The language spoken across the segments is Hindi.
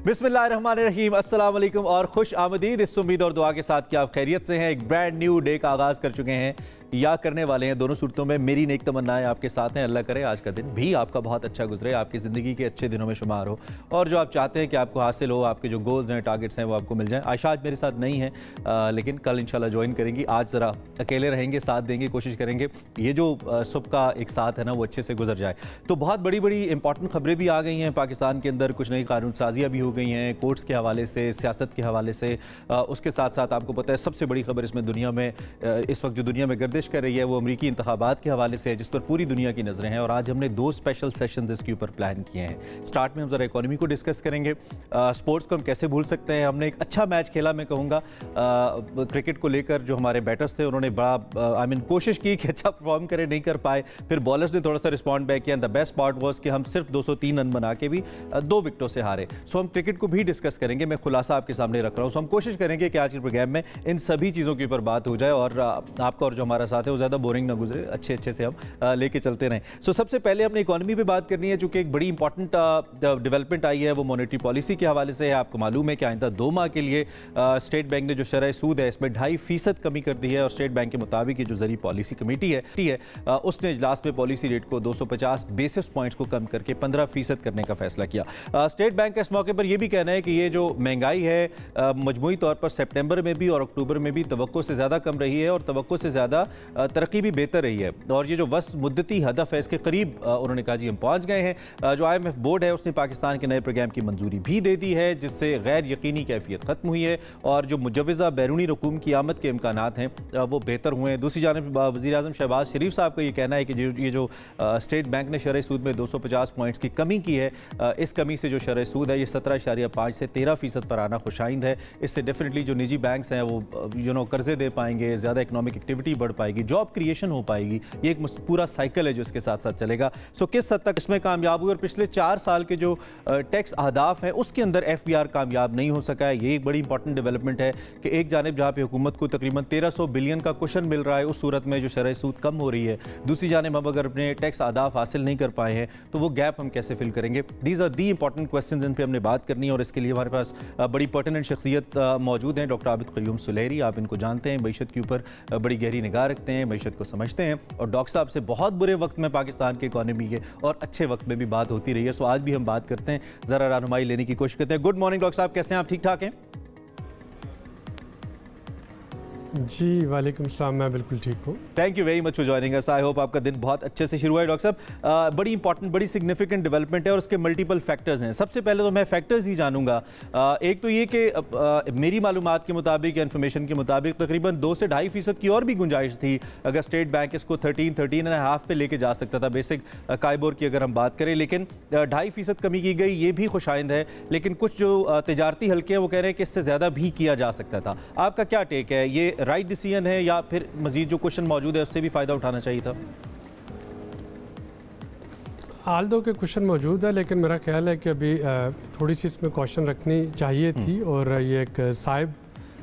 बिस्मिल्लाहिर्रहमानिर्रहीम, अस्सलाम वालेकुम और खुश आमदीद। इस उम्मीद और दुआ के साथ कि आप खैरियत से हैं। एक ब्रांड न्यू डे का आगाज़ कर चुके हैं या करने वाले हैं। दोनों सूरतों में मेरी नेक तमन्नाएं आपके साथ हैं। अल्लाह करे आज का दिन भी आपका बहुत अच्छा गुजरे, आपकी ज़िंदगी के अच्छे दिनों में शुमार हो और जो आप चाहते हैं कि आपको हासिल हो, आपके जो गोल्स हैं, टारगेट्स हैं, वो आपको मिल जाएं। आयशा आज मेरे साथ नहीं है, लेकिन कल इंशाल्लाह ज्वाइन करेंगी। आज ज़रा अकेले रहेंगे, साथ देंगे, कोशिश करेंगे ये जो सुबह का एक साथ है ना वो अच्छे से गुजर जाए। तो बहुत बड़ी बड़ी इंपॉर्टेंट खबरें भी आ गई हैं पाकिस्तान के अंदर। कुछ नई कानून साजियाँ भी हो गई हैं कोर्ट्स के हवाले से, सियासत के हवाले से। उसके साथ साथ आपको पता है सबसे बड़ी खबर इसमें दुनिया में इस वक्त जो दुनिया में गर्दिश कर रही है वो अमेरिकी इंतखाबात के हवाले से है, जिस पर पूरी दुनिया की नज़रें हैं। और आज हमने 2 स्पेशल सेशंस इसके ऊपर प्लान किए हैं। स्टार्ट में हम ज़रा इकोनॉमी को डिस्कस करेंगे, स्पोर्ट्स को हम कैसे भूल सकते हैं। हमने एक अच्छा मैच खेला, मैं कहूँगा क्रिकेट को लेकर। जो हमारे बैटर्स थे उन्होंने बड़ा कोशिश की कि अच्छा परफॉर्म करें, नहीं कर पाए। फिर बॉलर्स ने थोड़ा सा रिस्पॉन्ड बैक किया। द बेस्ट पार्ट वॉज कि हम सिर्फ 203 रन बना के भी 2 विकेटों से हारे। सो हम क्रिकेट को भी डिस्कस करेंगे। मैं खुलासा आपके सामने रख रहा हूँ। सो हम कोशिश करेंगे कि आज के प्रोग्राम में इन सभी चीज़ों के ऊपर बात हो जाए और आपका और जो हमारा साथ है वो ज़्यादा बोरिंग ना गुजरे, अच्छे से हम लेके चलते रहें। सो सबसे पहले अपनी इकोनॉमी पे बात करनी है, चूँकि एक बड़ी इंपॉर्टेंट डेवलपमेंट आई है, वो मॉनेटरी पॉलिसी के हवाले से है। आपको मालूम है कि आइंदा 2 माह के लिए स्टेट बैंक ने जो शरह सूद है इसमें 2.5% कमी कर दी है। और स्टेट बैंक के मुताबिक ये जो ज़री पॉलिसी कमेटी है उसने इजलास में पॉलिसी रेट को 250 बेसिस पॉइंट्स को कम करके 15% करने का फैसला किया। स्टेट बैंक का इस मौके पर यह भी कहना है कि ये जो महंगाई है मजमूई तौर पर सितंबर में भी और अक्टूबर में भी तवक्को से ज़्यादा कम रही है और तवक्को से ज़्यादा तरक्की भी बेहतर रही है। और ये जो वस मुद्दती हदफ है इसके करीब उन्होंने कहा जी हम पहुँच गए हैं। जो IMF बोर्ड है उसने पाकिस्तान के नए प्रोग्राम की मंजूरी भी दे दी है, जिससे गैर यकीनी कैफियत ख़त्म हुई है और जो मुजव्वज़ा बैरूनी रकूम की आमद के इम्कानात हैं वो बेहतर हुए हैं। दूसरी जानिब वज़ीर-ए-आज़म शहबाज शरीफ साहब का ये कहना है कि ये जो स्टेट बैंक ने शरह सूद में 250 पॉइंट्स की कमी की है, इस कमी से जो शरह सूद है ये 17.5 से 13% पर आना खुशाइंद है। इससे डेफिनेटली जो निजी बैंक्स हैं वो कर्जे दे पाएंगे, ज़्यादा इकोनॉमिक एक्टिविटी बढ़ पाएगी, जॉब क्रिएशन हो पाएगी। ये एक पूरा साइकिल है जो इसके साथ साथ चलेगा। सो किस हद तक इसमें कामयाब हुए और पिछले 4 साल के जो टैक्स अहदाफ हैं उसके अंदर FBR कामयाब नहीं हो सका है। ये एक बड़ी इंपॉर्टेंट डेवलपमेंट है कि एक जानिब जहाँ पे हुकूमत को तकरीबन 1300 बिलियन का कुशन मिल रहा है, उस सूरत में जो शरह सूद कम हो रही है, दूसरी जानिब हम अगर अपने टैक्स अहदाफ हासिल नहीं कर पाए हैं तो वो गैप हम कैसे फिल करेंगे। These are the important question जिन पर हमने बात करनी है और इसके लिए हमारे पास बड़ी पर्टिनेंट शख्सियत मौजूद हैं। डॉक्टर आबिद क़य्यूम सुलेहरी, आप इनको जानते हैं, मईशत के ऊपर बड़ी गहरी निगाह रखते हैं, मईशत को समझते हैं और डॉक्टर साहब से बहुत बुरे वक्त में पाकिस्तान के इकोनॉमी के और अच्छे वक्त में भी बात होती रही है। सो आज भी हम बात करते हैं, ज़रा रहनुमाई लेने की कोशिश करते हैं। गुड मॉर्निंग डॉक्टर साहब, कैसे हैं आप? ठीक ठाक हैं? जी वालेकुम सलाम, मैं बिल्कुल ठीक हूँ। Thank you very much for joining us. I hope आपका दिन बहुत अच्छे से शुरू हुआ है। डॉक्टर साहब बड़ी इंपॉर्टेंट, बड़ी सिग्निफिकेंट डेवलपमेंट है और उसके मल्टीपल फैक्टर्स हैं। सबसे पहले तो मैं फैक्टर्स ही जानूंगा। एक तो ये कि मेरी मालूमात के मुताबिक या इन्फॉर्मेशन के मुताबिक तकरीबन 2 से 2.5% की और भी गुंजाइश थी अगर स्टेट बैंक इसको 13.5 पे लेके जा सकता था, बेसिक काइबोर की अगर हम बात करें। लेकिन 2.5% कमी की गई, ये भी खुशाइंद है। लेकिन कुछ जो तजारती हल्के हैं वो कह रहे हैं कि इससे ज़्यादा भी किया जा सकता था। आपका क्या टेक है? ये राइट डिसीजन है या फिर मजीद जो क्वेश्चन मौजूद है उससे भी फ़ायदा उठाना चाहिए था? हाल दो के क्वेश्चन मौजूद है, लेकिन मेरा ख्याल है कि अभी थोड़ी सी इसमें क्वेश्चन रखनी चाहिए थी। और ये एक साहिब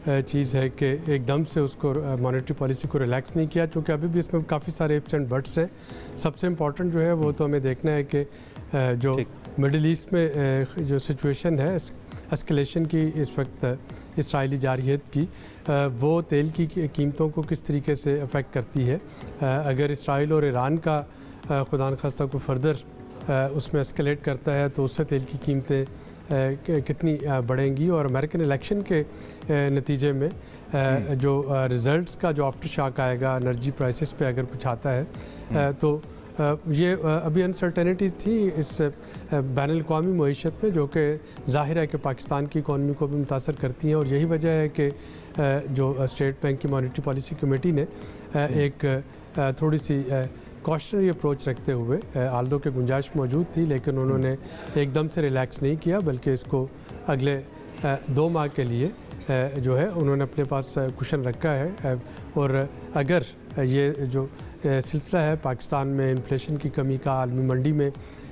चीज़ है कि एकदम से उसको मॉनेटरी पॉलिसी को रिलैक्स नहीं किया, क्योंकि अभी भी इसमें काफ़ी सारे इफ्स एंड बट्स हैं। सबसे इम्पॉर्टेंट जो है वो तो हमें देखना है कि जो मिडिल ईस्ट में जो सिचुएशन है, एस्केलेशन की इस वक्त इसराइली जारहियत की, वो तेल की कीमतों को किस तरीके से अफेक्ट करती है। अगर इसराइल और ईरान का खुदा न खास्ता को फर्दर उसमें एस्केलेट करता है तो उससे तेल की कीमतें कितनी बढ़ेंगी। और अमेरिकन इलेक्शन के नतीजे में जो रिज़ल्ट्स का जो आफ्टर शॉक आएगा एनर्जी प्राइसेस पे अगर कुछ आता है तो ये अभी अनसर्टेनिटीज़ थी इस बैनुल-अक़वामी मईशत में, जो कि ज़ाहिर है कि पाकिस्तान की इकॉनमी को भी मुतासर करती हैं। और यही वजह है कि जो स्टेट बैंक की मॉनेटरी पॉलिसी कमेटी ने एक थोड़ी सी कॉशनरी अप्रोच रखते हुए, आल्दो के गुंजाइश मौजूद थी लेकिन उन्होंने एकदम से रिलैक्स नहीं किया, बल्कि इसको अगले 2 माह के लिए जो है उन्होंने अपने पास कुशन रखा है। और अगर ये जो सिलसिला है पाकिस्तान में इन्फ्लेशन की कमी का, आलमी मंडी में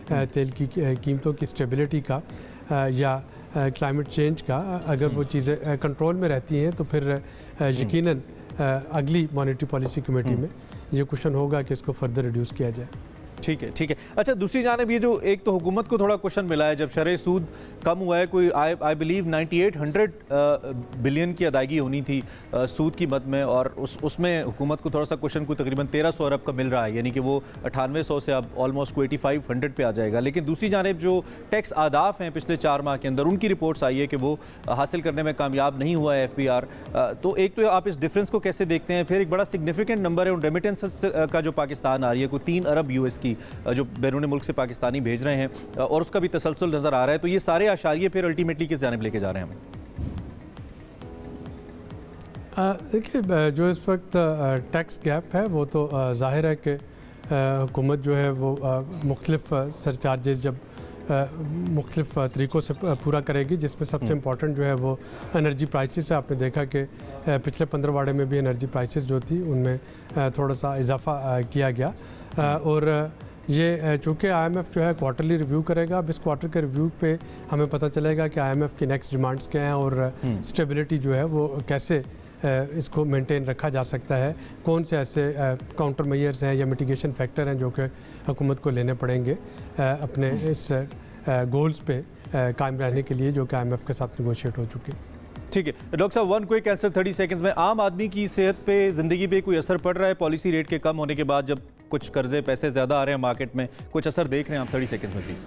तेल की कीमतों की स्टेबिलिटी का या क्लाइमेट चेंज का, अगर वो चीज़ें कंट्रोल में रहती हैं तो फिर यकीनन अगली मॉनेटरी पॉलिसी कमेटी में ये क्वेश्चन होगा कि इसको फर्दर रिड्यूस किया जाए। ठीक है, ठीक है। अच्छा, दूसरी जानिब ये जो एक तो हुकूमत को थोड़ा क्वेश्चन मिला है, जब शरह सूद कम हुआ है, कोई आई बिलीव 9800 बिलियन की अदायगी होनी थी सूद की मद में, और उसमें हुकूमत को थोड़ा सा क्वेश्चन को तकरीबन 1300 अरब का मिल रहा है, यानी कि वो 9800 से अब ऑलमोस्ट 8500 पे आ जाएगा। लेकिन दूसरी जानिब जो टैक्स आदाफ हैं पिछले 4 माह के अंदर, उनकी रिपोर्ट्स आई है कि वो हासिल करने में कामयाब नहीं हुआ है FBR। तो एक तो आप इस डिफरेंस को कैसे देखते हैं? फिर एक बड़ा सिग्निफिकेंट नंबर है उन रेमिटेंस का जो पाकिस्तान आ रही है, कोई 3 अरब US की जो बैरून मुल्क से पाकिस्तानी भेज रहे हैं, और उसका भी तसलसल नज़र आ रहा है। तो ये सारे आशारिये फिर अल्टीमेटली किस जानिब लेके जा रहे हैं हमें? देखिए, जो इस वक्त टैक्स गैप है वो तो जाहिर है कि हुकूमत जो है वो मुख्तलिफ सरचार्जेस जब मुख्तलिफ तरीक़ों से पूरा करेगी, जिसमें सबसे इम्पॉर्टेंट जो है वो एनर्जी प्राइसेस है। आपने देखा कि पिछले 15 वाड़े में भी एनर्जी प्राइसेस जो थी उनमें थोड़ा सा इजाफा किया गया, और ये चूँकि IMF जो है क्वार्टरली रिव्यू करेगा। अब इस क्वार्टर के रिव्यू पे हमें पता चलेगा कि IMF की नेक्स्ट डिमांड्स क्या हैं और स्टेबिलिटी जो है वो कैसे इसको मेंटेन रखा जा सकता है, कौन से ऐसे काउंटर मेजर्स हैं या मिटिगेशन फैक्टर हैं जो कि हुकूमत को लेने पड़ेंगे अपने इस गोल्स पे कायम रहने के लिए, जो कि IMF के साथ निगोशिएट हो चुके। ठीक है डॉक्टर साहब, वन क्विक आंसर 30 सेकंड्स में। आम आदमी की सेहत पे, ज़िंदगी पे कोई असर पड़ रहा है पॉलिसी रेट के कम होने के बाद, जब कुछ कर्जे पैसे ज़्यादा आ रहे हैं मार्केट में, कुछ असर देख रहे हैं आप 30 सेकंड्स में प्लीज़?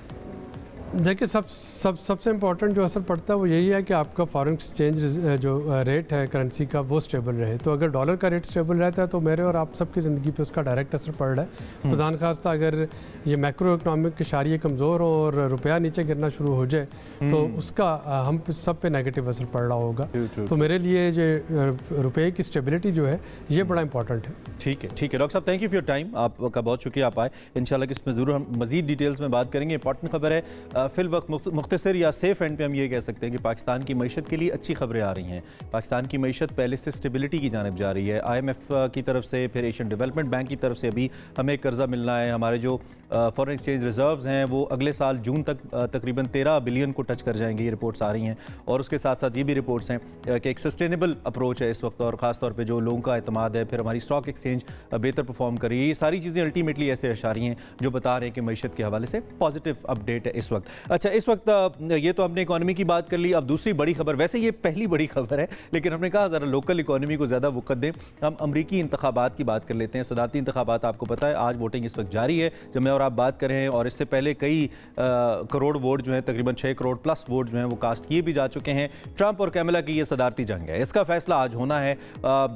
देखिए, सबसे इम्पॉर्टेंट जो असर पड़ता है वो यही है कि आपका फॉरेन एक्सचेंज जो रेट है करेंसी का वो स्टेबल रहे। तो अगर डॉलर का रेट स्टेबल रहता है तो मेरे और आप सबकी ज़िंदगी पे उसका डायरेक्ट असर पड़ रहा है। खुदा न खास्ता अगर ये मैक्रो इकनॉमिक इशारे कमज़ोर हो और रुपया नीचे गिरना शुरू हो जाए तो उसका हम सब पे नेगेटिव असर पड़ रहा होगा। तो मेरे लिए जो रुपये की स्टेबिलिटी जो है ये बड़ा इंपॉर्टेंट है। ठीक है, ठीक है डॉक्टर साहब, thank you for your time, आपका बहुत शुक्रिया, आप आए। इंशाल्लाह कि इसमें ज़रूर हम मज़ीद डिटेल्स में बात करेंगे। इंपॉर्टेंट खबर है, फिल वक्त मुख्तसर या सेफ एंड पे हम ये कह सकते हैं कि पाकिस्तान की मईशत के लिए अच्छी खबरें आ रही हैं। पाकिस्तान की मईशत पहले से स्टेबिलिटी की जानिब जा रही है। IMF की तरफ से, फिर एशियन डेवलपमेंट बैंक की तरफ से अभी हमें कर्जा मिलना है। हमारे जो फॉरेन एक्सचेंज रिजर्व्स हैं वो अगले साल जून तक तकरीबन 13 बिलियन को टच कर जाएंगे, ये रिपोर्ट्स आ रही हैं। और उसके साथ साथ ये भी रिपोर्ट्स हैं कि एक सस्टेनेबल अप्रोच है इस वक्त, और ख़ास तौर पे जो लोगों का एतमाद है, फिर हमारी स्टॉक एक्सचेंज बेहतर परफॉर्म कर रही है। ये सारी चीज़ें अल्टीमेटली ऐसे इशारे हैं जो बता रहे हैं कि मईशत के हवाले से पॉजिटिव अपडेट है इस वक्त। अच्छा, इस वक्त ये तो हमने इकोनॉमी की बात कर ली। अब दूसरी बड़ी खबर, वैसे ये पहली बड़ी खबर है लेकिन हमने कहा ज़रा लोकल इकोनॉमी को ज़्यादा वक़्त दें। हम अमरीकी इंतखाबात की बात कर लेते हैं। सदारती इंतखाबात आपको पता है आज वोटिंग इस वक्त जारी है जब मैं और आप बात कर रहे हैं, और इससे पहले कई करोड़ वोट जो हैं, तकरीबन 6 करोड़ प्लस वोट जो हैं वो कास्ट किए भी जा चुके हैं। ट्रंप और कैमला की ये सदारती जंग है, इसका फैसला आज होना है।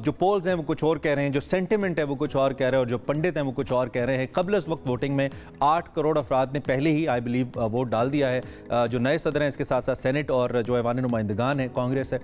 जो पोल्स हैं वो कुछ और कह रहे हैं, जो सेंटिमेंट है वो कुछ और कह रहे हैं, और जो पंडित हैं वो कुछ और कह रहे हैं। कबल इस वक्त वोटिंग में 8 करोड़ अफराद ने पहले ही आई बिलीव वोट डाल दिया है। जो नए सदर हैं, इसके साथ साथ सेनेट और जो ऐवान नुमाइंदगान है, कांग्रेस है,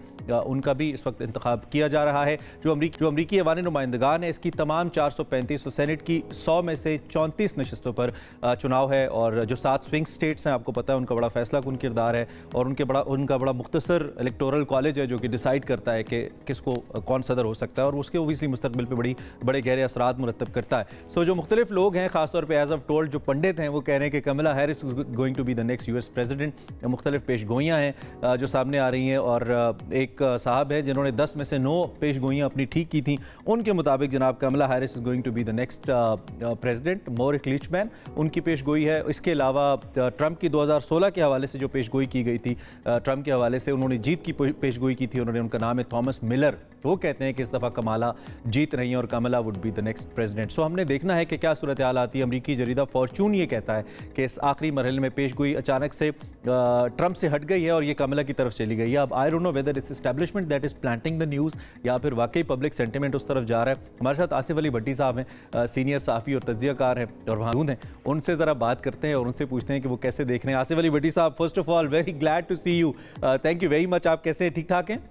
उनका भी इस वक्त इंतखाब किया जा रहा है। जो अमरीकी ऐवान नुमाइंदगान है, इसकी तमाम 435 सेनेट की 100 में से 34 नशस्तों पर चुनाव है, और जो 7 स्विंग स्टेट्स हैं आपको पता है उनका बड़ा फैसला कुन किरदार है, और उनका बड़ा मुख्तसर इलेक्टोरल कॉलेज है जो कि डिसाइड करता है कि किसको कौन सदर हो सकता है, और उसके ओबियसली मुस्तकबिल पर बड़े गहरे असरात मुरतब करता है। सो जो मुख्तलिफ लोग हैं, खासतौर पर एज ऑफ टोल्ड जो पंडित हैं, वो कह रहे हैं कि Kamala Harris going to be the next US president. मुख्तलिफ पेशगोइयाँ हैं जो सामने आ रही हैं, और एक साहब है जिन्होंने 10 में से 9 पेशगोइयाँ अपनी ठीक की थी। उनके मुताबिक जनाब Kamala Harris is going to be the next president. मोरिक क्लीचमैन उनकी पेशगोई है। इसके अलावा ट्रंप की 2016 के हवाले से जो पेशगोई की गई थी, ट्रंप के हवाले से उन्होंने जीत की पेशगोई की थी, उन्होंने, उनका नाम है थॉमस मिलर। वो कहते हैं कि इस दफ़ा कमाला जीत रही हैं और Kamala would be the next president. So हमने देखना है कि क्या सूरत हाल आती है। अमरीकी जरीदा फॉर्चून ये कहता है कि इस आखिरी मरहले में पेशगोई अचानक से ट्रंप से हट गई है और ये कमला की तरफ चली गई है। अब I don't know whether it's establishment that is planting the news या फिर वाकई पब्लिक सेंटिमेंट उस तरफ जा रहा है। हमारे साथ आसिफ अली भट्टी साहब हैं, सीनियर साफ़ी और तज्जियाकार हैं और वहाँ हैं, उनसे ज़रा बात करते हैं और उनसे पूछते हैं कि वो कैसे देख रहे हैं। आसिफ अली भट्टी साहब, first of all very glad to see you, thank you very much. आप कैसे हैं, ठीक ठाक हैं?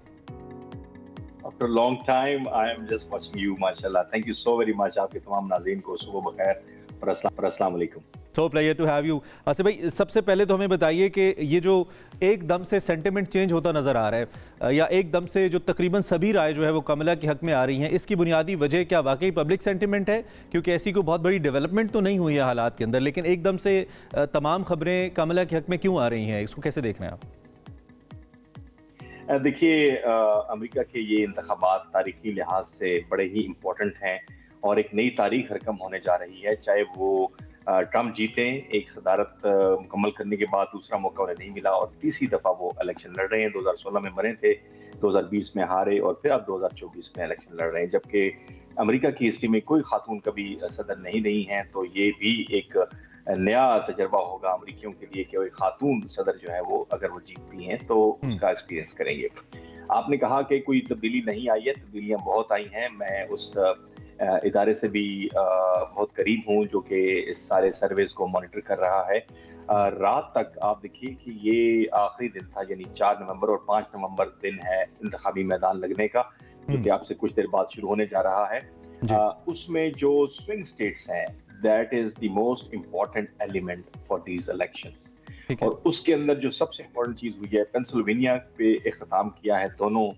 After a long time, I am just watching you, माशाल्लाह. Thank you so very much. आपके तमाम नाज़रीन को सुबह बखैर और अस्सलाम वालेकुम। So pleasure to have you. Asif भाई, सबसे पहले तो हमें बताइए कि ये जो एकदम से सेंटिमेंट चेंज होता नज़र आ रहा है, या एकदम से जो तकरीबन सभी राय जो है वो कमला के हक में आ रही हैं, इसकी बुनियादी वजह क्या वाकई पब्लिक सेंटिमेंट है? क्योंकि ऐसी कोई बहुत बड़ी डेवलपमेंट तो नहीं हुई है हालात के अंदर, लेकिन एकदम से तमाम खबरें कमला के हक में क्यों आ रही हैं, इसको कैसे देख रहे हैं आप? देखिए, अमेरिका के ये इंतखाबात तारीखी लिहाज से बड़े ही इम्पोर्टेंट हैं और एक नई तारीख रकम होने जा रही है, चाहे वो ट्रम्प जीते, एक सदारत मुकम्मल करने के बाद दूसरा मौका उन्हें नहीं मिला और तीसरी दफा वो इलेक्शन लड़ रहे हैं। 2016 में मरे थे, 2020 में हारे और फिर अब 2024 में इलेक्शन लड़ रहे हैं, जबकि अमेरिका की हिस्ट्री में कोई खातून कभी सदर नहीं रही हैं। तो ये भी एक नया तजर्बा होगा अमरीकियों के लिए कि खातून सदर जो है वो अगर वो जीतती हैं तो उसका एक्सपीरियंस करेंगे। आपने कहा कि कोई तब्दीली नहीं आई है, तब्दीलियां बहुत आई हैं। मैं उस इदारे से भी बहुत करीब हूँ जो कि इस सारे सर्विस को मॉनिटर कर रहा है। रात तक आप देखिए कि ये आखिरी दिन था, यानी 4 नवंबर और 5 नवंबर दिन है इंतखाबी मैदान लगने का, जो कि आपसे कुछ देर बाद शुरू होने जा रहा है। उसमें जो स्विंग स्टेट्स हैं, that is the most important element for these elections. और उसके अंदर जो सबसे इम्पोर्टेंट चीज हुई है, पेंसिल्वेनिया पे इख्तिताम किया है, दोनों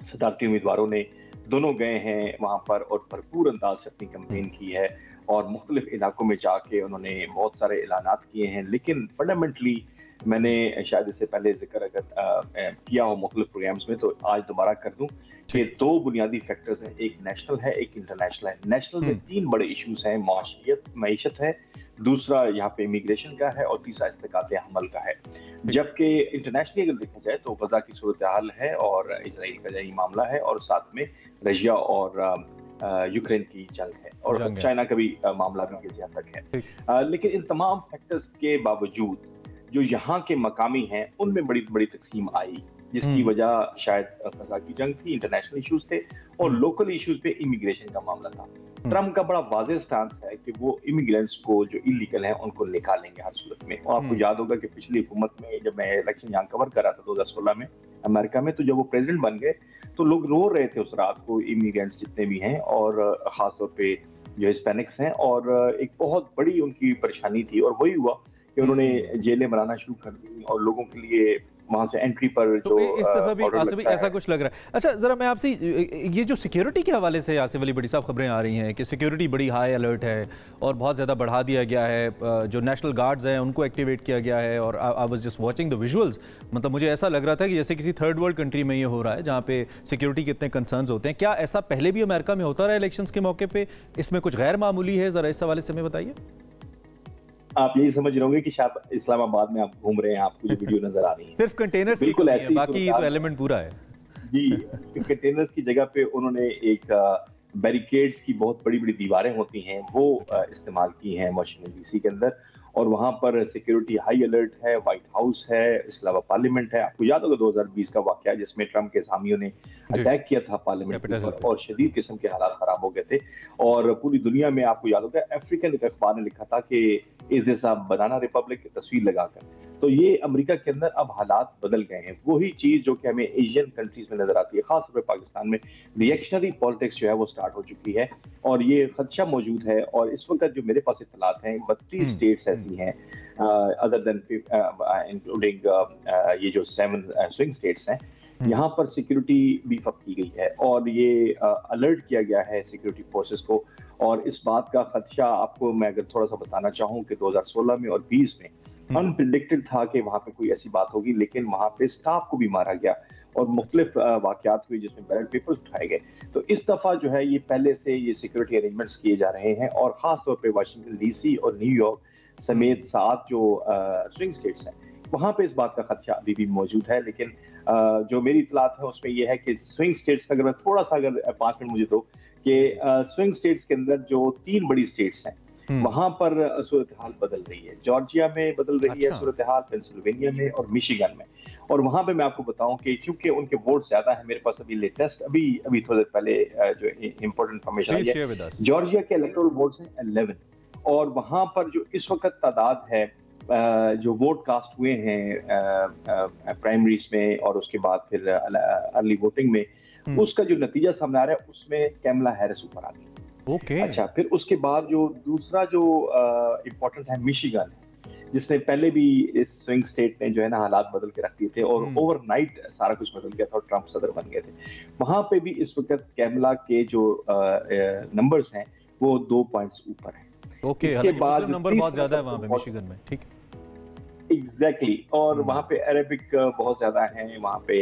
सदारती उम्मीदवारों ने दोनों गए हैं वहां पर और भरपूर अंदाज से अपनी कैंपेन की है और मुख्तलिफ इलाकों में जाके उन्होंने बहुत सारे ऐलानात किए हैं। लेकिन फंडामेंटली मैंने शायद इससे पहले जिक्र अगर किया हो मुख्तलिफ प्रोग्राम्स में, तो आज दोबारा कर दूं कि 2 बुनियादी फैक्टर्स हैं, एक नेशनल है, एक इंटरनेशनल है। नेशनल में 3 बड़े इश्यूज हैं, मईशत है, दूसरा यहाँ पे इमिग्रेशन का है और तीसरा इस्तेकात हमल का है। जबकि इंटरनेशनली अगर देखा जाए तो गजा की सूरत हाल है और इसराइल का यही मामला है और साथ में रशिया और यूक्रेन की जंग है और चाइना का भी मामला भी यहाँ तक है। लेकिन इन तमाम फैक्टर्स के बावजूद जो यहाँ के मकामी हैं उनमें बड़ी बड़ी तकसीम आई, जिसकी वजह शायद गजा की जंग थी, इंटरनेशनल इश्यूज थे और लोकल इश्यूज पे इमिग्रेशन का मामला था। ट्रम्प का बड़ा वाज़ेह स्टांस है कि वो इमिग्रेंट्स को जो इलीगल हैं उनको निकालेंगे हर सूरत में। और आपको याद होगा कि पिछली हुकूमत में जब मैं इलेक्शन यहाँ कवर कर रहा था 2016 में अमेरिका में, तो जब वो प्रेसिडेंट बन गए तो लोग रो रहे थे उस रात को, इमिग्रेंट्स जितने भी हैं और खासतौर पे जो हिस्पैनिक्स हैं, और एक बहुत बड़ी उनकी परेशानी थी। और वही हुआ कि उन्होंने जेलें बनाना शुरू कर दी और लोगों के लिए वहां से एंट्री पर तो जो इस दफा भी आसिफ ऐसा कुछ लग रहा है। अच्छा, जरा मैं आपसे ये जो सिक्योरिटी के हवाले से आसिफ अली बड़ी साहब खबरें आ रही हैं कि सिक्योरिटी बड़ी हाई अलर्ट है और बहुत ज़्यादा बढ़ा दिया गया है, जो नेशनल गार्ड्स हैं उनको एक्टिवेट किया गया है। और I was just watching the visuals, मतलब मुझे ऐसा लग रहा था कि जैसे किसी थर्ड वर्ल्ड कंट्री में ये हो रहा है जहाँ पे सिक्योरिटी के इतने कंसर्न्स होते हैं। क्या ऐसा पहले भी अमेरिका में होता रहा इलेक्शंस के मौके पर? इसमें कुछ गैर मामूली है? ज़रा इस हवाले से हमें बताइए। आप यही समझ रहे होंगे कि शायद इस्लामाबाद में आप घूम रहे हैं, आपको ये वीडियो नजर आ रही है। सिर्फ कंटेनर्स बिल्कुल ऐसे, बाकी तो एलिमेंट पूरा है जी। कंटेनर्स की जगह पे उन्होंने एक बैरिकेड्स की बहुत बड़ी बड़ी दीवारें होती हैं वो इस्तेमाल की हैं वाशिंगटन डीसी के अंदर, और वहां पर सिक्योरिटी हाई अलर्ट है। व्हाइट हाउस है, इसके अलावा पार्लियामेंट है। आपको याद होगा 2020 का वाकया जिसमें ट्रम्प के हामियों ने अटैक किया था पार्लियामेंट पर और शदीद किस्म के हालात खराब हो गए थे। और पूरी दुनिया में आपको याद होगा अफ्रीकन एक अखबार ने लिखा था कि इस जैसा बनाना रिपब्लिक की तस्वीर लगाकर। तो ये अमेरिका के अंदर अब हालात बदल गए हैं। वही चीज जो कि हमें एशियन कंट्रीज में नजर आती है, खासतौर पर पाकिस्तान में रिएक्शनरी पॉलिटिक्स जो है वो स्टार्ट हो चुकी है और ये खदशा मौजूद है। और इस वक्त जो मेरे पास इत्तलात हैं 32 स्टेट्स ऐसी हैं अदर देन इंक्लूडिंग ये जो 7 स्विंग स्टेट्स हैं, यहाँ पर सिक्योरिटी बीफ अप की गई है और ये अलर्ट किया गया है सिक्योरिटी फोर्सेस को। और इस बात का खदशा आपको मैं अगर थोड़ा सा बताना चाहूँ कि 2016 में और 20 में अनप्रिडिक्टेड था कि वहां पे कोई ऐसी बात होगी, लेकिन वहां पे स्टाफ को भी मारा गया और मुख्तलिफ वाकयात हुए जिसमें बैलेट पेपर्स उठाए गए। तो इस दफा जो है ये पहले से ये सिक्योरिटी अरेंजमेंट्स किए जा रहे हैं और खासतौर पर वाशिंगटन डीसी और न्यूयॉर्क समेत 7 जो स्विंग स्टेट्स हैं वहां पे इस बात का खदशा अभी भी मौजूद है। लेकिन जो मेरी इतलात है उसमें यह है कि स्विंग स्टेट्स का अगर मैं थोड़ा सा अगर 5 मिनट मुझे दो कि स्विंग स्टेट्स के अंदर जो 3 बड़ी स्टेट्स हैं वहां पर सूरत हाल बदल रही है। जॉर्जिया में बदल रही है सूरत हाल, पेंसिल्वेनिया में और मिशिगन में। और वहां पे मैं आपको बताऊं कि क्योंकि उनके वोट ज्यादा है, मेरे पास अभी लेटेस्ट अभी थोड़ी देर पहले जो इंपॉर्टेंट इंफॉर्मेशन आई है, जॉर्जिया के इलेक्टोरल वोट्स हैं 11 और वहां पर जो इस वक्त तादाद है जो वोट कास्ट हुए हैं प्राइमरीज में और उसके बाद फिर अर्ली वोटिंग में, उसका जो नतीजा सामने आ रहा है उसमें कैमला हैरिस ऊपर आ गई। अच्छा, फिर उसके बाद जो दूसरा जो इम्पोर्टेंट है मिशिगन, जिसने पहले भी इस स्विंग स्टेट में जो है ना हालात बदल के रख दिए थे और ओवरनाइट सारा कुछ बदल गया था और ट्रम्प सदर बन गए थे। वहां पे भी इस वक्त कैमला के जो नंबर्स हैं वो 2 पॉइंट्स ऊपर है। इसके बाद नंबर बहुत ज्यादा है वहां पे मिशिगन में, ठीक एग्जैक्टली। और वहां पे अरेबिक बहुत ज्यादा है, वहां पे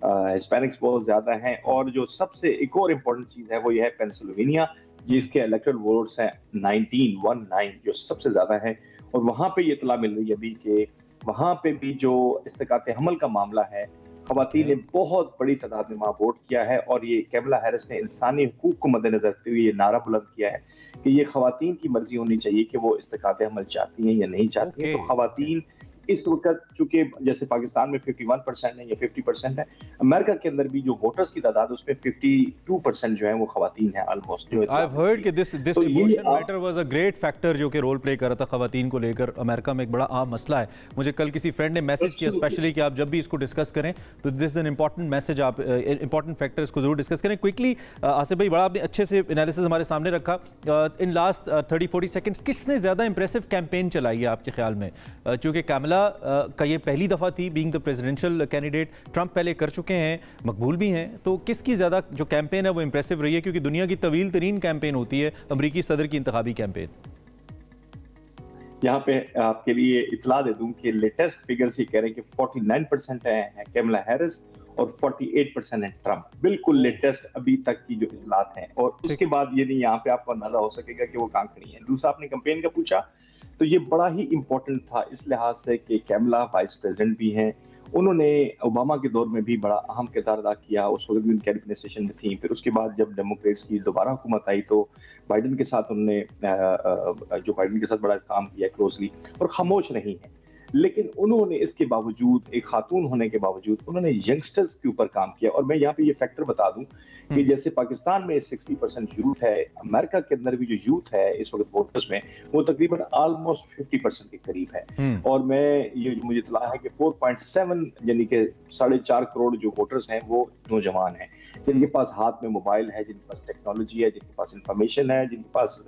हिस्पैनिक्स बहुत ज्यादा हैं और जो सबसे एक और इम्पोर्टेंट चीज है वो ये है पेंसिल्वेनिया, जिसके इलेक्टोरल वोट्स हैं 19 जो सबसे ज्यादा है। और वहां पे ये इतला मिल रही है अभी कि वहां पे भी जो इस्तिकात हमल का मामला है, खवातीन ने बहुत बड़ी तादाद में वहां वोट किया है। और ये कैमला हैरिस ने इंसानी हुकूक को मद्देनजर रखते हुए ये नारा बुलंद किया है कि ये खवातीन की मर्जी होनी चाहिए कि वो इस्तिकात हमल चाहती हैं या नहीं चाहती हैं। तो खवातीन इस वक्त चूंकि जैसे पाकिस्तान में 51% है या 50% है, अमेरिका के अंदर भी जो वोटर्स की तादाद उसमें 52% जो है वो खवातीन है ऑलमोस्ट। आई हैव हर्ड कि this abortion matter was a great factor जो कि रोल प्ले कर रहा था खवातीन को लेकर। अमेरिका में एक बड़ा आम मसला है। मुझे कल किसी फ्रेंड ने मैसेज किया स्पेशली कि आप जब भी इसको डिस्कस करें तो this is an important message, आप इंपॉर्टेंट फैक्टर इसको जरूर डिस्कस करें। क्विकली आसिफ भाई, बड़ा आपने अच्छे से एनालिसिस हमारे सामने रखा। इन लास्ट 30-40 सेकंड्स किसने ज्यादा इंप्रेसिव कैंपेन चलाई है आपके ख्याल में? चूंकि कैमला का ये पहली दफा थी being the presidential candidate, Trump पहले कर चुके हैं, मकबूल भी हैं, तो किसकी ज्यादा जो कैंपेन है वो इंप्रेसिव रही है? क्योंकि दुनिया की तवील तरीन कैंपेन होती है अमेरिकी सदर की इंतखाबी कैंपेन। यहाँ पे आपके लिए इतला दे दूं कि लेटेस्ट फिगर्स ये कह रहे हैं कि 49% है कैमला हैरिस और 48% है ट्रंप। बिल्कुल लेटेस्ट अभी तक की जो इतलात हैं। और उसके बाद ये नहीं, यहाँ पे आपको अंदाजा हो सकेगा कि वो कहाँ खड़ी है। दूसरा, आपने कैंपेन का पूछा, तो ये बड़ा ही इंपॉर्टेंट था इस लिहाज से कि कैमला वाइस प्रेसिडेंट भी हैं। उन्होंने ओबामा के दौर में भी बड़ा अहम किरदार अदा किया, उस वक्त भी उनके एडमिनिस्ट्रेशन में थी। फिर उसके बाद जब डेमोक्रेट्स की दोबारा हुकूमत आई तो बाइडन के साथ उन्होंने बड़ा काम किया क्लोजली, और खामोश नहीं है। लेकिन उन्होंने इसके बावजूद, एक खातून होने के बावजूद, उन्होंने यंगस्टर्स के ऊपर काम किया। और मैं यहाँ पे ये फैक्टर बता दूं कि जैसे पाकिस्तान में 60% यूथ है, अमेरिका के अंदर भी जो यूथ है इस वक्त वोटर्स में वो तकरीबन ऑलमोस्ट 50% के करीब है। और मुझे इत्तला है कि 4.7 यानी कि 4.5 करोड़ जो वोटर्स हैं वो नौजवान हैं, जिनके पास हाथ में मोबाइल है, जिनके पास टेक्नोलॉजी है, जिनके पास इंफॉर्मेशन है, जिनके पास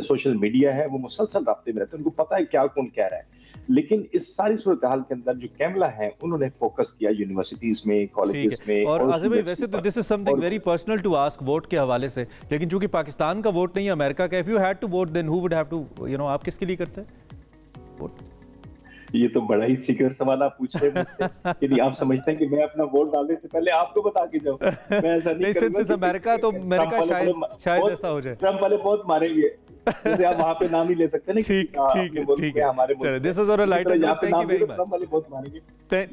सोशल मीडिया है। वो मुसलसल राब्ते में रहते हैं, उनको पता है क्या कौन कह रहा है। लेकिन इस सारी सूरत हाल के अंदर जो कैमला है उन्होंने फोकस किया यूनिवर्सिटीज में, कॉलेजेस में। और आसिफ भाई, वैसे तो this is something very personal to ask vote के हवाले से, लेकिन चूंकि पाकिस्तान का वोट नहीं है, अमेरिका का, if you had to vote then who would have to, आप किसके लिए करते हैं वोट? ये तो बड़ा ही सीक्रेट सवाल आप पूछ रहे हैं मुझसे। यदि आप समझते हैं कि मैं अपना वोट डालने से पहले आपको बता के जाऊं, मैं ऐसा नहीं करूंगा। अमेरिका तो अमेरिका शायद ऐसा हो जाए। ट्रंप वाले बहुत मारेंगे, जैसे आप वहाँ पे नाम ही ले सकते हैं ना। ठीक है हमारे this was on a lighter note. Thank you very much.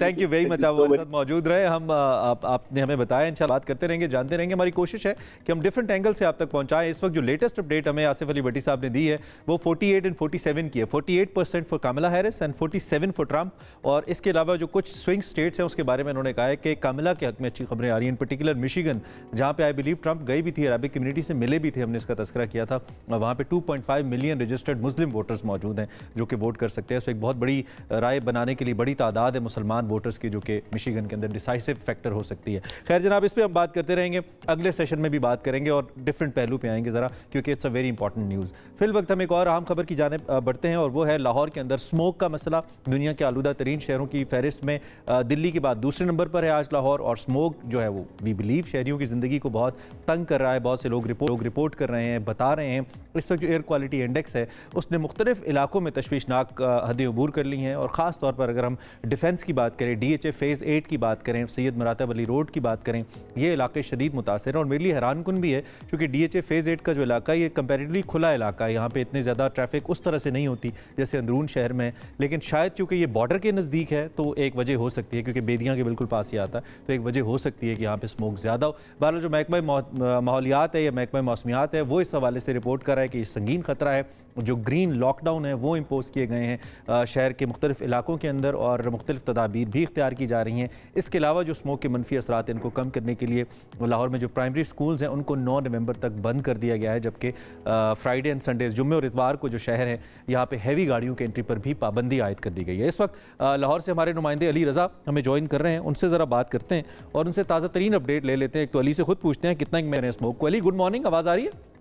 Thank you very much, आप हमारे साथ मौजूद रहे। हम आपने हमें बताया, इंशाल्लाह बात करते रहेंगे, जानते रहेंगे। हमारी कोशिश है कि हम डिफरेंट एंगल से आप तक पहुंचाएं। इस वक्त जो लेटेस्ट अपडेट हमें आसिफ अली भट्टी साहब ने दी है वो 48 और 47 की है। 48% for Kamala Harris and 47 for Trump. और इसके अलावा जो कुछ स्विंग स्टेट्स हैं उसके बारे में उन्होंने कहा है कि कमला के हक में अच्छी खबरें आ रही हैं, इन पर्टिकुलर मिशिगन, जहाँ पे आई बिलीव ट्रंप गए भी थी, अरबिक कम्युनिटी से मिले भी थे, हमने इसका तस्करा किया था। वहाँ पे 2.5 मिलियन रजिस्टर्ड मुस्लिम वोटर्स मौजूद हैं जो कि वोट कर सकते हैं। तो एक बहुत बड़ी राय बनाने के लिए बड़ी तादाद है मुसलमान वोटर्स की जो कि मिशिगन के अंदर डिसाइसिव फैक्टर हो सकती है। खैर जनाब, इस पर हम बात करते रहेंगे, अगले सेशन में भी बात करेंगे और डिफरेंट पहलू पे आएंगे ज़रा, क्योंकि it's a very important news. फिल वक्त हम एक और अहम खबर की जानिब बढ़ते हैं और वो है लाहौर के अंदर स्मोक का मसला। दुनिया के आलूदा तरीन शहरों की फहरिस्त में दिल्ली के बाद दूसरे नंबर पर है आज लाहौर। और स्मोक जो है वो वी बिलीव शहरियों की ज़िंदगी को बहुत तंग कर रहा है। बहुत से लोग रिपोर्ट कर रहे हैं, बता रहे हैं। इस वक्त जो एयर क्वालिटी इंडेक्स है उसने मुख्तलिफ इलाकों में तशवीशनाक हदें अबूर कर ली हैं। और ख़ास तौर पर अगर हम डिफेंस की बात करें, DHA फेज़ 8 की बात करें, सैयद मरातब अली रोड की बात करें, ये इलाके शदीद मुतासिर हैं। और मेरे लिए हैरान कुन भी है क्योंकि DHA फेज़ 8 का जो इलाका है ये कंपैरेटिवली खुला इलाका है, यहाँ पे इतनी ज़्यादा ट्रैफिक उस तरह से नहीं होती जैसे अंदरून शहर में। लेकिन शायद चूँकि ये बॉर्डर के नज़दीक है तो एक वजह हो सकती है, क्योंकि बेदियाँ के बिल्कुल पास ही आता है, तो एक वजह हो सकती है कि यहाँ पर स्मोक ज़्यादा हो। बहरहाल जो महकमा माहौलियात है या महकमा मौसमियात है वो इस हवाले से रिपोर्ट कर रहा है कि ये संगीन खतरा है। जो ग्रीन लॉकडाउन है वो इम्पोज किए गए हैं शहर के मुख्तलिफ इलाकों के अंदर और मुख्तलिफ तदाबीर भी इख्तियार की जा रही हैं। इसके अलावा जो स्मोक के मनफी असरात इनको कम करने के लिए लाहौर में जो प्राइमरी स्कूल्स हैं उनको 9 नवंबर तक बंद कर दिया गया है, जबकि फ्राइडे एंड संडेज, जुम्मे और इतवार को जो शहर है यहाँ पे हैवी गाड़ियों के एंट्री पर भी पाबंदी आयद कर दी गई है। इस वक्त लाहौर से हमारे नुमाइंदे अली रज़ा हमें ज्वाइन कर रहे हैं, उनसे ज़रा बात करते हैं और उनसे ताज़ा तरीन अपडेट ले लेते हैं। एक तो अली से खुद पूछते हैं कितना मैंने स्मोक को। अली गुड मॉर्निंग, आवाज़ आ रही है?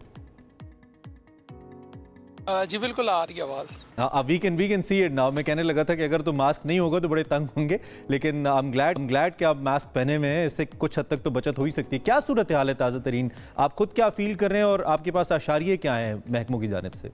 जी बिल्कुल आ रही है आवाज़। We can see it now. मैं कहने लगा था कि अगर तो मास्क नहीं होगा तो बड़े तंग होंगे, लेकिन आई एम ग्लैड कि आप मास्क पहने हुए हैं, इससे कुछ हद तक तो बचत हो ही सकती है। क्या सूरत हाल है ताज़ा तरीन, आप खुद क्या फील कर रहे हैं और आपके पास आशारिये क्या हैं महकमों की जानिब से?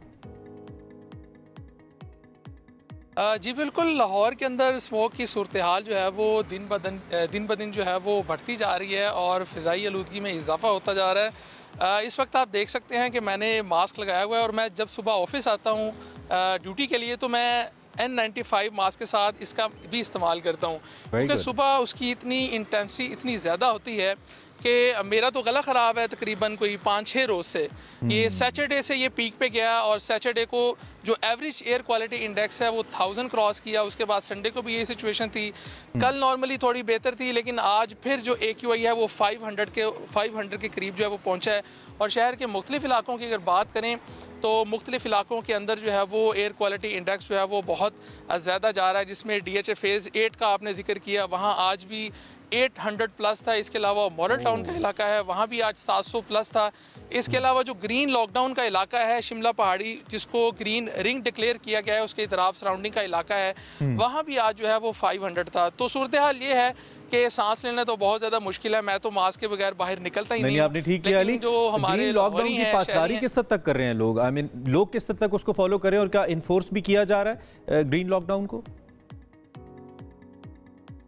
जी बिल्कुल, लाहौर के अंदर स्मोक की सूरत हाल जो है वो दिन ब दिन जो है वो बढ़ती जा रही है और फ़िज़ाई आलूदगी में इजाफा होता जा रहा है। इस वक्त आप देख सकते हैं कि मैंने मास्क लगाया हुआ है और मैं जब सुबह ऑफिस आता हूँ ड्यूटी के लिए, तो मैं N95 मास्क के साथ इसका भी इस्तेमाल करता हूँ, क्योंकि सुबह उसकी इतनी इंटेंसिटी इतनी ज़्यादा होती है कि मेरा तो गला ख़राब है तकरीबन कोई 5-6 रोज़ से। ये सैटरडे से ये पीक पे गया और सैटरडे को जो एवरेज एयर क्वालिटी इंडेक्स है वो 1000 क्रॉस किया। उसके बाद संडे को भी ये सिचुएशन थी। कल नॉर्मली थोड़ी बेहतर थी, लेकिन आज फिर जो AQI है वो 500 के करीब जो है वो पहुँचा है। और शहर के मुख्तलिफ इलाकों की अगर बात करें तो मुख्तलिफ इलाकों के अंदर जो है वो एयर क्वालिटी इंडेक्स जो है वो बहुत ज़्यादा जा रहा है, जिसमें DHA फेज़ 8 का आपने जिक्र किया, वहाँ आज भी 800 प्लस था। इसके अलावा मॉडल टाउन का इलाका है, वहाँ भी आज 700 प्लस था। इसके अलावा जो ग्रीन लॉकडाउन का इलाका है शिमला पहाड़ी, जिसको ग्रीन रिंग डिक्लेयर किया गया है, उसके इतराफ सराउंडिंग का इलाका है, वहाँ भी आज जो है वो 500 था। तो सूरत हाल ये है कि सांस लेना तो बहुत ज़्यादा मुश्किल है। मैं तो मास्क के बगैर बाहर निकलता ही नहीं। आपने ठीक किया अली। जो हमारे लॉकडाउन की पासदारी किस हद तक कर रहे हैं लोग? आई मीन लोग किस हद तक उसको फॉलो करें और क्या इन्फोर्स भी किया जा रहा है ग्रीन लॉकडाउन को?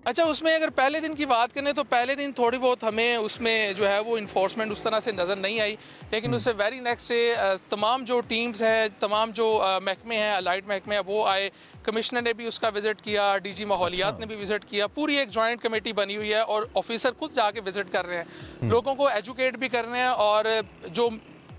अच्छा, उसमें अगर पहले दिन की बात करें तो पहले दिन थोड़ी बहुत हमें उसमें जो है वो इन्फोर्समेंट उस तरह से नज़र नहीं आई, लेकिन उससे वेरी नेक्स्ट डे तमाम जो टीम्स हैं, तमाम जो महकमे हैं, अलाइड महकमे हैं, वो आए। कमिश्नर ने भी उसका विज़िट किया, DG माहौलियात ने भी विज़िट किया। पूरी एक जॉइंट कमेटी बनी हुई है और ऑफिसर खुद जाके विज़िट कर रहे हैं, लोगों को एजुकेट भी कर रहे हैं। और जो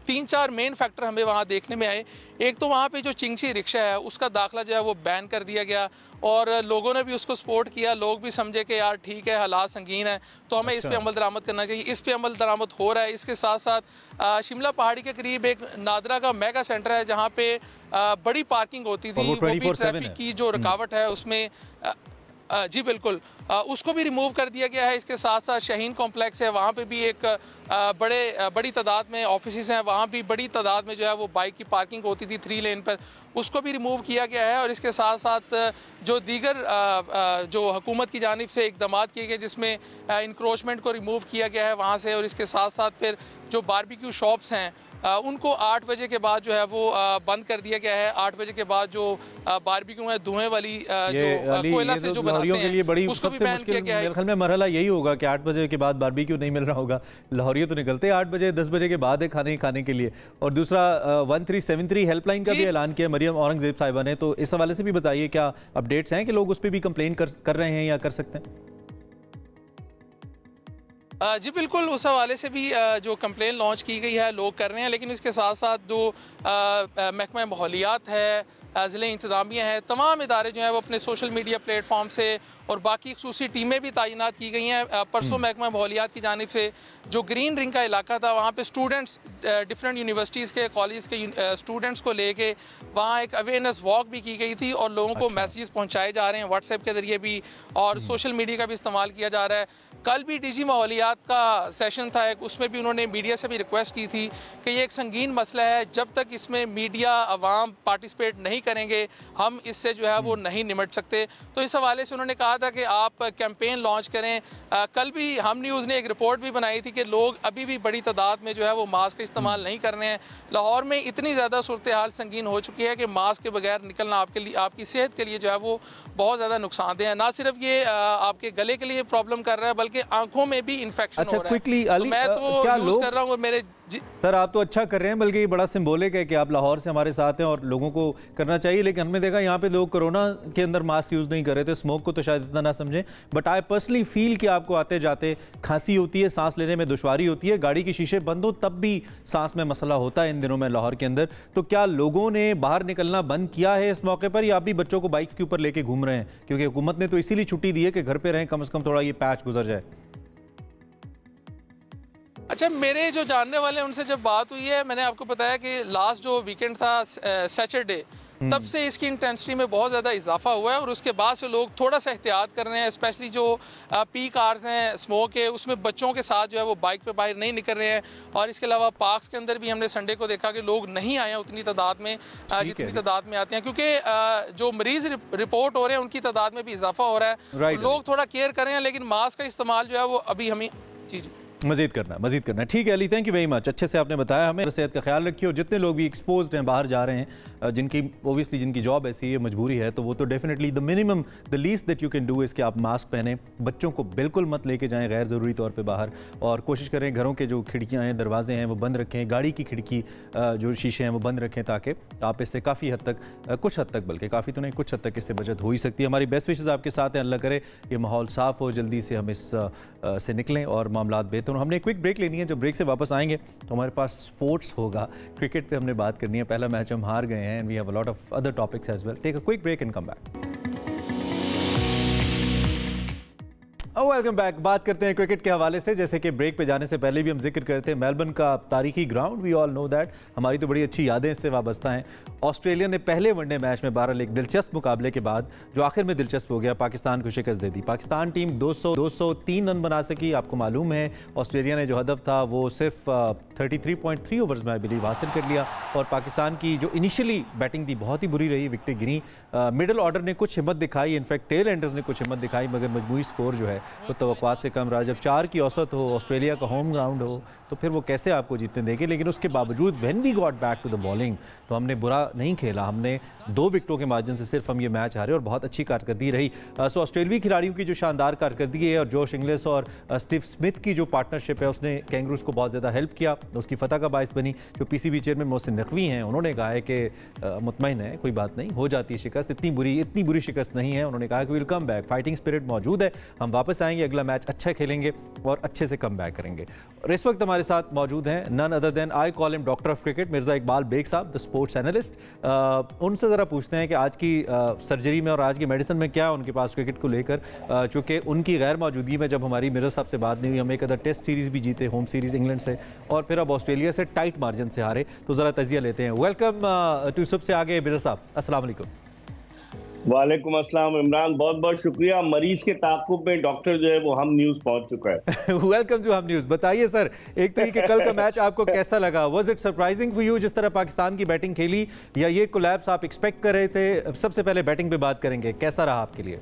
3-4 मेन फैक्टर हमें वहाँ देखने में आए, एक तो वहाँ पे जो चिंगशी रिक्शा है उसका दाखिला जो है वो बैन कर दिया गया और लोगों ने भी उसको सपोर्ट किया। लोग भी समझे कि यार ठीक है, हालात संगीन है तो हमें इस पे अमल दरामद करना चाहिए। इस पे अमल दरामद हो रहा है। इसके साथ साथ शिमला पहाड़ी के करीब एक नादरा का मेगा सेंटर है जहाँ पे बड़ी पार्किंग होती थी, वो भी ट्रैफिक की जो रुकावट है उसमें जी बिल्कुल उसको भी रिमूव कर दिया गया है। इसके साथ साथ शाहीन कॉम्प्लेक्स है, वहाँ पे भी एक बड़ी तादाद में ऑफिस हैं, वहाँ भी बड़ी तादाद में जो है वो बाइक की पार्किंग होती थी 3 लेन पर, उसको भी रिमूव किया गया है। और इसके साथ साथ जो दीगर जो हुकूमत की जानिब से इकदाम किए गए जिसमें इंक्रोचमेंट को रिमूव किया गया है वहाँ से। और इसके साथ साथ फिर जो बारबेक्यू शॉप्स हैं उनको 8 बजे के बाद जो है वो बंद कर दिया गया है। 8 बजे के बाद जो बारबेक्यू है धुएं वाली जो कोयला से जो बनाते हैं उसको भी बैन किया गया है। मेरे ख्याल में मरहला यही होगा कि 8 बजे के बाद बारबेक्यू नहीं मिल रहा होगा। लाहौरिये तो निकलते हैं 8 बजे 10 बजे के बाद है खाने के लिए। और दूसरा 1373 हेल्पलाइन का भी ऐलान किया मरियम औरंगजेब साहिबा ने, तो इस हवाले से भी बताइए क्या अपडेट्स हैं कि लोग उस पर भी कंप्लेन कर रहे हैं या कर सकते हैं? जी बिल्कुल, उस हवाले से भी जो कंप्लेन लॉन्च की गई है लोग कर रहे हैं, लेकिन इसके साथ साथ जो महकमा माहौलियात है, ज़िले इंतज़ामिया है, तमाम इदारे जो हैं वो अपने सोशल मीडिया प्लेटफॉर्म से और बाकी खुसूसी टीमें भी तैनात की गई हैं। परसों महकमा माहौलियात की जानिब से जो ग्रीन रिंग का इलाका था वहाँ पे स्टूडेंट्स डिफरेंट यूनिवर्सिटीज़ के कॉलेज के स्टूडेंट्स को लेके वहाँ एक अवेयरनेस वॉक भी की गई थी और लोगों को मैसेजेस पहुँचाए जा रहे हैं व्हाट्सएप के ज़रिए भी और सोशल मीडिया का भी इस्तेमाल किया जा रहा है। कल भी DG माहौलियात का सेशन था एक, उसमें भी उन्होंने मीडिया से भी रिक्वेस्ट की थी कि ये एक संगीन मसला है, जब तक इसमें मीडिया अवाम पार्टिसिपेट नहीं करेंगे हम इससे जो है वो नहीं निमट सकते। तो इस हवाले से उन्होंने कहा था कि आप कैंपेन लॉन्च करें। कल भी हम न्यूज़ ने एक रिपोर्ट भी बनाई थी कि लोग अभी भी बड़ी तादाद में जो है वो मास्क का इस्तेमाल नहीं कर रहे हैं। लाहौर में इतनी ज़्यादा सूरत हाल संगीन हो चुकी है कि मास्क के बगैर निकलना आपकी सेहत के लिए जो है वो बहुत ज़्यादा नुकसानदेह है। ना सिर्फ ये आपके गले के लिए प्रॉब्लम कर रहा है बल्कि आंखों में भी इन्फेक्शन हो रहा है। तो मैं तो यूज़ कर रहा हूँ मेरे सर आप तो अच्छा कर रहे हैं, बल्कि ये बड़ा सिंबॉलिक है कि आप लाहौर से हमारे साथ हैं और लोगों को करना चाहिए। लेकिन हमने देखा यहाँ पे लोग कोरोना के अंदर मास्क यूज़ नहीं कर रहे थे, स्मोक को तो शायद इतना ना समझें, बट आई पर्सनली फील कि आपको आते जाते खांसी होती है, सांस लेने में दुश्वारी होती है, गाड़ी की शीशे बंद हो तब भी सांस में मसला होता है इन दिनों में लाहौर के अंदर। तो क्या लोगों ने बाहर निकलना बंद किया है इस मौके पर या आप भी बच्चों को बाइक्स के ऊपर लेके घूम रहे हैं? क्योंकि हुकूमत ने तो इसीलिए छुट्टी दी है कि घर पर रहें, कम से कम थोड़ा ये पैच गुजर जाए। अच्छा, मेरे जो जानने वाले हैं उनसे जब बात हुई है, मैंने आपको बताया कि लास्ट जो वीकेंड था सैटरडे, तब से इसकी इंटेंसिटी में बहुत ज़्यादा इजाफा हुआ है और उसके बाद से लोग थोड़ा सा एहतियात कर रहे हैं। स्पेशली जो पीक आवर्स हैं स्मोक है उसमें बच्चों के साथ जो है वो बाइक पे बाहर नहीं निकल रहे हैं। और इसके अलावा पार्क्स के अंदर भी हमने संडे को देखा कि लोग नहीं आए हैं उतनी तादाद में जितनी तादाद में आते हैं, क्योंकि जो मरीज रिपोर्ट हो रहे हैं उनकी तादाद में भी इजाफा हो रहा है। लोग थोड़ा केयर कर रहे हैं, लेकिन मास्क का इस्तेमाल जो है वो अभी हमें जी मजीद करना। ठीक है Ali, thank you very much, अच्छे से आपने बताया। हमें सेहत का ख्याल रखिए, और जितने लोग भी एक्सपोज्ड हैं, बाहर जा रहे हैं, जिनकी ओबियसली जिनकी जॉब ऐसी है, मजबूरी है, तो वो तो definitely the minimum the least that you can do is कि आप मास्क पहने। बच्चों को बिल्कुल मत लेके जाएं गैर ज़रूरी तौर पे बाहर, और कोशिश करें घरों के जो खिड़कियाँ हैं, दरवाजे हैं, वो बंद रखें। गाड़ी की खिड़की जो शीशे हैं वो बंद रखें, ताकि आप इससे काफ़ी हद तक, कुछ हद तक, बल्कि काफ़ी तो नहीं, कुछ हद तक इससे बचत हो ही सकती है। हमारी बेस्ट विशेज़ आपके साथ हैं, अल्लाह करे ये माहौल साफ़ हो, जल्दी से हम इस से निकलें और मामलात बेहतर। हमने क्विक ब्रेक लेनी है, जब ब्रेक से वापस आएंगे तो हमारे पास स्पोर्ट्स होगा, क्रिकेट पे हमने बात करनी है। पहला मैच हम हार गए हैं, and we have a lot of other topics as well. Take a quick break and come back. Welcome back. बात करते हैं क्रिकेट के हवाले से। जैसे कि ब्रेक पे जाने से पहले भी हम जिक्र करते हैं, मेलबर्न का तारीखी ground, we all know that, हमारी तो बड़ी अच्छी यादें इससे वाबस्ता हैं। ऑस्ट्रेलिया ने पहले वनडे मैच में बहरहाल एक दिलचस्प मुकाबले के बाद, जो आखिर में दिलचस्प हो गया, पाकिस्तान को शिकस्त दे दी। पाकिस्तान टीम 203 रन बना सकी। आपको मालूम है ऑस्ट्रेलिया ने जो हदफ था वो सिर्फ 33.3 ओवर्स में आई बिलीव हासिल कर लिया, और पाकिस्तान की जो इनिशियली बैटिंग थी बहुत ही बुरी रही, विकेटें गिरी। मिडल ऑर्डर ने कुछ हिम्मत दिखाई, इनफैक्ट टेल एंडर्स ने कुछ हिम्मत दिखाई, मगर मजमूई स्कोर जो है वो तवक्कुआत से कम रहा। जब 4 की औसत हो, ऑस्ट्रेलिया का होम ग्राउंड हो, तो फिर वो कैसे आपको जीतने देंगे। लेकिन उसके बावजूद when we got back to the bowling, तो हमने बुरा नहीं खेला। हमने 2 विकेटों के मार्जिन से सिर्फ हम ये मैच हारे, और बहुत अच्छी कारकर्दगी रही। सो ऑस्ट्रेलियाई खिलाड़ियों की जो शानदार कारकर्दगी है, और जोश इंग्लिस और स्टीव स्मिथ की जो पार्टनरशिप है, उसने कैंगरूज को बहुत ज़्यादा हेल्प किया, उसकी फतह का बायस बनी। जो PCB चेयरमैन मोहसिन नकवी हैं, उन्होंने कहा है कि मुतमईन है, कोई बात नहीं, हो जाती है शिकस्त, इतनी बुरी शिकस्त नहीं है। उन्होंने कहा कि will come back, fighting spirit मौजूद है, हम वापस आएंगे, अगला मैच अच्छा खेलेंगे और अच्छे से कम बैक करेंगे। और इस वक्त हमारे साथ मौजूद हैं none other than, I call him doctor of cricket, Mirza Iqbal Baig साहब, द स्पोर्ट्स एनालिस्ट। उनसे ज़रा पूछते हैं कि आज की सर्जरी में और आज की मेडिसिन में क्या है उनके पास क्रिकेट को लेकर, चूँकि उनकी गैर मौजूदगी में जब हमारी मिर्ज़ा साहब से बात नहीं हुई, हम एक अदर टेस्ट सीरीज़ भी जीते, होम सीरीज़ इंग्लैंड से, और फिर अब ऑस्ट्रेलिया से टाइट मार्जिन से हारे, तो ज़रा तजिया लेते हैं। वेलकम टू सबसे आगे मिर्ज़ा साहब, अस्सलाम वालेकुम। वालेकुम अस्सलाम इमरान, बहुत बहुत शुक्रिया। मरीज के ताक़ुब में डॉक्टर जो है वो हम न्यूज़ पहुंच चुका है। वेलकम टू हम न्यूज़। बताइए सर, एक तो ये कि कल का मैच आपको कैसा लगा? Was it surprising for you जिस तरह पाकिस्तान की बैटिंग खेली, या ये कोलैप्स आप एक्सपेक्ट कर रहे थे? सबसे पहले बैटिंग पे बात करेंगे, कैसा रहा आपके लिए?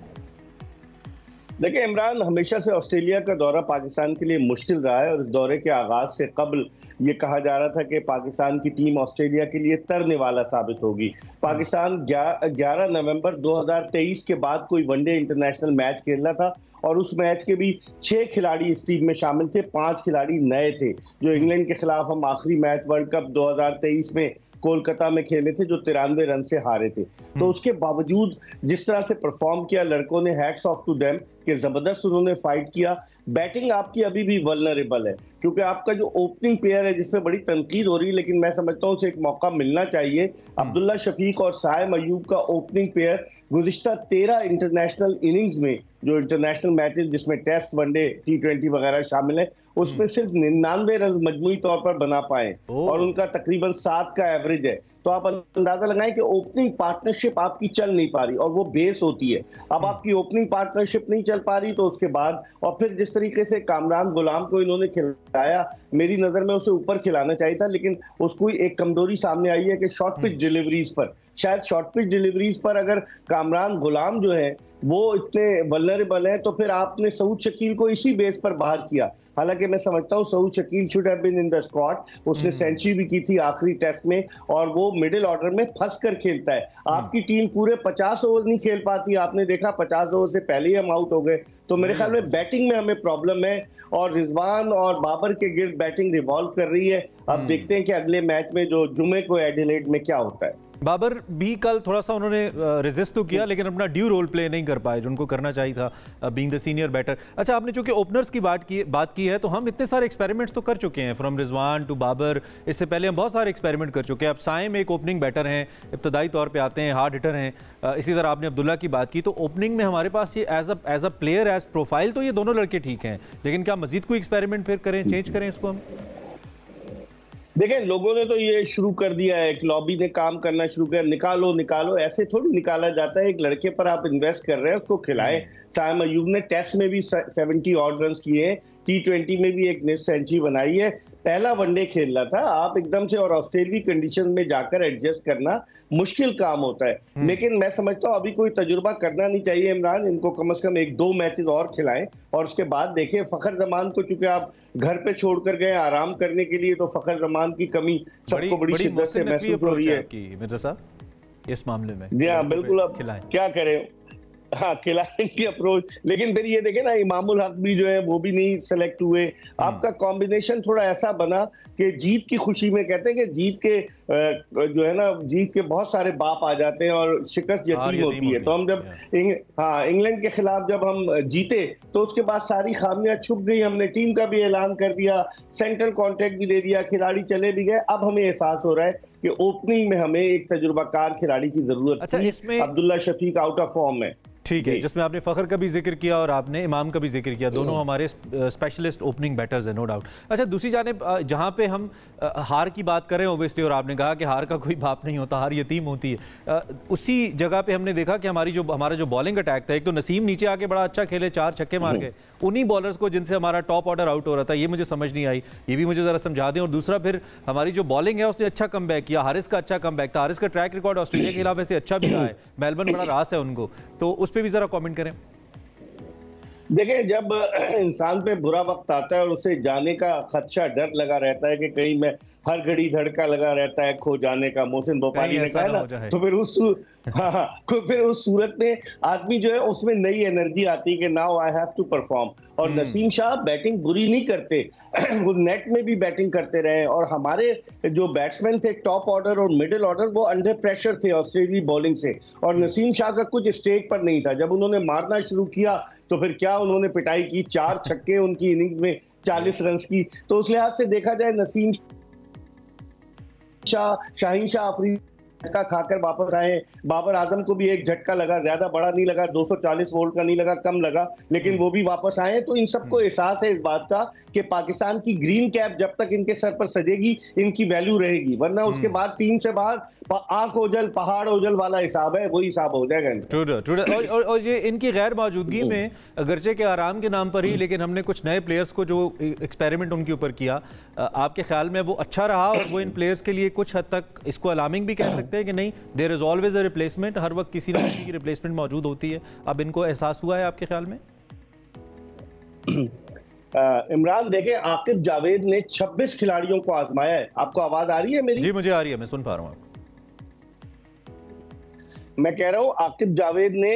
देखिए इमरान, हमेशा से ऑस्ट्रेलिया का दौरा पाकिस्तान के लिए मुश्किल रहा है, और इस दौरे के आगाज से कबल ये कहा जा रहा था कि पाकिस्तान की टीम ऑस्ट्रेलिया के लिए तरने वाला साबित होगी। पाकिस्तान 11 नवंबर 2023 के बाद कोई वनडे इंटरनेशनल मैच खेलना था, और उस मैच के भी 6 खिलाड़ी इस टीम में शामिल थे, 5 खिलाड़ी नए थे, जो इंग्लैंड के खिलाफ हम आखिरी मैच वर्ल्ड कप 2023 में कोलकाता में खेले थे, जो 93 रन से हारे थे। तो उसके बावजूद जिस तरह से परफॉर्म किया लड़कों ने, हैट्स ऑफ टू देम, कि जबरदस्त उन्होंने फाइट किया। बैटिंग आपकी अभी भी वल्नरेबल है, क्योंकि आपका जो ओपनिंग पेयर है जिसमें बड़ी तनकीद हो रही है, लेकिन मैं समझता हूँ उसे एक मौका मिलना चाहिए। अब्दुल्ला शफीक और साइम अयूब का ओपनिंग पेयर गुज़िश्ता 13 इंटरनेशनल इनिंग्स में, जो इंटरनेशनल मैचेस जिसमें टेस्ट, वनडे, T20 वगैरह शामिल है, उसमें सिर्फ 99 रन मजमूई तौर पर बना पाए, और उनका तकरीबन 7 का एवरेज है। तो आप अंदाजा लगाएं कि ओपनिंग पार्टनरशिप आपकी चल नहीं पा रही, और वो बेस होती है। अब आपकी ओपनिंग पार्टनरशिप नहीं चल पा रही, तो उसके बाद, और फिर जिस तरीके से कामरान गुलाम को इन्होंने खिलाया, मेरी नजर में उसे ऊपर खिलाना चाहिए था, लेकिन उसको एक कमजोरी सामने आई है कि शॉर्ट पिच डिलीवरीज पर, शायद शॉर्ट पिच डिलीवरीज पर अगर कामरान गुलाम जो है वो इतने वल्नरेबल है, तो फिर आपने सऊद शकील को इसी बेस पर बाहर किया। हालांकि मैं समझता हूँ Saud Shakeel should have been in the squad, उसने सेंचुरी भी की थी आखिरी टेस्ट में, और वो मिडिल ऑर्डर में फंस कर खेलता है। आपकी टीम पूरे 50 ओवर नहीं खेल पाती, आपने देखा 50 ओवर से पहले ही हम आउट हो गए। तो मेरे ख्याल में बैटिंग में हमें प्रॉब्लम है, और रिजवान और बाबर के गिर्द बैटिंग रिवॉल्व कर रही है। अब देखते हैं कि अगले मैच में जो जुमे को एडिलेड में क्या होता है। बाबर भी कल थोड़ा सा उन्होंने रेजिस्ट तो किया, लेकिन अपना ड्यू रोल प्ले नहीं कर पाए जो उनको करना चाहिए था, बीइंग द सीनियर बैटर। अच्छा, आपने चूंकि ओपनर्स की बात की है, तो हम इतने सारे एक्सपेरिमेंट्स तो कर चुके हैं, फ्रॉम रिजवान टू बाबर, इससे पहले हम बहुत सारे एक्सपेरिमेंट कर चुके हैं। अब साइम एक ओपनिंग बैटर हैं, इब्तदाई तौर पर आते हैं, हार्ड हिटर हैं। इसी तरह आपने अब्दुल्ला की बात की, तो ओपनिंग में हमारे पास ये as a player, as profile तो ये दोनों लड़के ठीक हैं, लेकिन क्या मजीद कोई एक्सपेरिमेंट फिर करें, चेंज करें इसको हम? देखें, लोगों ने तो ये शुरू कर दिया है, एक लॉबी ने काम करना शुरू किया, निकालो, ऐसे थोड़ी निकाला जाता है। एक लड़के पर आप इन्वेस्ट कर रहे हैं, उसको खिलाएं। साइम अयूब ने टेस्ट में भी 70 ऑड रन किए हैं, T20 में भी एक नेट सेंचुरी बनाई है। पहला वनडे खेल रहा था, आप एकदम से और ऑस्ट्रेलियाई कंडीशन में जाकर एडजस्ट करना मुश्किल काम होता है। लेकिन मैं समझता हूँ अभी कोई तजुर्बा करना नहीं चाहिए इमरान, इनको कम से कम 1-2 मैचेस और खिलाएं और उसके बाद देखें। फखर जमान को चूंकि आप घर पे छोड़कर गए आराम करने के लिए, तो फखर जमान की कमी सबको बड़ी शिद्दत से महसूस हो रही है मिर्जा साहब इस मामले में। जी हाँ बिल्कुल, अब क्या करें, हाँ खिलाने की अप्रोच। लेकिन फिर ये देखें ना, इमामुल हक भी जो है वो भी नहीं सेलेक्ट हुए। आपका कॉम्बिनेशन थोड़ा ऐसा बना कि जीत की खुशी में, कहते हैं कि जीत के जो है ना, जीत के बहुत सारे बाप आ जाते हैं और शिकस्त यतीम होती है। तो हम जब इंग्लैंड के खिलाफ जब हम जीते तो उसके बाद सारी खामियां छुप गई। हमने टीम का भी ऐलान कर दिया, सेंट्रल कॉन्ट्रैक्ट भी दे दिया, खिलाड़ी चले भी गए। अब हमें एहसास हो रहा है कि ओपनिंग में हमें एक तजुर्बाकार खिलाड़ी की जरूरत थी। इसमें Abdullah Shafique out of form है, ठीक है, जिसमें आपने फखर का भी जिक्र किया और आपने इमाम का भी जिक्र किया, दोनों हमारे स्पेशलिस्ट ओपनिंग बैटर्स हैं, नो डाउट। अच्छा, दूसरी जानिब जहां पे हम हार की बात कर रहे हैं ओबियसली, और आपने कहा कि हार का कोई बाप नहीं होता, हार यतीम होती है, उसी जगह पे हमने देखा कि हमारा जो बॉलिंग अटैक था, एक तो नसीम नीचे आके बड़ा अच्छा खेले, 4 छक्के मार गए, उन्हीं बॉलर्स को जिनसे हमारा टॉप ऑर्डर आउट हो रहा था, ये मुझे समझ नहीं आई, ये भी मुझे जरा समझा दें। और दूसरा फिर हमारी जो बॉलिंग है उसने अच्छा कम बैक किया, हारिस का अच्छा कम बैक था, हारिस का ट्रैक रिकॉर्ड ऑस्ट्रेलिया के खिलाफ वैसे अच्छा भी रहा है, मेलबर्न बड़ा रास है उनको, तो उस पर भी जरा कॉमेंट करें। देखें, जब इंसान पे बुरा वक्त आता है और उसे जाने का खदशा, डर लगा रहता है कि कहीं मैं हर घड़ी धड़का लगा रहता है खो जाने का, मोहसिन भोपाली ने कहा ना, तो फिर उस सूरत में आदमी जो है उसमें नई एनर्जी आती है कि now I have to perform. और नसीम शाह बैटिंग बुरी नहीं करते, वो नेट में भी बैटिंग करते रहे, और हमारे जो बैट्समैन थे टॉप ऑर्डर और मिडिल ऑर्डर वो अंडर प्रेशर थे ऑस्ट्रेलियाई बॉलिंग से, और नसीम शाह का कुछ स्टेज पर नहीं था। जब उन्होंने मारना शुरू किया तो फिर क्या उन्होंने पिटाई की, 4 छक्के उनकी इनिंग्स में 40 रन की। तो उस लिहाज से देखा जाए नसीम शाहीन शाह अफरीदी झटका खाकर वापस आए। बाबर आजम को भी एक झटका लगा, ज्यादा बड़ा नहीं लगा, 240 वोल्ट का नहीं लगा, कम लगा, लेकिन वो भी वापस आए। तो इन सबको एहसास है इस बात का कि पाकिस्तान की ग्रीन कैप जब तक इनके सर पर सजेगी इनकी वैल्यू रहेगी, वरना उसके बाद टीम से बाहर आंख ओझल पहाड़ ओझल वाला हिसाब है, वही हिसाब हो जाएगा। और ये इनकी गैर मौजूदगी में अगरचे के आराम के नाम पर ही, लेकिन हमने कुछ नए प्लेयर्स को जो एक्सपेरिमेंट उनके ऊपर किया, आपके ख्याल में वो अच्छा रहा और वो इन प्लेयर्स के लिए कुछ हद तक इसको अलार्मिंग भी कह सकते हैं कि नहीं, there is always a replacement, हर वक्त किसी न किसी की रिप्लेसमेंट मौजूद होती है। अब इनको एहसास हुआ है आपके ख्याल में? इमरान देखें, आकिब जावेद ने 26 खिलाड़ियों को आजमाया है। आपको आवाज आ रही है मेरी? जी मुझे आ रही है, मैं सुन पा रहा हूँ आपको। मैं कह रहा हूँ आकिब जावेद ने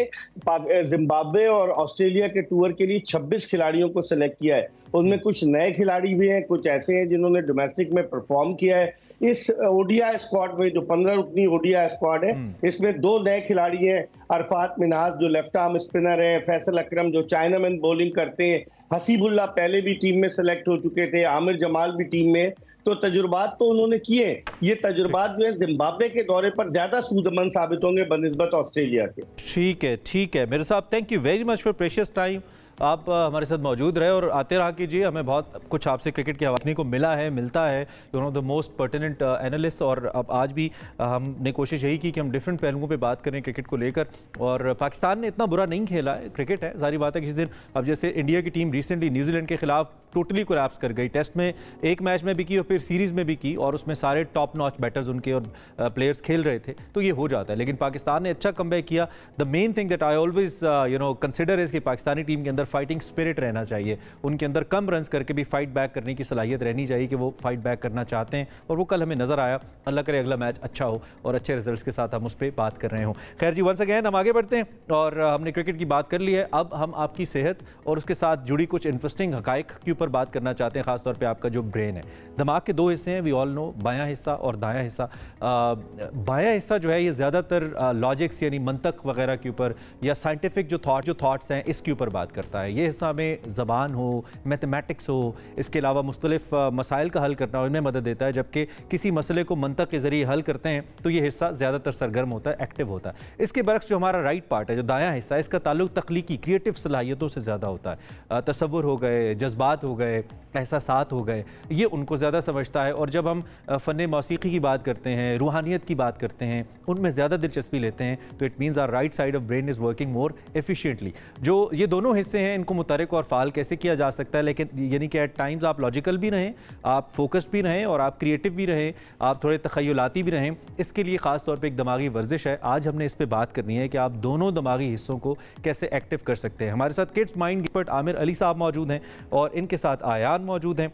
जिम्बाब्वे और ऑस्ट्रेलिया के टूर के लिए 26 खिलाड़ियों को सिलेक्ट किया है। उनमें कुछ नए खिलाड़ी भी हैं, कुछ ऐसे हैं जिन्होंने डोमेस्टिक में परफॉर्म किया है। इस ओडीआई स्क्वाड में जो 15 रुकनी ओडीआई स्क्वाड है, इसमें 2 नए खिलाड़ी हैं, अरफात मिन्हाज जो लेफ्ट आर्म स्पिनर है, फैसल अकरम जो चाइनामैन बॉलिंग करते हैं, हसीबुल्ला पहले भी टीम में सेलेक्ट हो चुके थे, आमिर जमाल भी टीम में। तो तजुर्बात तो उन्होंने किए, ये तजुर्बात जो है जिम्बाब्वे के दौरे पर ज्यादा सूदमंद साबित होंगे बनिस्बत ऑस्ट्रेलिया के। ठीक है मेरे साहब, thank you very much for precious time. आप हमारे साथ मौजूद रहे और आते रहा कीजिए, हमें बहुत कुछ आपसे क्रिकेट के हवाले को मिलता है, one of the most pertinent analyst. और अब आज भी हमने कोशिश यही की कि हम डिफरेंट पहलुओं पे बात करें क्रिकेट को लेकर। और पाकिस्तान ने इतना बुरा नहीं खेला है, क्रिकेट है, सारी बात है। किसी दिन अब जैसे इंडिया की टीम रिसेंटली न्यूजीलैंड के खिलाफ टोटली कोलैप्स कर गई, टेस्ट में एक मैच में भी की और फिर सीरीज में भी की, और उसमें सारे टॉप नॉच बैटर्स उनके और प्लेयर्स खेल रहे थे, तो ये हो जाता है। लेकिन पाकिस्तान ने अच्छा कमबैक किया। The main thing that I always consider is कि पाकिस्तानी टीम के अंदर फाइटिंग स्पिरिट रहना चाहिए, उनके अंदर कम रन्स करके भी फाइट बैक करने की सलाहियत रहनी चाहिए कि वो फाइट बैक करना चाहते हैं, और वो कल हमें नजर आया। अल्लाह करे अगला मैच अच्छा हो और अच्छे रिजल्ट्स के साथ हम उस पर बात कर रहे हों। खैर जी, वंस अगेन हम आगे बढ़ते हैं और हमने क्रिकेट की बात कर ली है, अब हम आपकी सेहत और उसके साथ जुड़ी कुछ इंटरेस्टिंग हकाइक के ऊपर बात करना चाहते हैं, खासतौर पे आपका जो ब्रेन है। दिमाग के 2 हिस्से हैं, वी ऑल नो, बायां हिस्सा और दायां हिस्सा। बायां हिस्सा जो है ये ज़्यादातर लॉजिक्स यानी मंतक वगैरह के ऊपर या साइंटिफिक जो थॉट्स हैं इसके ऊपर बात करता है। ये हिस्सा में ज़बान हो, मैथमेटिक्स हो, इसके अलावा मुख्तलिफ मसाइल का हल करना इनमें मदद देता है। जबकि किसी मसले को मंतक के ज़रिए हल करते हैं तो ये हिस्सा ज़्यादातर सरगर्म होता है, एक्टिव होता है। इसके बरक्स जो हमारा राइट पार्ट है, जो दायां हिस्सा है, इसका ताल्लुक तख्लीकी क्रिएटिव सलाहियतों से ज़्यादा होता है। तसव्वुर हो गए, जज्बात हो गए, एहसासात हो गए, ये उनको ज़्यादा समझता है। और जब हम फ़न मौसीकी की बात करते हैं, रूहानियत की बात करते हैं, उनमें ज़्यादा दिलचस्पी लेते हैं, तो it means our right side of brain is working more efficiently. जो ये दोनों हिस्से हैं, इनको मुतहरिक और फ़ाल कैसे किया जा सकता है, लेकिन यानी कि एट टाइम्स आप लॉजिकल भी रहें, आप फोकस्ड भी रहें और आप क्रिएटिव भी रहें, आप थोड़े तख़य्युलाती भी रहें। इसके लिए ख़ास तौर पर एक दिमागी वर्जिश है। आज हमने इस पर बात करनी है कि आप दोनों दिमागी हिस्सों को कैसे एक्टिव कर सकते हैं। हमारे साथ kids mind expert Aamir Ali साहब मौजूद हैं और इनके साथ आयान मौजूद हैं।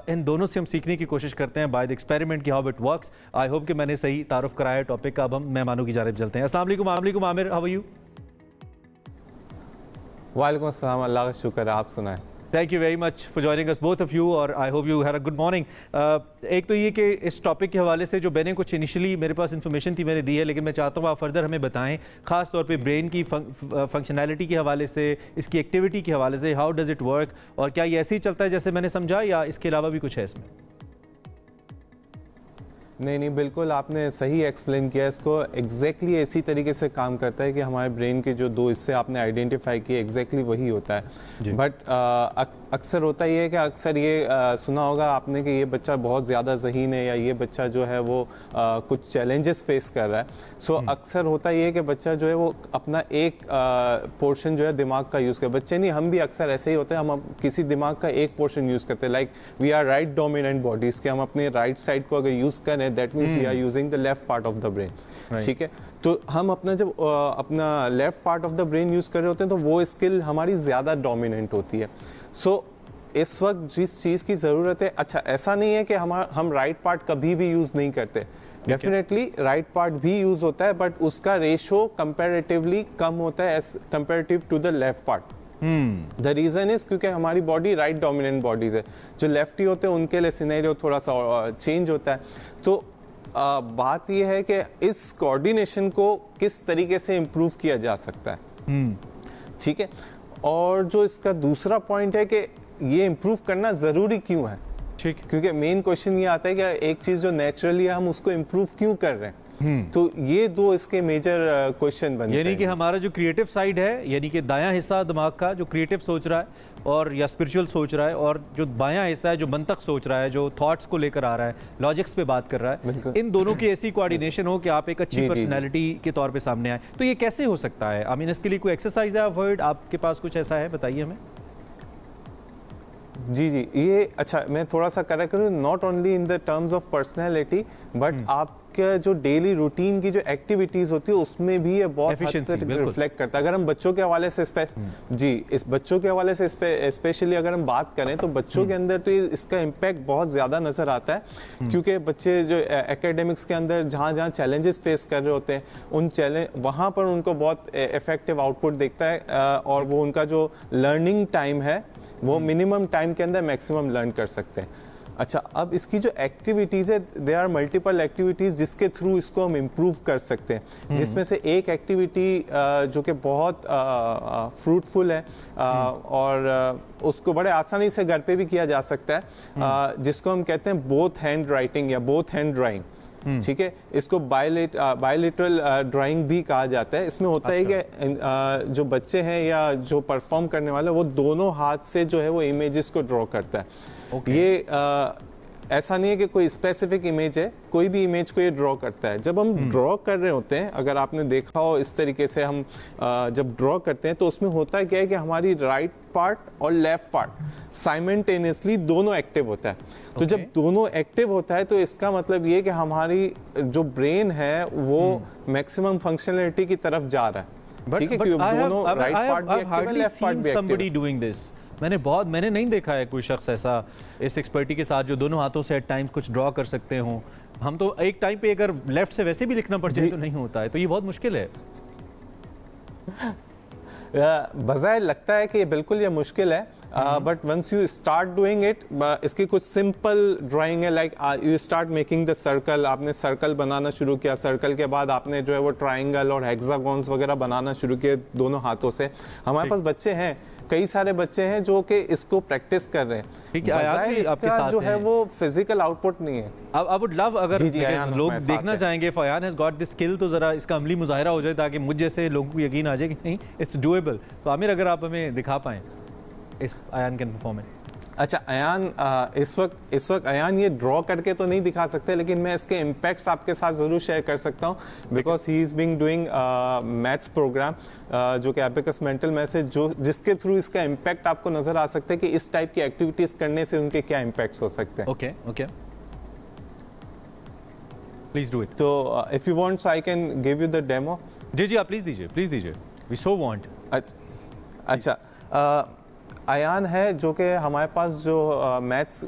इन दोनों से हम सीखने की कोशिश करते हैं बाय द एक्सपेरिमेंट की how it works. I hope कि मैंने सही तारुफ कराया टॉपिक का। अब हम मेहमानों की जानिब चलते हैं। अस्सलाम वालेकुम आमिर, हाउ आर यू? वालेकुम अस्सलाम, अल्लाह का शुक्र है, आप सुनाएं। Thank you very much for joining us both of you और I hope you had a good morning. एक तो ये कि इस टॉपिक के हवाले से जो मैंने कुछ इनिशियली मेरे पास इन्फॉर्मेशन थी मैंने दी है, लेकिन मैं चाहता हूँ आप फर्दर हमें बताएं, ख़ास तौर पे ब्रेन की फंक्शनैलिटी के हवाले से, इसकी एक्टिविटी के हवाले से, हाउ डज़ इट वर्क, और क्या ये ऐसे ही चलता है जैसे मैंने समझा या इसके अलावा भी कुछ है इसमें? नहीं, बिल्कुल आपने सही एक्सप्लेन किया। इसको एग्जैक्टली इसी तरीके से काम करता है कि हमारे ब्रेन के जो दो हिस्से आपने आइडेंटिफाई किए एग्जैक्टली वही होता है। बट अक्सर होता ही है कि अक्सर ये सुना होगा आपने कि ये बच्चा बहुत ज़्यादा ज़हीन है या ये बच्चा जो है वो कुछ चैलेंजेस फेस कर रहा है। सो अक्सर होता ही है कि बच्चा जो है वो अपना एक पोर्शन जो है दिमाग का यूज़ करे। बच्चे नहीं, हम भी अक्सर ऐसे ही होते हैं, हम किसी दिमाग का एक पोर्शन यूज़ करते हैं। Like we are right dominant bodies के, हम अपने राइट साइड को अगर यूज़ करें that means we are using the left part of the brain, ठीक है। तो हम अपना जब अपना left part of the brain use कर रहे होते हैं तो वो स्किल हमारी ज्यादा डोमिनेंट होती है। सो इस वक्त जिस चीज की जरूरत है, अच्छा ऐसा नहीं है कि हम राइट पार्ट कभी भी यूज नहीं करते, डेफिनेटली राइट पार्ट भी यूज होता है, बट उसका रेशो कंपैरेटिवली कम होता है as comparative to the left part. The reason is क्योंकि हमारी बॉडी राइट डोमिनेंट बॉडीज है, जो लेफ्टी होते हैं उनके लिए सिनेरियो थोड़ा सा चेंज होता है। तो बात यह है कि इस कोऑर्डिनेशन को किस तरीके से इम्प्रूव किया जा सकता है, ठीक है। और जो इसका दूसरा पॉइंट है कि ये इम्प्रूव करना जरूरी क्यों है, ठीक, क्योंकि मेन क्वेश्चन ये आता है कि एक चीज जो नेचुरली है हम उसको इम्प्रूव क्यों कर रहे हैं। तो ये दो इसके मेजर क्वेश्चन बनते हैं। यानी कि हमारा जो क्रिएटिव साइड है, यानी कि दायां हिस्सा दिमाग का जो क्रिएटिव सोच रहा है और या स्पिरिचुअल सोच रहा है, और जो बायां हिस्सा है जो मंतक सोच रहा है, जो थॉट्स को लेकर आ रहा है, लॉजिक्स पे बात कर रहा है, इन दोनों की ऐसी कोऑर्डिनेशन हो कि आप एक अच्छी पर्सनैलिटी के तौर पे सामने आए। तो ये कैसे हो सकता है? आई मीन इसके लिए कोई एक्सरसाइज है अवॉइड आपके पास कुछ ऐसा है, बताइए हमें। जी, ये अच्छा मैं थोड़ा सा करेक्ट करूँ, not only in the terms of personality but आपके जो डेली रूटीन की जो एक्टिविटीज होती है उसमें भी ये बहुत हद तक रिफ्लेक्ट करता है। अगर हम बच्चों के हवाले से इस बच्चों के हवाले से स्पेशली अगर हम बात करें तो बच्चों के अंदर तो इसका इम्पैक्ट बहुत ज्यादा नजर आता है, क्योंकि बच्चे जो एकेडमिक्स के अंदर जहाँ चैलेंजेस फेस कर रहे होते हैं उन चैलेंज वहाँ पर उनको बहुत इफेक्टिव आउटपुट दिखता है और वो उनका जो लर्निंग टाइम है वो मिनिमम टाइम के अंदर मैक्सिमम लर्न कर सकते हैं। अच्छा, अब इसकी जो एक्टिविटीज है, दे आर मल्टीपल एक्टिविटीज जिसके थ्रू इसको हम इम्प्रूव कर सकते हैं, जिसमें से एक एक्टिविटी जो कि बहुत फ्रूटफुल है और उसको बड़े आसानी से घर पे भी किया जा सकता है, जिसको हम कहते हैं बोथ हैंड राइटिंग या बोथ हैंड ड्राइंग, ठीक है। इसको बायलिटरल ड्राइंग भी कहा जाता है। इसमें होता है कि जो बच्चे हैं या जो परफॉर्म करने वाला वो दोनों हाथ से जो है वो इमेजेस को ड्रॉ करता है। ये ऐसा नहीं है कि कोई स्पेसिफिक इमेज है, कोई भी इमेज को ये ड्रॉ करता है। जब हम ड्रॉ कर रहे होते हैं, अगर आपने देखा हो इस तरीके से हम जब ड्रॉ करते हैं तो उसमें होता क्या है कि हमारी राइट पार्ट और लेफ्ट पार्ट साइमल्टेनियसली दोनों एक्टिव होता है। तो जब दोनों एक्टिव होता है तो इसका मतलब ये कि हमारी जो ब्रेन है वो मैक्सिमम फंक्शनलिटी की तरफ जा रहा है, ठीक है, क्योंकि दोनों राइट पार्ट भी एक्टिव है, लेफ्ट पार्ट भी एक्टिव है। मैंने नहीं देखा है कोई शख्स ऐसा इस एक्सपर्टी के साथ जो दोनों हाथों से एट टाइम्स कुछ ड्रॉ कर सकते हो। हम तो एक टाइम पे अगर लेफ्ट से वैसे भी लिखना पड़ जाए तो नहीं होता है, तो ये बहुत मुश्किल है। बजाय लगता है कि ये बिल्कुल ये मुश्किल है, but once you start doing it, इसकी कुछ सिंपल ड्राइंग है, like you start making the circle. आपने सर्कल बनाना शुरू किया, सर्कल के बाद आपने जो है वो ट्राइंगल और हेक्सागॉन्स वगैरह बनाना शुरू किए दोनों हाथों से। हमारे पास बच्चे हैं, कई सारे बच्चे हैं जो कि इसको प्रैक्टिस कर रहे हैं, इसका जो है वो फिजिकल आउटपुट नहीं है। आई वुड लव अगर लोग देखना चाहेंगे Phyan has got this skill, तो जरा इसका अमली मुजाहिरा हो जाए ताकि मुझ जैसे लोगों को यकीन आ जाए कि नहीं इट्स डूएबल। तो आमिर अगर आप हमें दिखा पाएं इस आयान कैन परफॉर्म इट। अच्छा अयान, इस वक्त अयान ये ड्रॉ करके तो नहीं दिखा सकते, लेकिन मैं इसके इम्पैक्ट्स आपके साथ जरूर शेयर कर सकता हूँ, because he is being doing maths program जो कि एबेकस मेंटल मैथ्स है, जो जिसके थ्रू इसका इम्पैक्ट आपको नजर आ सकता है कि इस टाइप की एक्टिविटीज करने से उनके क्या इम्पैक्ट्स हो सकते हैं। Okay okay, please do it. तो if you want so I can give you the demo. जी आप प्लीज दीजिए, वी सो वांट। अच्छा अयान है जो कि हमारे पास जो मैथ्स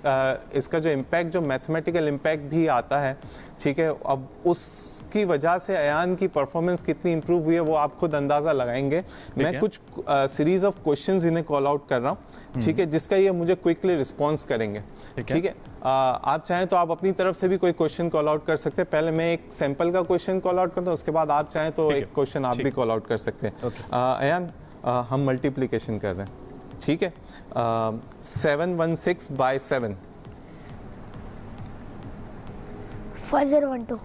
इसका जो इम्पैक्ट, जो मैथमेटिकल इम्पैक्ट भी आता है, ठीक है, अब उसकी वजह से अयान की परफॉर्मेंस कितनी इंप्रूव हुई है वो आप खुद अंदाजा लगाएंगे। मैं कुछ सीरीज ऑफ क्वेश्चंस इन्हें कॉल आउट कर रहा हूँ, ठीक है, जिसका ये मुझे क्विकली रिस्पॉन्स करेंगे, ठीक है। आप चाहें तो आप अपनी तरफ से भी कोई क्वेश्चन कॉल आउट कर सकते हैं। पहले मैं एक सैंपल का क्वेश्चन कॉल आउट करता हूँ, उसके बाद आप चाहें तो एक क्वेश्चन आप भी कॉल आउट कर सकते हैं। अयान हम मल्टीप्लीकेशन कर रहे हैं, ठीक है। 716 by 7। 5012।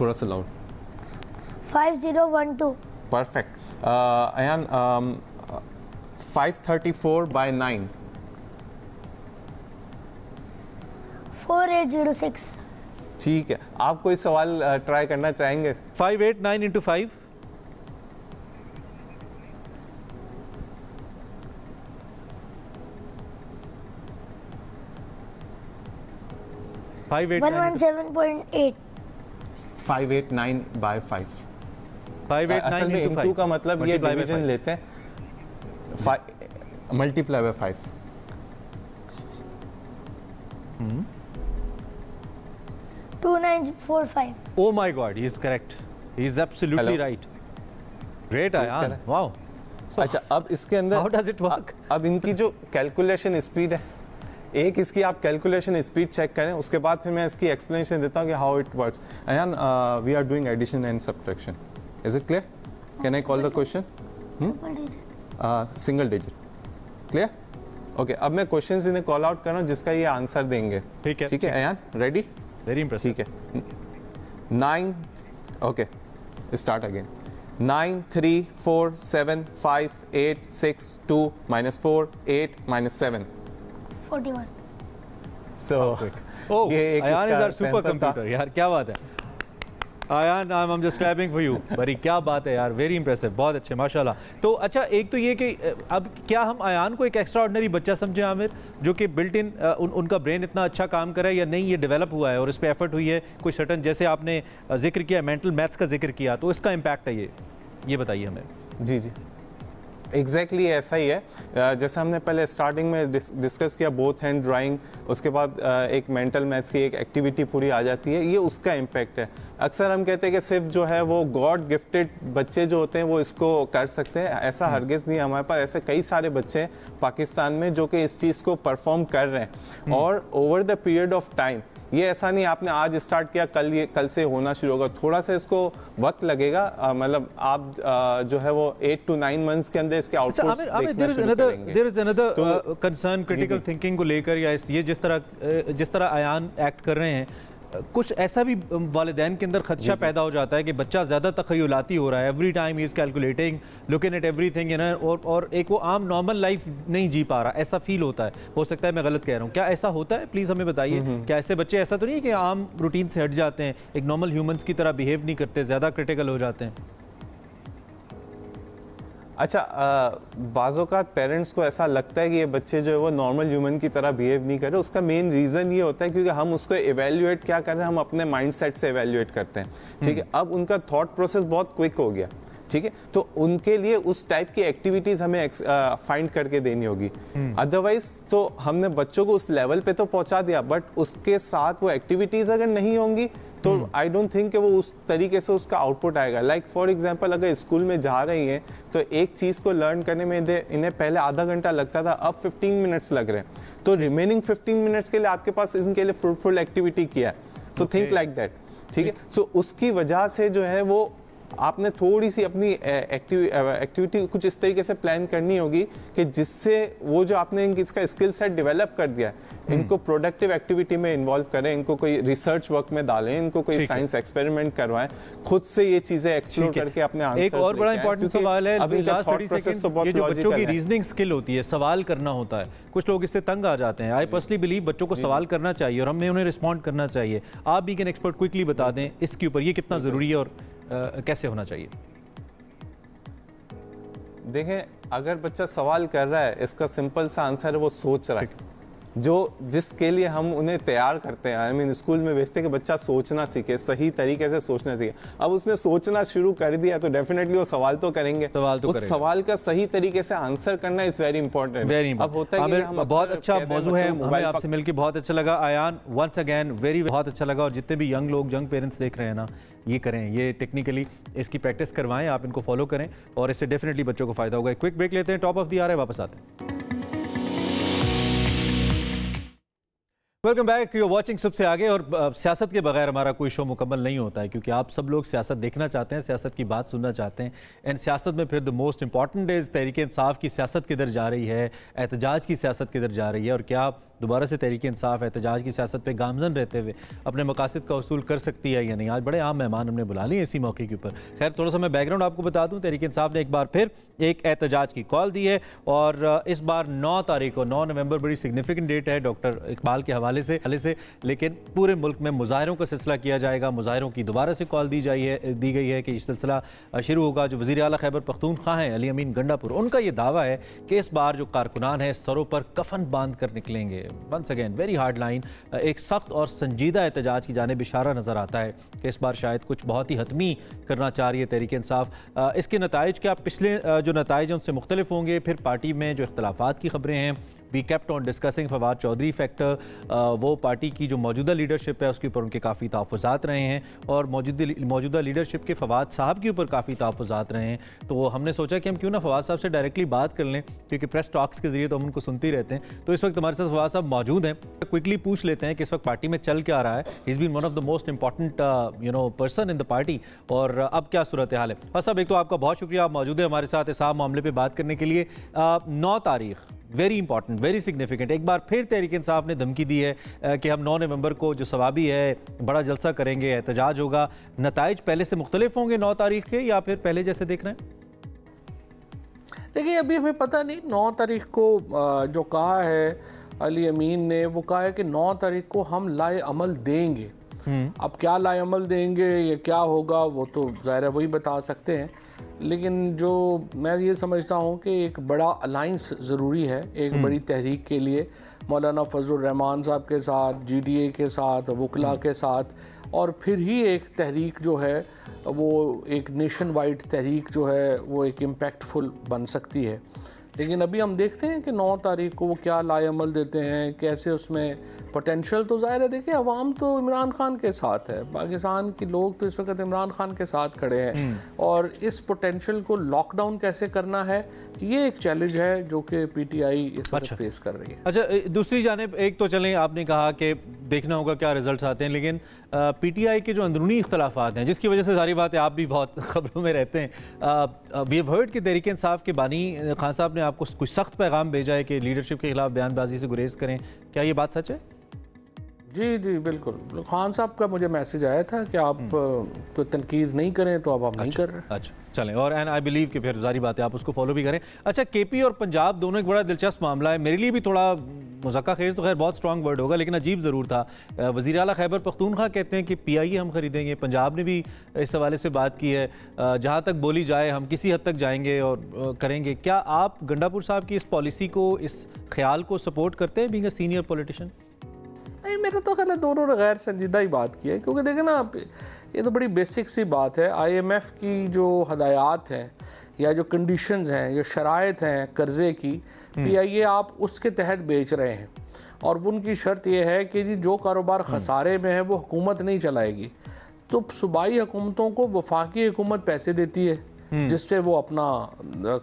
थोड़ा सा लाउड। 5012। परफेक्ट। अयान 534 by 9। 4806। ठीक है, आप कोई सवाल ट्राई करना चाहेंगे? 589 into 5। 117.8। 589 by 5। 589 असल में into 5 इनटू का मतलब ये डिवीजन लेते हैं, multiply by 5। 2945। Oh my God, he is correct. He is absolutely right. Great, Ayan. Wow. अच्छा, अब इसके अंदर How does it work? अब इनकी जो कैलकुलेशन स्पीड है, एक इसकी आप कैलकुलेशन स्पीड चेक करें, उसके बाद फिर मैं इसकी एक्सप्लेनेशन देता हूँ कि how it works. Ayan, we are doing addition and subtraction, is it clear? Can I call the question? Single digit, clear? Okay, अब मैं क्वेश्चन इन्हें कॉल आउट कर रहा हूँ जिसका ये आंसर देंगे, ठीक है अयान? रेडी? Very impressive. ठीक है। 9, okay, start again. 9 3 4 7 5 8 6 2 -4 8 -7 41। So, Ayan is our super computer यार, क्या बात है Ayan, I'm just clapping for you। बड़ी क्या बात है यार, वेरी इंप्रेसिव, बहुत अच्छे, माशाल्लाह। तो अच्छा, एक तो ये कि अब क्या हम अयान को एक एक्स्ट्रा ऑर्डिनरी बच्चा समझें आमिर, जो कि बिल्ट इन उनका ब्रेन इतना अच्छा काम करे, या नहीं ये डेवलप हुआ है और इस पर एफर्ट हुई है कोई सर्टन, जैसे आपने जिक्र किया मेंटल मैथ्स का जिक्र किया, तो इसका इम्पैक्ट है ये बताइए हमें। जी एग्जैक्टली ऐसा ही है। जैसे हमने पहले स्टार्टिंग में डिस्कस किया, बोथ हैंड ड्राइंग, उसके बाद एक मेंटल मैथ्स की एक एक्टिविटी पूरी आ जाती है, ये उसका इम्पैक्ट है। अक्सर हम कहते हैं कि सिर्फ जो है वो गॉड गिफ्टेड बच्चे जो होते हैं वो इसको कर सकते हैं, ऐसा हरगिज़ नहीं। हमारे पास ऐसे कई सारे बच्चे हैं पाकिस्तान में जो कि इस चीज़ को परफॉर्म कर रहे हैं, और over the period of time, ये ऐसा नहीं आपने आज स्टार्ट किया कल से होना शुरू होगा, थोड़ा सा इसको वक्त लगेगा। मतलब आप जो है वो 8 to 9 मंथ्स के अंदर इसके आउटपुट्स देखना शुरू करेंगे। There is another concern critical thinking को लेकर, या ये जिस तरह अयान एक्ट कर रहे हैं, कुछ ऐसा भी वालिदैन के अंदर खदशा पैदा हो जाता है कि बच्चा ज़्यादा तखयलाती हो रहा है, every time he is calculating, looking at everything, और एक वो आम नॉर्मल लाइफ नहीं जी पा रहा, ऐसा फील होता है। हो सकता है मैं गलत कह रहा हूँ, क्या ऐसा होता है? प्लीज़ हमें बताइए, क्या ऐसे बच्चे, ऐसा तो नहीं है कि आम रूटीन से हट जाते हैं, एक नॉर्मल ह्यूमंस की तरह बिहेव नहीं करते, ज़्यादा क्रिटिकल हो जाते हैं? अच्छा, बाज़ोकात पेरेंट्स को ऐसा लगता है कि ये बच्चे जो है वो नॉर्मल ह्यूमन की तरह बिहेव नहीं कर रहे। उसका मेन रीज़न ये होता है क्योंकि हम उसको एवेल्युएट क्या कर रहे हैं, हम अपने माइंडसेट से एवेल्युएट करते हैं, ठीक है। अब उनका थॉट प्रोसेस बहुत क्विक हो गया, ठीक है, तो उनके लिए उस टाइप की एक्टिविटीज हमें फाइंड करके देनी होगी। अदरवाइज तो हमने बच्चों को उस लेवल पे तो पहुंचा दिया, बट उसके साथ वो एक्टिविटीज अगर नहीं होंगी तो आई डोंट थिंक कि वो उस तरीके से उसका आउटपुट आएगा। लाइक फॉर एग्जांपल, अगर स्कूल में जा रही हैं तो एक चीज को लर्न करने में इन्हें पहले आधा घंटा लगता था, अब 15 मिनट्स लग रहे हैं, तो रिमेनिंग 15 मिनट्स के लिए आपके पास इनके लिए फ्रूटफुल एक्टिविटी किया है। सो थिंक लाइक दैट, ठीक है। सो उसकी वजह से जो है वो आपने थोड़ी सी अपनी एक्टिविटी कुछ इस तरीके से प्लान करनी होगी कि जिससे वो जो आपने इसका स्किल सेट डेवलप कर दिया है, इनको प्रोडक्टिव एक्टिविटी में इन्वॉल्व करें, इनको कोई रिसर्च वर्क में डालें, इनको कोई साइंस एक्सपेरिमेंट करवाएं, खुद से ये चीजें एक्सप्लोर करके अपने आंसर्स। एक और बड़ा इंपॉर्टेंट सवाल है, अभी लास्ट 30 सेकंड्स, ये जो बच्चों की रीजनिंग स्किल होती है, सवाल करना होता है, कुछ लोग इससे तंग आ जाते हैं। आई पर्सनली बिलीव बच्चों को सवाल करना चाहिए और हमें उन्हें रिस्पॉन्ड करना चाहिए। आप भी एक एक्सपर्ट, क्विकली बता दें इसके ऊपर ये कितना जरूरी है और कैसे होना चाहिए। देखें, अगर बच्चा सवाल कर रहा है, इसका सिंपल सा आंसर है वो सोच रहा है, जो जिसके लिए हम उन्हें तैयार करते हैं, आई मीन स्कूल में भेजते हैं कि बच्चा सोचना सीखे, सही तरीके से सोचना सीखे। अब उसने सोचना शुरू कर दिया तो डेफिनेटली वो सवाल तो करेंगे, उस सवाल का सही तरीके से आंसर करना इज वेरी इंपॉर्टेंट। अब होता है कि बहुत अच्छा मौजू है, हमें आपसे मिलकर बहुत अच्छा लगा। आयान, वंस अगेन वेरी बहुत अच्छा लगा। और जितने भी यंग लोग, यंग पेरेंट्स देख रहे हैं ना, ये करें, ये टेक्निकली इसकी प्रैक्टिस करवाएं, आप इनको फॉलो करें और इससे डेफिनेटली बच्चों को फायदा होगा। क्विक ब्रेक लेते हैं, टॉप ऑफ द आवर है, वापस आते हैं। वेलकम बैक, यू वॉचिंग सबसे आगे। और सियासत के बगैर हमारा कोई शो मुकम्मल नहीं होता है, क्योंकि आप सब लोग सियासत देखना चाहते हैं, सियासत की बात सुनना चाहते हैं। एंड सियासत में फिर the most important is Tehreek Insaf की सियासत किधर जा रही है, एहतजाज की सियासत किधर जा रही है, और क्या दोबारा से तहरीक इंसाफ एहतजाज की सियासत पे गामजन रहते हुए अपने मकासद का उसूल कर सकती है या नहीं। आज बड़े आम मेहमान हमने बुला लिए इसी मौके के ऊपर। खैर, थोड़ा सा मैं बैकग्राउंड आपको बता दूं, तहरीक इंसाफ ने एक बार फिर एक एहतजाज की कॉल दी है और इस बार 9 तारीख को, 9 नवंबर बड़ी सिग्निफिकेंट डेट है डॉक्टर इकबाल के हवाले से, लेकिन पूरे मुल्क में मुजाहरों का सिलसिला किया जाएगा। मुजाहरों की दोबारा से कॉल दी गई है कि इस सिलसिला शुरू होगा। जो वज़ीर आला खैबर पख्तूनख्वा हैं अली अमीन गंडापुर, उनका ये दावा है कि इस बार जो कारकुनान है सरों पर कफन बांध कर निकलेंगे। Once again very hard line, एक सख्त और संजीदा एहतजाज की जानिब इशारा नज़र आता है कि इस बार शायद कुछ बहुत ही हतमी करना चाह रही है तहरीक इंसाफ। इसके नताइज क्या, पिछले जो नताइज हैं उनसे मुख्तलिफ होंगे। फिर पार्टी में जो इख्तलाफात की खबरें हैं, we kept on discussing Fawad Chaudhry factor, वो पार्टी की जो मौजूदा लीडरशिप है उसके ऊपर उनके काफ़ी तहफ़्फ़ुज़ात रहे हैं और मौजूदा लीडरशिप के फवाद साहब के ऊपर काफ़ी तहफ़्फ़ुज़ात रहे हैं। तो हमने सोचा कि हम क्यों ना फवाद साहब से डायरेक्टली बात कर लें, क्योंकि प्रेस टॉक्स के ज़रिए तो हम उनको सुनते ही रहते हैं। तो इस वक्त हमारे साथ फवाद साहब मौजूद हैं। क्विकली पूछ लेते हैं कि इस वक्त पार्टी में चल क्या रहा है। He is been one of the most important person in the party, और अब क्या सूरत हाल है। फवाद साहब, एक तो आपका बहुत शुक्रिया, आप मौजूद है हमारे साथ इस मामले पर बात करने के लिए। 9 तारीख वेरी इंपॉर्टेंट, वेरी सिग्निफिकेंट। एक बार फिर तहरीक इंसाफ ने धमकी दी है कि हम 9 नवंबर को जो सवाबी है बड़ा जलसा करेंगे, एहतजाज होगा। नताइज पहले से मुख्तलिफ होंगे 9 तारीख के, या फिर पहले जैसे देख रहे हैं? देखिए, अभी हमें पता नहीं। 9 तारीख को जो कहा है अली अमीन ने, वो कहा है कि 9 तारीख को हम लाए अमल देंगे। अब क्या लाए अमल देंगे या क्या होगा वो तो ज़ाहिर है वही बता सकते हैं, लेकिन जो मैं ये समझता हूँ कि एक बड़ा अलाइंस ज़रूरी है एक बड़ी तहरीक के लिए, मौलाना फजलुर रहमान साहब के साथ, GDA के साथ, वकला के साथ, और फिर ही एक तहरीक जो है वो एक नेशन वाइड तहरीक जो है वो एक इम्पैक्टफुल बन सकती है। लेकिन अभी हम देखते हैं कि 9 तारीख को वो क्या लाए अमल देते हैं, कैसे उसमें पोटेंशियल। तो ज़ाहिर है, देखिए अवाम तो इमरान खान के साथ है, पाकिस्तान के लोग तो इस वक्त इमरान खान के साथ खड़े हैं, और इस पोटेंशियल को लॉकडाउन कैसे करना है ये एक चैलेंज है जो कि PTI इस वक्त फेस कर रही है। अच्छा, दूसरी जानिब एक तो चलें, आपने कहा कि देखना होगा क्या रिजल्ट्स आते हैं, लेकिन PTI के जो अंदरूनी इख्तलाफात हैं जिसकी वजह से सारी बात है, आप भी बहुत खबरों में रहते हैं। वी हैव हर्ड कि तहरीक इंसाफ के बानी खान साहब ने आपको कुछ सख्त पैगाम भेजा है कि लीडरशिप के खिलाफ बयानबाजी से गुरेज करें, क्या ये बात सच है? जी जी बिल्कुल, खान साहब का मुझे मैसेज आया था कि आप तो तनकीद नहीं करें, तो अब आप नहीं कर रहे। अच्छा चलें, और एंड आई बिलीव कि फिर जारी बात है आप उसको फॉलो भी करें। अच्छा, KP और पंजाब दोनों एक बड़ा दिलचस्प मामला है, मेरे लिए भी थोड़ा मुज़क्का खेज तो खैर बहुत स्ट्रॉन्ग वर्ड होगा, लेकिन अजीब ज़रूर था। वज़ीर आला खैबर पख्तूनख्वा कहते हैं कि PIA हम ख़रीदेंगे, पंजाब ने भी इस हवाले से बात की है, जहाँ तक बोली जाए हम किसी हद तक जाएंगे और करेंगे। क्या आप गंडापुर साहब की इस पॉलिसी को, इस ख्याल को सपोर्ट करते हैं बीइंग अ सीनियर पॉलिटिशियन? नहीं, मेरा तो ख्याल है दोनों ने गैर संजीदा ही बात की है, क्योंकि देखें ना, ये तो बड़ी बेसिक सी बात है। IMF की जो हदायत हैं या जो कंडीशंस हैं, जो शराइत हैं कर्ज़े की, PIA आप उसके तहत बेच रहे हैं, और उनकी शर्त यह है कि जी जो कारोबार खसारे में है वो हुकूमत नहीं चलाएगी। तो सूबाई हुकूमतों को वफाकी हुकूमत पैसे देती है जिससे वो अपना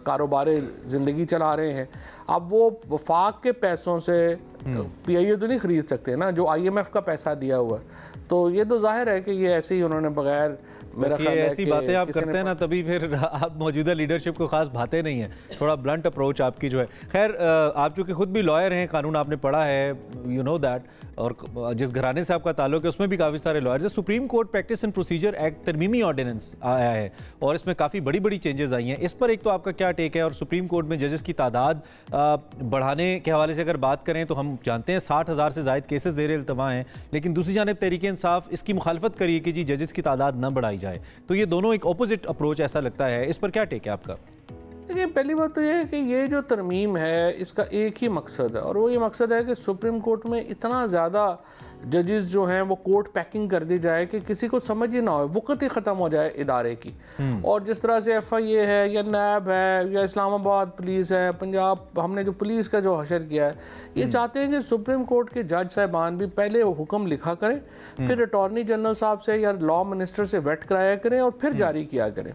कारोबार ज़िंदगी चला रहे हैं। अब वो वफाक के पैसों से PIO तो नहीं खरीद सकते ना, जो IMF का पैसा दिया हुआ है। तो ये तो जाहिर है कि ये ऐसे ही उन्होंने बगैर, मेरा ख्याल है ऐसी बातें आप करते हैं ना, तभी फिर आप मौजूदा लीडरशिप को खास भाते नहीं है, थोड़ा ब्लंट अप्रोच आपकी जो है। खैर, आप चूँकि खुद भी लॉयर हैं, कानून आपने पढ़ा है, यू नो दैट, और जिस घराने से आपका ताल्लुक है उसमें भी काफ़ी सारे लॉयर्स हैं। Supreme Court practice and procedure act तरमीमी ऑर्डिनेंस आया है और इसमें काफ़ी बड़ी बड़ी चेंजेस आई हैं। इस पर एक तो आपका क्या टेक है, और सुप्रीम कोर्ट में जजेस की तादाद बढ़ाने के हवाले से अगर बात करें तो हम जानते हैं 60,000 से ज़ायद केसेस ज़ेर इल्तवा हैं, लेकिन दूसरी जानिब तहरीक इंसाफ इसकी मुखालफत करिए कि जी जजेस की तादाद न बढ़ाई जाए। तो ये दोनों एक अपोजिट अप्रोच ऐसा लगता है, इस पर क्या टेक है आपका? देखिए, पहली बात तो ये है कि ये जो तरमीम है इसका एक ही मकसद है, और वो ये मकसद है कि सुप्रीम कोर्ट में इतना ज़्यादा जजेस जो हैं वो कोर्ट पैकिंग कर दी जाए कि किसी को समझ ही ना हो, वक़्त ही ख़त्म हो जाए इदारे की। और जिस तरह से FIA है या नैब है या इस्लामाबाद पुलिस है, पंजाब, हमने जो पुलिस का जो हशर किया है, ये चाहते हैं कि सुप्रीम कोर्ट के जज साहिबान भी पहले हुक्म लिखा करें, फिर अटॉर्नी जनरल साहब से या लॉ मिनिस्टर से वेट कराया करें और फिर जारी किया करें।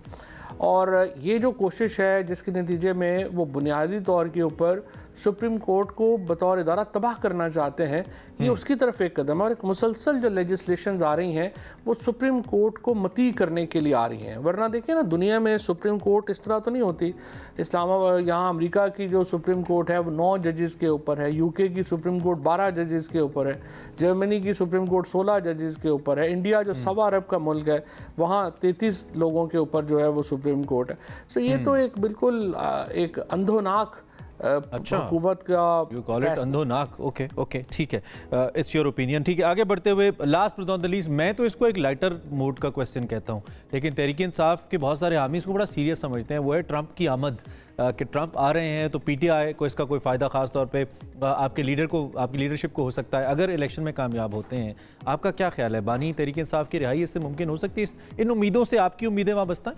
और ये जो कोशिश है जिसके नतीजे में वो बुनियादी तौर के ऊपर सुप्रीम कोर्ट को बतौर इदारा तबाह करना चाहते हैं, ये उसकी तरफ एक कदम है। और एक मुसलसल जो लेजिस्लेशंस आ रही हैं वो सुप्रीम कोर्ट को मती करने के लिए आ रही हैं, वरना देखिए ना दुनिया में सुप्रीम कोर्ट इस तरह तो नहीं होती। इस्लामाबाद, यहाँ अमेरिका की जो सुप्रीम कोर्ट है वो 9 जजेस के ऊपर है, UK की सुप्रीम कोर्ट 12 जजेस के ऊपर है, जर्मनी की सुप्रीम कोर्ट 16 जजेस के ऊपर है, इंडिया जो 1.25 अरब का मुल्क है वहाँ 33 लोगों के ऊपर जो है वो सुप्रीम कोर्ट है। सो ये तो एक बिल्कुल एक अंधोनाक हुकूमत का, यू कॉल इट अंधोनाक। ओके ओके, ठीक है, इट्स योर ओपिनियन। ठीक है, आगे बढ़ते हुए last but not the least, मैं तो इसको एक लाइटर मोड का क्वेश्चन कहता हूँ, लेकिन तहरीक इंसाफ के बहुत सारे हामी इसको बड़ा सीरियस समझते हैं। वो है ट्रंप की आमद, कि ट्रंप आ रहे हैं तो PTI को इसका कोई फ़ायदा ख़ास तौर पे आपके लीडर को, आपकी लीडरशिप को हो सकता है अगर इलेक्शन में कामयाब होते हैं। आपका क्या ख्याल है, बानी तहरीक इंसाफ की रिहाई इससे मुमकिन हो सकती है? इन उम्मीदों से आपकी उम्मीदें वाबस्ता हैं?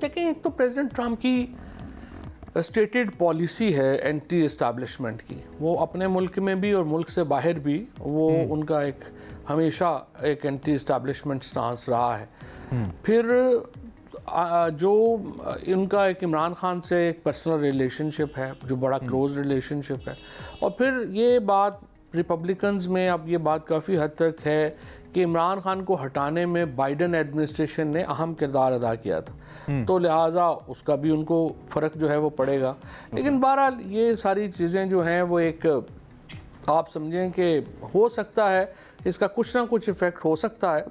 देखिए, एक तो प्रेसिडेंट ट्रंप की स्टेटेड पॉलिसी है एंटी एस्टैब्लिशमेंट की, वो अपने मुल्क में भी और मुल्क से बाहर भी वो उनका एक हमेशा एक एंटी एस्टैब्लिशमेंट स्टांस रहा है। फिर जो इनका एक इमरान खान से एक पर्सनल रिलेशनशिप है जो बड़ा क्लोज रिलेशनशिप है, और फिर ये बात रिपब्लिकन्स में अब ये बात काफ़ी हद तक है कि इमरान खान को हटाने में बाइडन एडमिनिस्ट्रेशन ने अहम किरदार अदा किया था, तो लिहाजा उसका भी उनको फ़र्क जो है वो पड़ेगा। लेकिन बहरहाल ये सारी चीज़ें जो हैं वो एक आप समझें कि हो सकता है इसका कुछ ना कुछ इफेक्ट हो सकता है,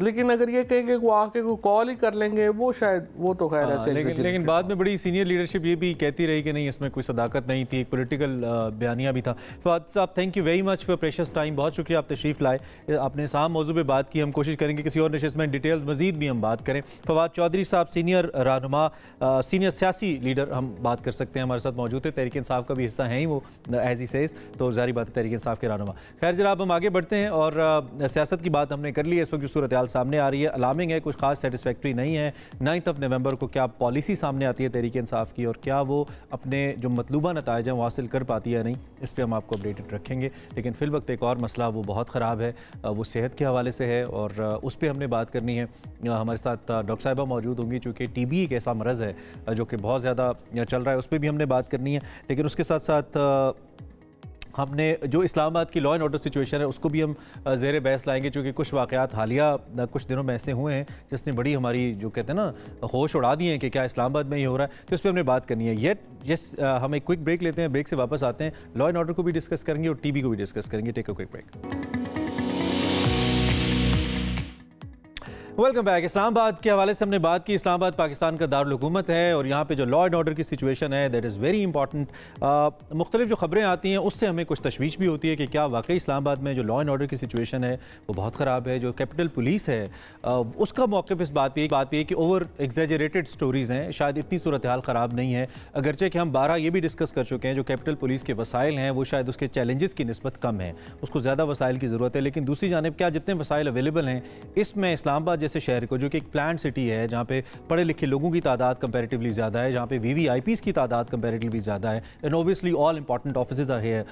लेकिन अगर ये कहें कि वो आके को कॉल ही कर लेंगे वो शायद वो तो खैर ऐसे लेकिन बाद में बड़ी सीनियर लीडरशिप ये भी कहती रही कि नहीं इसमें कोई सदाकत नहीं थी, एक पॉलिटिकल बयानिया भी था। फवाद साहब, thank you very much for precious time, बहुत शुक्रिया आप तशरीफ़ लाए, आपने साम मौजू पे बात की। हम कोशिश करेंगे किसी और नशिस्त में डिटेल्स मजीद भी हम बात करें। फवाद चौधरी साहब सीनियर रहनुमा, सीनियर सियासी लीडर हम बात कर सकते हैं, हमारे साथ मौजूद है, तहरीक इंसाफ का भी हिस्सा हैं ही वो एज ही सेज, तो जारी बात है तहरीक इंसाफ के रहनुमा। खैर जनाब, हम आगे बढ़ते हैं और सियासत की बात हमने कर ली है। इस वक्त जो सूरत हाल सामने आ रही है अलार्मिंग है, कुछ खास सेटिस्फैक्ट्री नहीं है। 9 नवंबर को क्या पॉलिसी सामने आती है तहरीक इंसाफ की और क्या वो अपने जो मतलूबा नताइज हैं वो हासिल कर पाती है या नहीं, इस पर हम आपको अपडेटेड रखेंगे। लेकिन फिल वक्त एक और मसला वो बहुत ख़राब है, वो सेहत के हवाले से है और उस पर हमने बात करनी है। हमारे साथ डॉक्टर साहिबा मौजूद होंगी, चूँकि TB एक ऐसा मरज़ है जो कि बहुत ज़्यादा चल रहा है, उस पर भी हमने बात करनी है। लेकिन उसके साथ साथ हमने जो इस्लामाबाद की लॉ एंड ऑर्डर सिचुएशन है उसको भी हम ज़ेर बहस लाएंगे, क्योंकि कुछ वाक़यात हालिया कुछ दिनों में ऐसे हुए हैं जिसने बड़ी हमारी जो कहते हैं ना होश उड़ा दिए हैं कि क्या इस्लामाबाद में ही हो रहा है, तो इस पर हमने बात करनी है। हम एक क्विक ब्रेक लेते हैं, ब्रेक से वापस आते हैं, लॉ एंड ऑर्डर को भी डिस्कस करेंगे और TB को भी डिस्कस करेंगे। Take a quick break. Welcome back. Islamabad के हवाले से हमने बात की। इस्लामाबाद पाकिस्तान का दारुल हुकूमत है और यहाँ पे जो लॉ एंड ऑर्डर की सिचुएशन है दैट इज़ वेरी इंपॉर्टेंट। मुख्तलिफ जो खबरें आती हैं उससे हमें कुछ तशवीश भी होती है कि क्या वाकई इस्लामाबाद में जो लॉ एंड ऑर्डर की सिचुएशन है वो बहुत ख़राब है। जो कैपिटल पुलिस है उसका मौक़िफ़ इस बात पे है कि ओवर एग्जेजरेटेड स्टोरीज़ हैं, शायद इतनी सूरत हाल ख़राब नहीं है, अगरचे कि हम 12 ये भी डिस्कस कर चुके हैं जो कैपिटल पुलिस के वसाइल हैं वो शायद उसके चैलेंजेस की निस्बत कम है, उसको ज़्यादा वसाइल की ज़रूरत है। लेकिन दूसरी जानिब क्या जितने वसाइल अवेलेबल हैं इसमें इस्लामाबाद जैसे शहर को, जो कि एक प्लान्ड सिटी है, जहाँ पे पढ़े लिखे लोगों की तादाद कंपैरेटिवली ज़्यादा है, जहाँ पे VVIPs की तादाद कंपैरेटिवली ज़्यादा है, and obviously all important offices are here,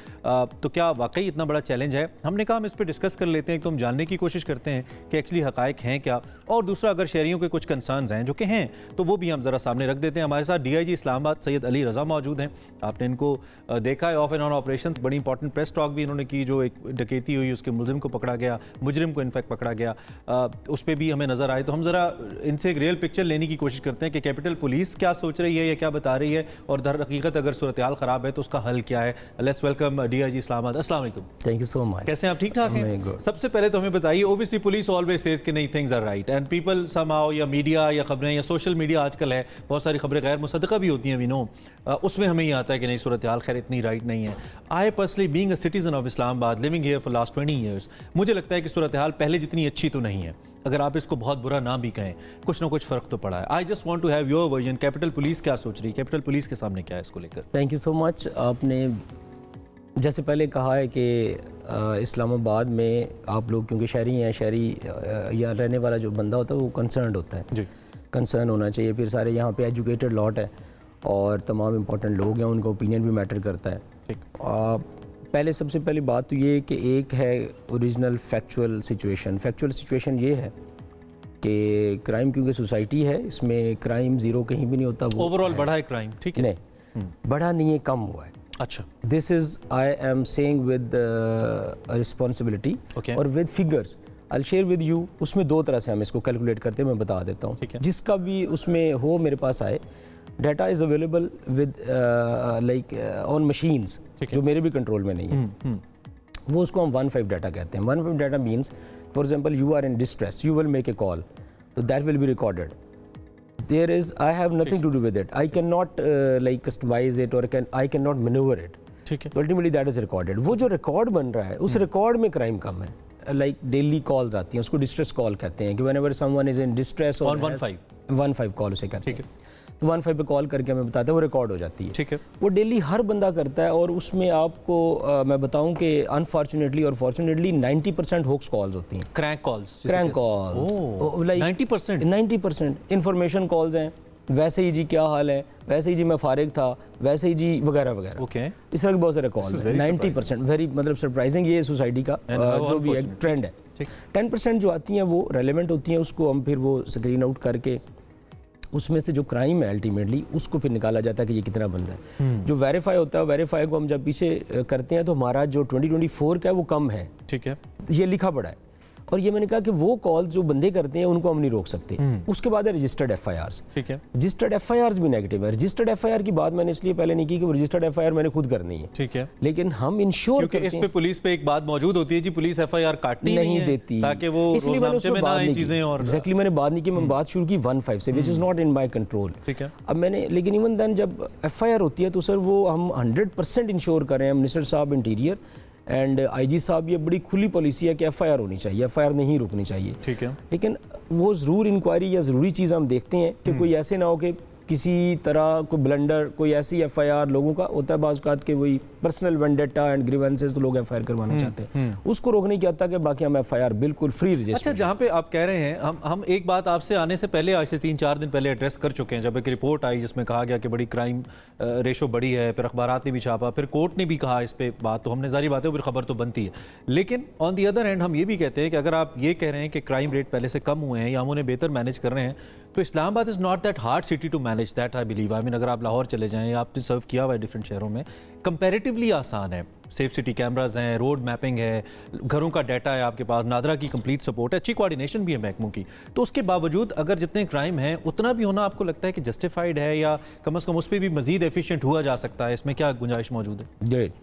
तो क्या वाकई इतना बड़ा चैलेंज है? हमने कहा हम इस पर डिस्कस कर लेते हैं, तो हम जानने की कोशिश करते हैं कि एक्चुअली हकायक हैं क्या, और दूसरा अगर शहरियों के कुछ कंसर्न्स हैं जो कि हैं तो वो भी हम ज़रा सामने रख देते हैं। हमारे साथ DIG इस्लामाबाद सैयद अली रज़ा मौजूद हैं। आपने इनको देखा है ऑफ एंड ऑन ऑपरेशन, बड़ी इंपॉर्टेंट प्रेस टॉक भी इन्होंने की, जो एक डकैती हुई उसके मुलजिम को पकड़ा गया, मुजरिम को इनफैक्ट पकड़ा गया, उस पर भी हमें नज़र आए। तो हम ज़रा इनसे एक रियल पिक्चर लेने की कोशिश करते हैं कि कैपिटल पुलिस क्या सोच रही है या क्या बता रही है, और दर हकीकत अगर सूरत हाल ख़राब है तो उसका हल क्या है। Let's welcome DIG Islamabad. अस्सलाम वालेकुम। Thank you so much. कैसे हैं आप? ठीक ठाक हैं? सबसे पहले तो हमें बताइए, ओबियसली पुलिस ऑलवेज सेज कि नहीं things are right and people somehow, या मीडिया या खबरें या सोशल मीडिया आजकल है, बहुत सारी खबरें गैर मुसद्दक़ा भी होती हैं, वी नो, उसमें हमें ये आता है कि नहीं सूरत हाल खैर इतनी राइट नहीं है। I personally being a citizen of Islamabad living here for last 20 years, मुझे लगता है कि सूरत हाल पहले जितनी अच्छी तो नहीं है। अगर आप इसको बहुत बुरा ना भी कहें, कुछ ना कुछ फ़र्क तो पड़ा है। I just want to have your version, capital police क्या सोच रही है, कैपिटल पुलिस के सामने क्या है इसको लेकर? Thank you so much. आपने जैसे पहले कहा है कि इस्लामाबाद में आप लोग क्योंकि शहरी हैं, शहरी या रहने वाला जो बंदा होता है वो कंसर्न होता है जी, कंसर्न होना चाहिए। फिर सारे यहाँ पे एजुकेटेड लॉट है और तमाम इम्पोर्टेंट लोग हैं, उनका ओपिनियन भी मैटर करता है। पहले सबसे पहली बात तो ये कि एक है original factual situation. Factual situation ये है कि क्राइम क्योंकि सोसाइटी है, इसमें क्राइम ज़ीरो कहीं भी नहीं होता। ओवरऑल बढ़ा है क्राइम? ठीक है, नहीं बढ़ा नहीं है, कम हुआ है। अच्छा, this is I am saying with responsibility और with figures. I share with you. उसमें दो तरह से हम इसको कैलकुलेट करते हैं, मैं बता देता हूँ। जिसका भी उसमें हो मेरे पास आए, data is available with like on machines जो मेरे भी कंट्रोल में नहीं है। वो उसको हम 1.5 डाटा कहते हैं। 1.5 data means for example you are in distress, you will make a call, तो that will be recorded. There is, I have nothing to do with it. I cannot like customize it or I cannot maneuver it. ठीक है। So ultimately that is recorded. वो जो रिकॉर्ड बन रहा है उस रिकॉर्ड में क्राइम कम है। लाइक डेली कॉल्स आती हैं, उसको डिस्ट्रेस कॉल कहते हैं कि whenever someone is in distress or 1.5 call उसे कहते हैं। तो 1.5 पे कॉल करके हमें बताते हैं, वो रिकॉर्ड हो जाती है। ठीक है। वो डेली हर बंदा करता है और उसमें आपको मैं बताऊं कि अनफॉर्चुनेटली और फॉर्चुनेटली 90% होक्स कॉल्स होती हैं। Crank calls like 90% information calls हैं। वैसे ही जी क्या हाल है, वैसे ही जी मैं फारिग था, वैसे ही जी वगैरह वगैरह। ओके, इस तरह के बहुत सारे कॉल्स हैं। 90% वेरी मतलब सरप्राइजिंग, ये सोसाइटी का जो भी एक ट्रेंड है। 10% जो आती हैं वो रेलेवेंट होती हैं, उसको हम फिर वो स्क्रीन आउट करके उसमें से जो क्राइम है अल्टीमेटली उसको फिर निकाला जाता है कि ये कितना बंदा है। जो वेरीफाई होता है, वेरीफाई को हम जब पीछे करते हैं तो हमारा जो 2024 का है वो कम है। ठीक है, ये लिखा पड़ा है। और ये मैंने कहा कि वो कॉल्स जो बंदे करते हैं उनको हम नहीं रोक सकते। उसके बाद है रजिस्टर्ड FIRs। ठीक है, रजिस्टर्ड FIRs भी नेगेटिव है। रजिस्टर्ड FIR की बात मैंने इसलिए पहले नहीं की कि रजिस्टर्ड FIR मैंने खुद करनी है। ठीक है, लेकिन हम इंश्योर करते हैं, इस पे पुलिस पे एक बात मौजूद होती है जी, पुलिस FIR काटनी नहीं देती ताकि वो इसलिए मैंने उसमें बात नहीं की। और एग्जैक्टली मैंने बात नहीं की, मैं बात शुरू की 1.5 से, which is not in my control. ठीक है, अब मैंने लेकिन इवन देन जब FIR होती है तो सर वो हम 100% इंश्योर करें। मिनिस्टर साहब इंटीरियर एंड IG साहब, ये बड़ी खुली पॉलिसी है कि FIR होनी चाहिए, FIR नहीं रुकनी चाहिए। ठीक है, लेकिन वो ज़रूर इंक्वायरी या ज़रूरी चीज़ हम देखते हैं कि कोई ऐसे ना हो कि किसी तरह कोई ब्लंडर, कोई ऐसी FIR लोगों का होता है बाज़ औक़ात के वही पर्सनल वेंडेटा एंड ग्रीवेंसेस तो लोग FIR करवाना चाहते हैं, उसको रोकने की हद तक है। बाकी हम FIR बिल्कुल फ्री रजिस्टर। अच्छा, जहाँ पे आप कह रहे हैं, हम एक बात आपसे आने से पहले, आज से 3-4 दिन पहले एड्रेस कर चुके हैं, जब एक रिपोर्ट आई जिसमें कहा गया कि बड़ी क्राइम रेशो बढ़ी है, फिर अखबारात ने भी छापा, फिर कोर्ट ने भी कहा इस पे बात, तो हमने जारी बात है फिर खबर तो बनती है। लेकिन ऑन दी अदर हैंड हम ये भी कहते हैं कि अगर आप ये कह रहे हैं कि क्राइम रेट पहले से कम हुए हैं या हम उन्हें बेहतर मैनेज कर रहे हैं, तो Islamabad is not that hard city to manage that, I believe. I mean अगर आप लाहौर चले जाएं, आपने सर्व किया हुआ है डिफरेंट शहरों में, कंपैरेटिवली आसान है। सेफ सिटी कैमराज हैं, रोड मैपिंग है, घरों का डाटा है आपके पास, नादरा की कंप्लीट सपोर्ट है, अच्छी कोऑर्डिनेशन भी है महकमों की। तो उसके बावजूद अगर जितने क्राइम हैं उतना भी होना आपको लगता है कि जस्टिफाइड है, या कम से कम उस पर भी मजीद एफिशिएंट हुआ जा सकता है? इसमें क्या गुंजाइश मौजूद है? ग्रेट,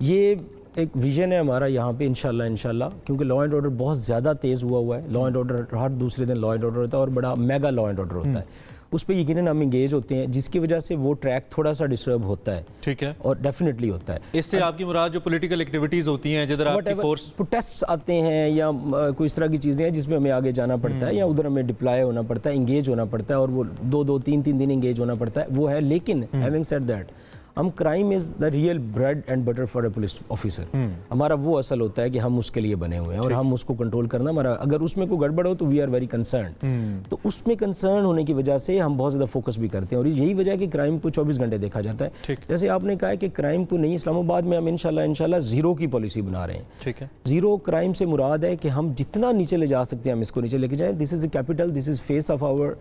ये एक विजन है हमारा यहाँ पे इंशाल्लाह, क्योंकि लॉ एंड ऑर्डर बहुत ज़्यादा तेज़ हुआ है। लॉ एंड ऑर्डर हर दूसरे दिन लॉ एंड ऑर्डर होता है और बड़ा मेगा लॉ एंड ऑर्डर होता है। उस पर यकीनन हम इंगेज होते हैं, जिसकी वजह से वो ट्रैक थोड़ा सा डिस्टर्ब होता है। ठीक है, और डेफिनेटली होता है। इससे आपकी मुराद जो पॉलिटिकल एक्टिविटीज़ होती हैं, जिधर आपकी फोर्स प्रोटेस्ट्स आते हैं या कोई इस तरह की चीज़ें हैं जिसमें हमें आगे जाना पड़ता है या उधर हमें डिप्लॉय होना पड़ता है, इंगेज होना पड़ता है, और वो 2-3 दिन इंगेज होना पड़ता है, वो है। लेकिन हैविंग सेड दैट, हम crime is the real bread and butter for a police officer. हमारा वो असल होता है कि हम उसके लिए बने हुए हैं और हम उसको कंट्रोल करना हमारा, अगर उसमें कोई गड़बड़ हो तो वी आर वेरी कंसर्न। तो उसमें कंसर्न होने की वजह से हम बहुत ज़्यादा फोकस भी करते हैं और यही वजह है कि क्राइम को 24 घंटे देखा जाता है। जैसे आपने कहा कि क्राइम को नहीं, इस्लामाबाद में हम इंशाल्लाह जीरो की पॉलिसी बना रहे हैं। ठीक है, जीरो क्राइम से मुराद है कि हम जितना नीचे ले जा सकते हैं हम इसको नीचे लेके जाएं। This is the capital, this is face of our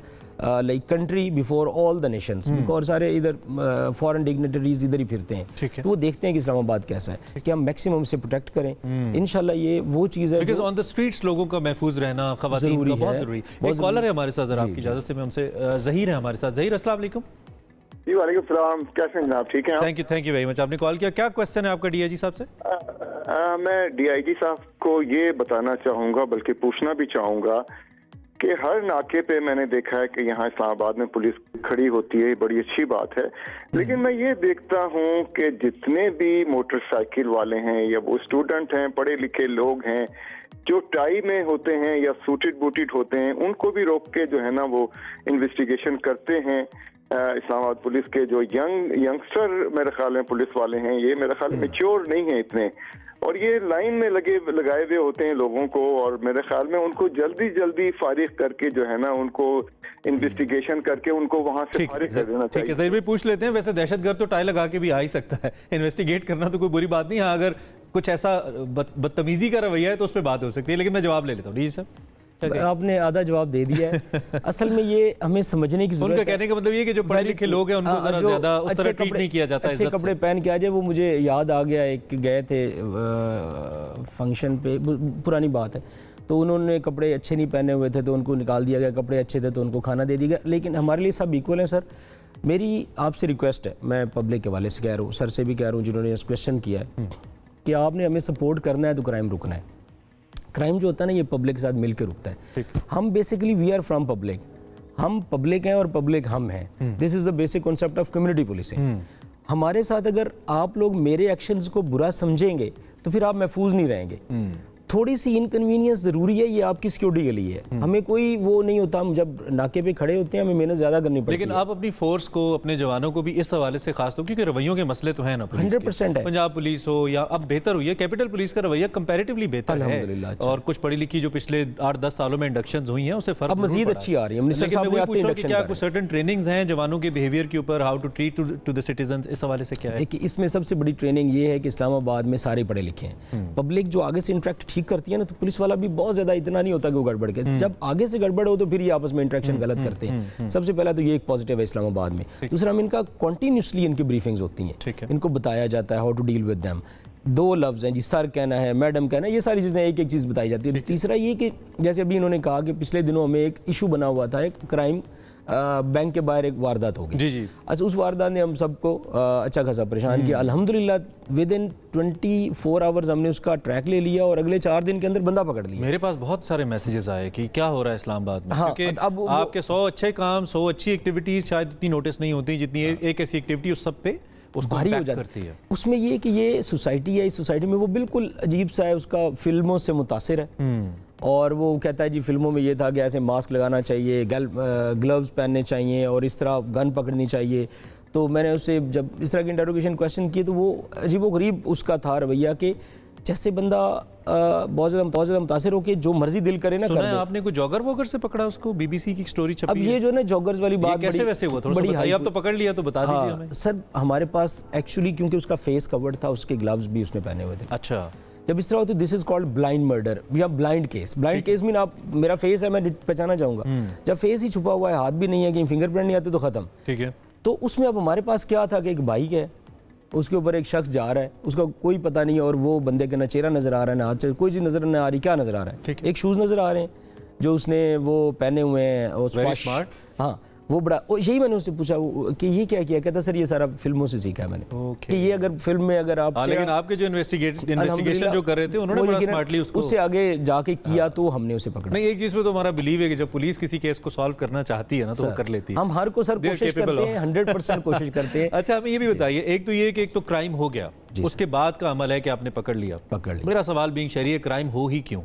like country before all the nations, because सारे इधर फॉरेन डिग्नेटरीज इधर ही फिरते हैं, तो वो देखते हैं कि इस्लामाबाद कैसा है, कि हम मैक्सिमम से प्रोटेक्ट करें। इंशाल्लाह ये वो चीज़ है, बिकॉज ऑन द स्ट्रीट्स लोगों का महफूज रहना ख़वातीन का बहुत ज़रूरी है। एक कॉलर है हमारे साथ, जरा आपकी इजाज़त से मैं हमसे, ज़हीर है हमारे साथ। ज़हीर, अस्सलाम वालेकुम। जी वालेकुम सलाम, कैसे हैं आप? ठीक हैं? थैंक यू वेरी मच, आपने कॉल किया। क्या क्वेश्चन है आपका डीआईजी साहब से? मैं डीआईजी साहब को ये बताना चाहूँगा, बल्कि पूछना भी चाहूँगा कि हर नाके पे मैंने देखा है कि यहाँ इस्लामाबाद में पुलिस खड़ी होती है, बड़ी अच्छी बात है, लेकिन मैं ये देखता हूँ कि जितने भी मोटरसाइकिल वाले हैं या वो स्टूडेंट हैं, पढ़े लिखे लोग हैं, जो टाई में होते हैं या सूटेड बूटेड होते हैं, उनको भी रोक के जो है ना वो इन्वेस्टिगेशन करते हैं। इस्लामाबाद पुलिस के जो यंगस्टर मेरे ख्याल में पुलिस वाले हैं, ये मेरे ख्याल में मैच्योर नहीं है इतने, और ये लाइन में लगाए हुए होते हैं लोगों को, और मेरे ख्याल में उनको जल्दी फारिग करके जो है ना उनको इन्वेस्टिगेशन करके उनको वहां से फारिग कर देना चाहिए। ठीक है, ज़हीर भाई पूछ लेते हैं। वैसे दहशतगर्द तो टाई लगा के भी आ ही सकता है, इन्वेस्टिगेट करना तो कोई बुरी बात नहीं है। हाँ, अगर कुछ ऐसा बदतमीजी का रवैया है तो उस पर बात हो सकती है, लेकिन मैं जवाब ले लेता हूँ। जी सर, आपने आधा जवाब दे दिया है। असल में ये हमें समझने की जरूरत है। उनका कहने का मतलब ये कि जो पढ़े लिखे लोग हैं उनको जरा ज्यादा उस तरह ट्रीट नहीं किया जाता है। अच्छे कपड़े पहन के आ जाए, वो मुझे याद आ गया, एक गए थे फंक्शन पे, पुरानी बात है, तो उन्होंने कपड़े अच्छे नहीं पहने हुए थे तो उनको निकाल दिया गया, कपड़े अच्छे थे तो उनको खाना दे दिया गया। लेकिन हमारे लिए सब इक्वल हैं सर। मेरी आपसे रिक्वेस्ट है, मैं पब्लिक के वाले से कह रहा हूँ, सर से भी कह रहा हूँ जिन्होंने इस क्वेश्चन किया है, कि आपने हमें सपोर्ट करना है तो क्राइम रुकना है। क्राइम जो होता है ना, ये पब्लिक के साथ मिलकर रुकता है। हम basically we are from public, हम पब्लिक हैं और पब्लिक हम हैं। This is the basic concept of community policing. हमारे साथ अगर आप लोग मेरे एक्शंस को बुरा समझेंगे तो फिर आप महफूज नहीं रहेंगे। थोड़ी सी इनकन्वीनियंस ज़रूरी है, ये आपकी सिक्योरिटी के लिए है। हमें कोई वो नहीं होता, हम जब नाके पे खड़े होते हैं हमें मेहनत ज़्यादा करनी पड़ती है। लेकिन आप अपनी फोर्स को, अपने जवानों को भी इस हवाले से खास तो, क्योंकि रवैयों के मसले तो हैं ना, 100% है। पंजाब पुलिस हो या अब बेहतर हुई है, कैपिटल पुलिस का रवैया कंपैरेटिवली बेहतर है, और कुछ पढ़ी लिखी जो पिछले 8-10 सालों में इंडक्शन हुई हैं उससे फर्क अब मजीद अच्छी आ रही है। मिनिस्टर साहब ने आते इंडक्शन, क्या कुछ सर्टेन ट्रेनिंग्स हैं जवानों के बिहेवियर के ऊपर, how to treat to the citizens, इस हवाले से क्या है? देखिए, इसमें सबसे बड़ी ट्रेनिंग ये है कि इस्लामाबाद में सारे पढ़े लिखे हैं। पब्लिक जो आगे से इंटरेक्ट ठीक करती है ना, तो पुलिस वाला भी बहुत ज्यादा इतना नहीं होता कि वो गड़बड़ के, जब आगे से गड़बड़ हो तो फिर ये आपस में इंटरेक्शन गलत करते हैं। सबसे पहला तो ये एक पॉजिटिव है इस्लामाबाद में। दूसरा, हम इनका कंटिन्यूसली इनकी ब्रीफिंग्स होती हैं, इनको बताया जाता है how to deal with them. 2 लफ्ज हैं जी, सर कहना है, मैडम कहना है, ये सारी चीजें एक एक चीज बताई जाती है। तीसरा ये कि जैसे अभी इन्होंने कहा कि पिछले दिनों में एक इशू बना हुआ था, एक क्राइम, बैंक के बाहर एक वारदात हो गई। जी। अच्छा, उस वारदात ने हम सबको अच्छा खासा परेशान किया। अल्हम्दुलिल्लाह विद इन 24 आवर्स हमने उसका ट्रैक ले लिया और अगले 4 दिन के अंदर बंदा पकड़ लिया। मेरे पास बहुत सारे मैसेजेस आए कि क्या हो रहा है इस्लामाबाद में। हाँ, क्योंकि अब आपके 100 अच्छे काम, 100 अच्छी एक्टिविटीज शायद इतनी नोटिस नहीं होती जितनी एक ऐसी एक्टिविटी उस सब पे भारी हो जाती है। उसमें ये कि ये सोसाइटी है, इस सोसाइटी में वो बिल्कुल अजीब सा है, उसका फिल्मों से मुतासिर है, और वो कहता है जी फिल्मों में ये था कि ऐसे मास्क लगाना चाहिए, ग्लव्स पहनने चाहिए और इस तरह गन पकड़नी चाहिए। तो मैंने उससे जब इस तरह के इंटरोगेशन क्वेश्चन किए तो वो अजीबोगरीब उसका था रवैया कि जैसे बंदा बहुत ज़्यादा मुतासिर हो के जो मर्जी दिल करे ना कर दे। आपने कोई जॉगर वॉगर से पकड़ा उसको? बीबीसी की स्टोरी छपी। अब ये जो ना जॉगर्स वाली बात कैसे वैसे हुआ, थोड़ा सा बताइए। आप तो पकड़ लिया तो बता दीजिए हमें। सर, हमारे पास एक्चुअली क्योंकि उसका फेस कवर्ड था, उसके ग्लव्स भी उसने पहने हुए थे। अच्छा, जब इस तरह हो तो this is called blind murder या blind case. Blind case mean आप, मेरा फेस है, मैं पहचाना चाहूंगा। जब फेस ही छुपा हुआ है, हाथ भी नहीं है, कहीं फिंगरप्रिंट नहीं आते तो खत्म। ठीक है। तो उसमें अब हमारे पास क्या था कि एक बाइक है, उसके ऊपर एक शख्स जा रहा है, उसका कोई पता नहीं, और वो बंदे का ना चेहरा नजर आ रहा है, ना हाथ से कोई चीज नजर नहीं आ रही। क्या नजर आ रहा है? एक शूज नजर आ रहे हैं जो उसने वो पहने हुए हैं। हाँ, वो बड़ा, यही मैंने उससे पूछा कि ये क्या किया, कहता सर ये सारा फिल्मों से सीखा है मैंने। कि ये अगर फिल्म में अगर आप, लेकिन आपके जो इन्वेस्टिगेशन जो कर रहे थे उन्होंने बड़ा स्मार्टली उससे आगे जाके किया, तो हमने उसे पकड़ा। नहीं, एक चीज पे तो हमारा बिलीव है कि जब पुलिस किसी केस को सॉल्व करना चाहती है ना तो वो कर लेती है। हम हर को सर कोशिश करते हैं, 100% कोशिश करते हैं। अच्छा, हमें ये भी बताइए, एक तो ये कि एक तो क्राइम हो गया, उसके बाद का अमल है कि आपने पकड़ लिया। मेरा सवाल बीइंग शहरी क्राइम हो ही क्यों?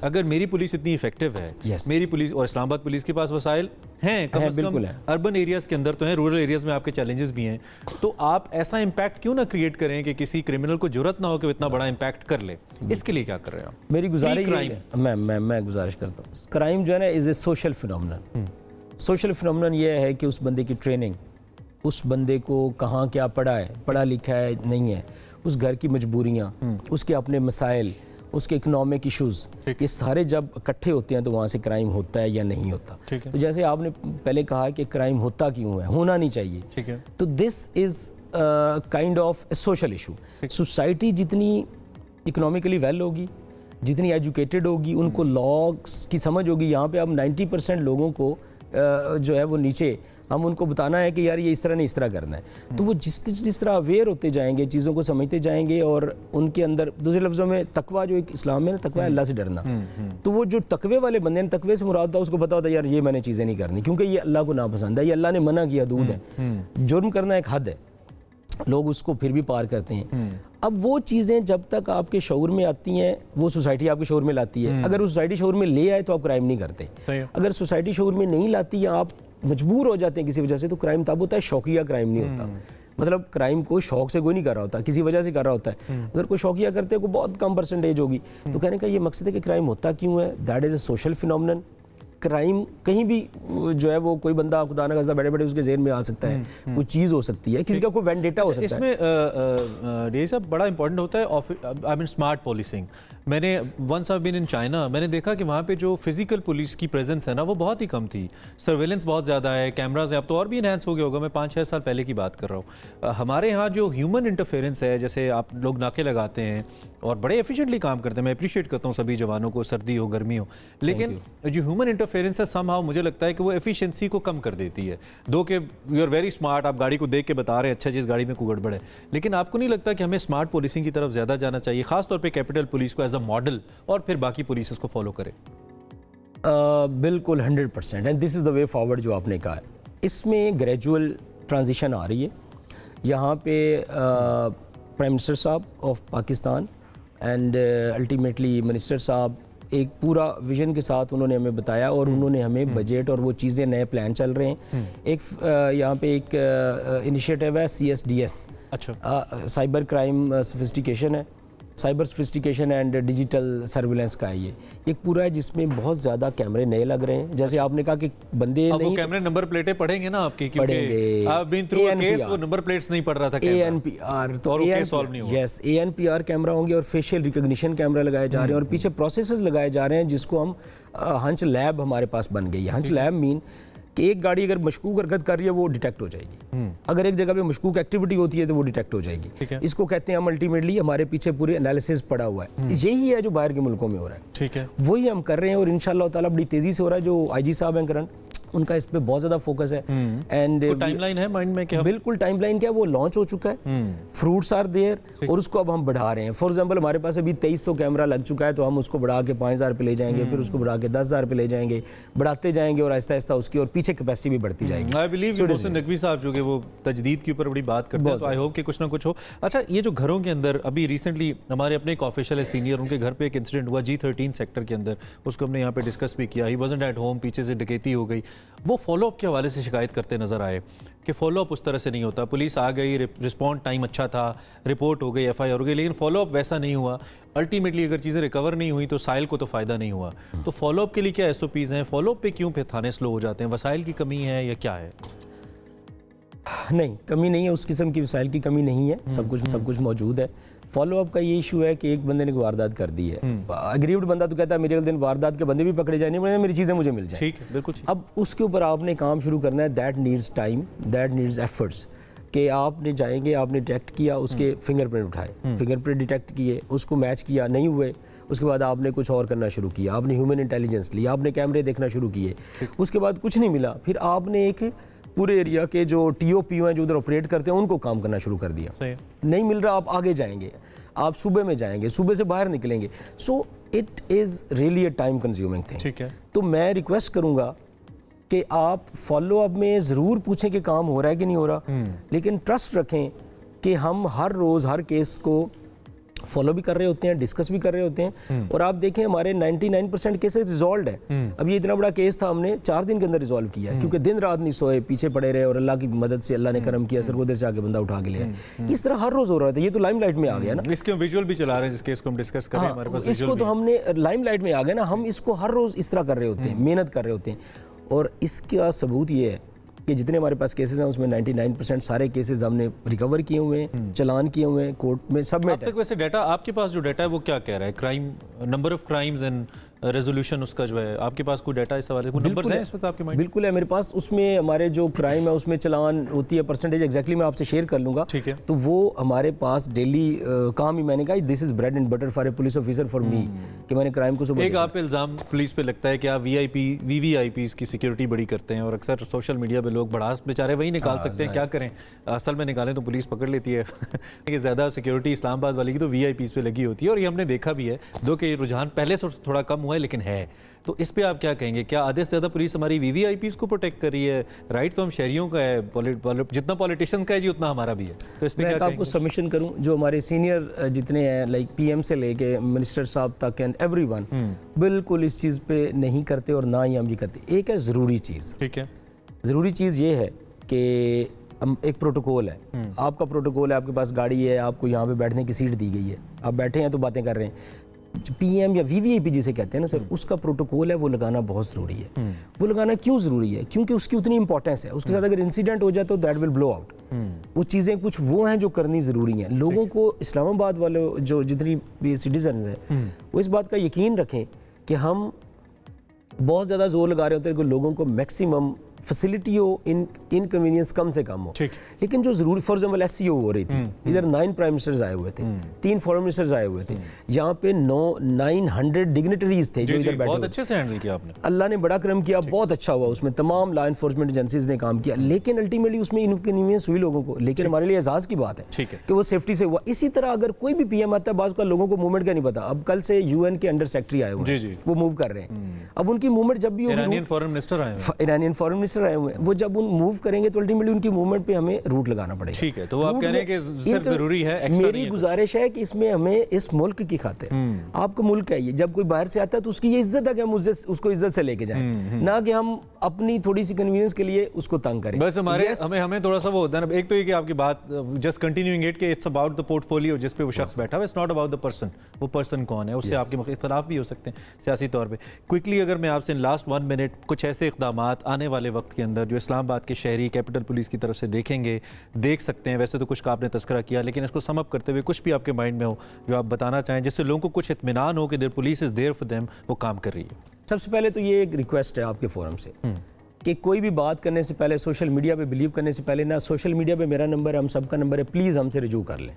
अगर मेरी पुलिस इतनी इफेक्टिव है, मेरी पुलिस और इस्लामाबाद पुलिस के पास वसाइल हैं, कम से कम अर्बन एरियाज के अंदर तो हैं, रूरल एरियाज में आपके चैलेंजेस भी हैं, तो आप ऐसा इम्पैक्ट क्यों ना क्रिएट करें कि किसी क्रिमिनल को जरूरत ना हो कि वो इतना बड़ा इम्पैक्ट कर ले? इसके लिए क्या कर रहे हैं आप? मेरी गुजारिश मैं गुजारिश करता हूँ, क्राइम जो है ना is a social phenomenon. Social phenomenon ये है कि उस बंदे की ट्रेनिंग, उस बंदे को कहाँ क्या पढ़ा है, पढ़ा लिखा है नहीं है, उस घर की मजबूरियाँ, उसके अपने मसाइल, उसके इकोनॉमिक इश्यूज, ये सारे जब इकट्ठे होते हैं तो वहाँ से क्राइम होता है या नहीं होता। तो जैसे आपने पहले कहा कि क्राइम होता क्यों है, होना नहीं चाहिए, तो this is kind of social issue. Society जितनी इकोनॉमिकली वेल होगी, जितनी एजुकेटेड होगी, उनको लॉस की समझ होगी। यहाँ पे अब 90% लोगों को जो है वो नीचे हम उनको बताना है कि यार ये इस तरह नहीं, इस तरह करना है, तो वो जिस तरह अवेयर होते जाएंगे, चीज़ों को समझते जाएंगे, और उनके अंदर दूसरे लफ्ज़ों में तकवा, जो एक इस्लाम में ना तकवा है अल्लाह से डरना, तो वो जो तकवे वाले बंदे हैं, तकवे से मुराद था, उसको पता होता है यार ये मैंने चीज़ें नहीं करनी क्योंकि ये अल्लाह को नापसंद है, ये अल्लाह ने मना किया, दूध है, जुर्म करना एक हद है, लोग उसको फिर भी पार करते हैं। अब वो चीज़ें जब तक आपके शऊर में आती हैं, वो सोसाइटी आपके शऊर में लाती है। अगर वो सोसाइटी शऊर में ले आए तो आप क्राइम नहीं करते। अगर सोसाइटी शऊर में नहीं लाती या आप मजबूर हो जाते हैं किसी वजह से, तो क्राइम तब होता है, शौकिया क्राइम नहीं होता। मतलब क्राइम को शौक से कोई नहीं कर रहा होता, किसी वजह से कर रहा होता है। अगर कोई शौकिया करते हैं, कोई बहुत कम परसेंटेज होगी, तो कहने का ये मकसद है कि क्राइम होता क्यों है, that is a social phenomenon. Crime कहीं भी जो है वो कोई बंदा खुदा न खास्ता बैठे बैठे उसके ज़हन में आ सकता है, कोई चीज़ हो सकती है, किसी का कोई वेंडेटा हो सकता है। इसमें ये सब बड़ा इंपॉर्टेंट होता है, आई मीन स्मार्ट पॉलिसिंग। मैंने once I been in China, मैंने देखा कि वहाँ पे जो फिजिकल पुलिस की प्रेजेंस है ना, वो बहुत ही कम थी, सर्वेलेंस बहुत ज़्यादा है, कैमराज है, अब तो और भी इनहेंस हो गया होगा, मैं 5-6 साल पहले की बात कर रहा हूँ। हमारे यहाँ जो ह्यूमन इंटरफेरेंस है, जैसे आप लोग नाके लगाते हैं और बड़े एफिशिएंटली काम करते हैं, मैं अप्रिशिएट करता हूँ सभी जवानों को, सर्दी हो गर्मी हो, लेकिन जो ह्यूमन इंटरफेरेंस है समहाउ मुझे लगता है कि वो एफिशिएंसी को कम कर देती है। दो के यू आर वेरी स्मार्ट, आप गाड़ी को देख के बता रहे हैं अच्छा चीज़ गाड़ी में कोई गड़बड़ है, लेकिन आपको नहीं लगता कि हमें स्मार्ट पुलिसिंग की तरफ ज़्यादा जाना चाहिए, खासतौर पर कैपिटल पुलिस को एज अ मॉडल, और फिर बाकी पुलिस इसको फॉलो करे? बिल्कुल 100%, and this is the way forward जो आपने कहा है। इसमें ग्रेजुअल ट्रांजिशन आ रही है। यहाँ पे प्राइम मिनिस्टर साहब of Pakistan and ultimately minister साहब एक पूरा विजन के साथ उन्होंने हमें बताया, और उन्होंने हमें बजट और वो चीज़ें, नए प्लान चल रहे हैं। एक यहाँ पे एक इनिशिएटिव है CSDS, अच्छा, साइबर क्राइम सोफिस्टिकेशन है, cyber sophistication and digital surveillance का है ये एक पूरा है, जिसमें बहुत ज़्यादा कैमरे नए लग रहे हैं। जैसे आपने कहा कि बंदे नहीं, वो कैमरे नंबर प्लेटें पढ़ेंगे ना आपकी, क्योंकि आप बीन थ्रू अ केस वो नंबर प्लेट्स नहीं पढ़ रहा था ANPR, तो और केस सॉल्व नहीं हुआ। यस, ANPR कैमरा होंगे और फेशियल रिकॉग्निशन कैमरा लगाए जा रहे हैं, और पीछे प्रोसेसेस लगाए जा रहे हैं, जिसको हम हंच लैब हमारे पास बन गई है। हंच लैब मीन कि एक गाड़ी अगर मशकूक हरकत कर रही है वो डिटेक्ट हो जाएगी, अगर एक जगह पे मशकूक एक्टिविटी होती है तो वो डिटेक्ट हो जाएगी। इसको कहते हैं हम अल्टीमेटली, हमारे पीछे पूरे एनालिसिस पड़ा हुआ है। यही है जो बाहर के मुल्कों में हो रहा है, ठीक है, वही हम कर रहे हैं, और इंशाल्लाह ताला बड़ी तेजी से हो रहा है। जो IG साहब हैं करंट, उनका इस पे बहुत ज्यादा फोकस है। एंड टाइमलाइन है माइंड में क्या? बिल्कुल टाइमलाइन क्या, वो लॉन्च हो चुका है, फ्रूट्स आर देयर, और उसको अब हम बढ़ा रहे हैं। फॉर एग्जांपल हमारे पास अभी 2300 कैमरा लग चुका है, तो हम उसको बढ़ा के 5000 पे ले जाएंगे, फिर उसको बढ़ा के 10,000 पे ले जाएंगे, बढ़ाते जाएंगे, और आहिस्ता आहिस्ता उसकी और पीछे कैपेसिटी भी बढ़ती जाएगी। आई बिलीव मोहसिन नकवी साहब जो कि वो तजदीद के ऊपर बड़ी बात करते हैं, तो आई होप कि कुछ ना कुछ हो। अच्छा, ये जो घरों के अंदर अभी रिसेंटली हमारे अपने एक ऑफिशियल है सीनियर, उनके घर पे एक इंसिडेंट हुआ G13 सेक्टर के अंदर, उसको हमने यहाँ पे डिस्कस भी किया। ही वाज़न्ट एट होम, पीछे से डकैती हो गई। वो फॉलोअप के हवाले से शिकायत करते नजर आए कि फॉलोअप उस तरह से नहीं होता, पुलिस आ गई, रिस्पॉन्ड टाइम अच्छा था, रिपोर्ट हो गई, FIR हो गई, लेकिन फॉलोअप वैसा नहीं हुआ। अल्टीमेटली अगर चीज़ें रिकवर नहीं हुई तो साइल को तो फ़ायदा नहीं हुआ। तो फॉलोअप के लिए क्या SOPs हैं? फॉलोअप पे क्यों फिर थाने स्लो हो जाते हैं? वसाइल की कमी है या क्या है? नहीं, कमी नहीं है, उस किस्म की वसाइल की कमी नहीं है, सब कुछ मौजूद है। फॉलोअप का ये इशू है कि एक बंदे ने वारदात कर दी है, अग्रीव्ड बंदा तो कहता है मेरे दिन वारदात के बंदे भी पकड़े जाए, नहीं मेरी चीज़ें मुझे मिल जाए, ठीक है, बिल्कुल। अब उसके ऊपर आपने काम शुरू करना है, that needs time, that needs efforts, कि आपने जाएंगे, आपने डिटेक्ट किया, उसके फिंगरप्रिंट उठाए, फिंगरप्रिंट डिटेक्ट किए, उसको मैच किया, नहीं हुए, उसके बाद आपने कुछ और करना शुरू किया, आपने ह्यूमन इंटेलिजेंस ली, आपने कैमरे देखना शुरू किए, उसके बाद कुछ नहीं मिला, फिर आपने एक पूरे एरिया के जो TOPO हैं जो उधर ऑपरेट करते हैं उनको काम करना शुरू कर दिया। नहीं मिल रहा, आप आगे जाएंगे, आप सुबह में जाएंगे, सुबह से बाहर निकलेंगे। So it is really a time consuming thing. ठीक है, तो मैं रिक्वेस्ट करूंगा कि आप फॉलो अप में ज़रूर पूछें कि काम हो रहा है कि नहीं हो रहा, लेकिन ट्रस्ट रखें कि हम हर रोज़ हर केस को फॉलो भी कर रहे होते हैं, डिस्कस भी कर रहे होते हैं। और आप देखें हमारे 99% केसेस रिजॉल्व है। अब ये इतना बड़ा केस था, हमने 4 दिन के अंदर रिजॉल्व किया, क्योंकि दिन रात नहीं सोए, पीछे पड़े रहे और अल्लाह की मदद से अल्लाह ने करम किया, सरगोदे से आके बंदा उठा के लिया। इस तरह हर रोज हो रहा था। ये तो लाइमलाइट में आ गया ना, इसके विजुअल भी चला रहे हैं जिस केस को हम डिस्कस कर रहे हैं, हमारे पास इसको तो हमने लाइमलाइट में आ गया ना, हम इसको हर रोज इस तरह कर रहे होते हैं, मेहनत कर रहे होते हैं। और इसका सबूत ये है कि जितने हमारे पास केसेस हैं उसमें 99% सारे केसेस हमने रिकवर किए हुए हैं, चलान किए हुए हैं, कोर्ट में सब में। अब तक वैसे डाटा, आपके पास जो डाटा है वो क्या कह रहा है? Crime, number of crimes and resolution उसका जो है, आपके पास कोई डाटा इस हवाले से, नंबर्स हैं इस वक्त आपके माइंड? बिल्कुल है मेरे पास। उसमें हमारे जो क्राइम है उसमें चलान होती है, परसेंटेज एग्जैक्टली मैं आपसे शेयर कर लूँगा। ठीक है। तो वो हमारे पास डेली काम ही, मैंने कहा this is bread and butter for a police officer for me, कि मैंने क्राइम को सुबह। एक आप पे इल्ज़ाम पुलिस पे लगता है कि आप VVIPs की सिक्योरिटी बड़ी करते हैं, और अक्सर सोशल मीडिया पे लोग बड़ा बेचारे वही निकाल सकते हैं, क्या करें, असल में निकालें तो पुलिस पकड़ लेती है। कि ज़्यादा सिक्योरिटी इस्लामाबाद वाली की तो VIPs पे लगी होती है, और ये हमने देखा भी है, दो कि रुझान पहले से थोड़ा कम हुआ है लेकिन है। तो इस पे आप क्या कहेंगे? क्या आधे से ज़्यादा पुलिस हमारी VVIPs को प्रोटेक्ट कर रही है? राइट तो हम शहरियों का है, जितना पॉलिटिशियन का है जी उतना हमारा भी है। तो इस पे क्या आपको सबमिशन करूं, जो हमारे सीनियर जितने हैं, लाइक PM से लेके मिनिस्टर साहब तक एंड एवरीवन, बिल्कुल इस चीज़ पे नहीं करते और ना ही हम ये करते। एक है ज़रूरी चीज़, ठीक है, ज़रूरी चीज़ ये है कि हम एक प्रोटोकॉल है, आपका प्रोटोकॉल है, आपके पास गाड़ी है, आपको यहाँ पे बैठने की सीट दी गई है, आप बैठे हैं तो बातें कर रहे हैं। PM या VVIP जिसे कहते हैं ना सर, उसका प्रोटोकॉल है, वो लगाना बहुत ज़रूरी है। वो लगाना क्यों ज़रूरी है? क्योंकि उसकी उतनी इंपॉर्टेंस है, उसके साथ अगर इंसिडेंट हो जाए तो दैट विल ब्लो आउट। वो चीज़ें कुछ वो हैं जो करनी ज़रूरी हैं। लोगों को, इस्लामाबाद वाले जो जितनी भी सिटीजन हैं, वो इस बात का यकीन रखें कि हम बहुत ज़्यादा जोर लगा रहे होते हैं कि लोगों को मैक्सिमम फैसिलिटी हो, इनकन्वीनियंस कम से कम हो। लेकिन जो जरूरी, फॉर एग्जाम्पल SCO हो रही थी, इधर 9 प्राइम मिनिस्टर्स आए हुए थे, 3 फॉरेन मिनिस्टर्स आए हुए थे, यहाँ पे 900 डिग्निटरीज थे जो इधर बैठे। बहुत अच्छे से हैंडल किया आपने, अल्लाह ने बड़ा करम किया, बहुत अच्छा हुआ। उसमें तमाम लॉ एनफोर्समेंट एजेंसीज ने काम किया, लेकिन अल्टीमेटली उसमें इनकन्वीनियंस हुई लोगों को। लेकिन हमारे लिए एजाज की बात है कि वो सेफ्टी से हुआ। इसी तरह अगर कोई भी PM आता है, बाज़ का लोगों को मूवमेंट का नहीं पता। अब कल से UN के अंडर सेक्रेटरी आए हुए हैं, वो मूव कर रहे हैं। अब उनकी मूवमेंट जब भी होगी, ईरानियन फॉरेन मिनिस्टर आए हुए हैं, वो जब उन मूव करेंगे तो अल्टीमेटली उनकी मूवमेंट पे हमें रूट लगाना पड़ेगा। ठीक है, तो वो आप कह रहे हैं कि सिर्फ जरूरी है, मेरी गुजारिश है कि इसमें हमें इस मुल्क की खातिर, आपका मुल्क है ये, जब कोई बाहर से आता है तो उसकी ये इज्जत है कि हम उसको इज्जत से लेके जाएं, ना कि हम अपनी थोड़ी सी कन्वीनियंस के लिए उसको तंग करें। बस हमें थोड़ा सा वो होता है ना, एक तो ये कि आपकी बात जस्ट कंटिन्यूइंग इट कि इट्स अबाउट द पोर्टफोलियो जिस पे वो शख्स बैठा है, it's not about the person. वो पर्सन कौन है, उससे आपके इख्तलाफ भी हो सकते हैं सियासी तौर पे। क्विकली अगर मैं आपसे लास्ट 1 मिनट कुछ ऐसे इक़दामात आने वाले वक्त के अंदर जो इस्लामाबाद के शहरी कैपिटल पुलिस की तरफ से देख सकते हैं, वैसे तो कुछ का आपने तस्करा किया, लेकिन इसको सम अप करते हुए कुछ भी आपके माइंड में हो जो आप बताना चाहें, जिससे लोगों को कुछ इत्मीनान हो कि there police is there for them, वो काम कर रही है। सबसे पहले तो ये एक रिक्वेस्ट है आपके फोरम से कि कोई भी बात करने से पहले, सोशल मीडिया पे बिलीव करने से पहले ना, सोशल मीडिया पे मेरा नंबर है, हम सबका नंबर है, प्लीज़ हमसे रिजू कर लें,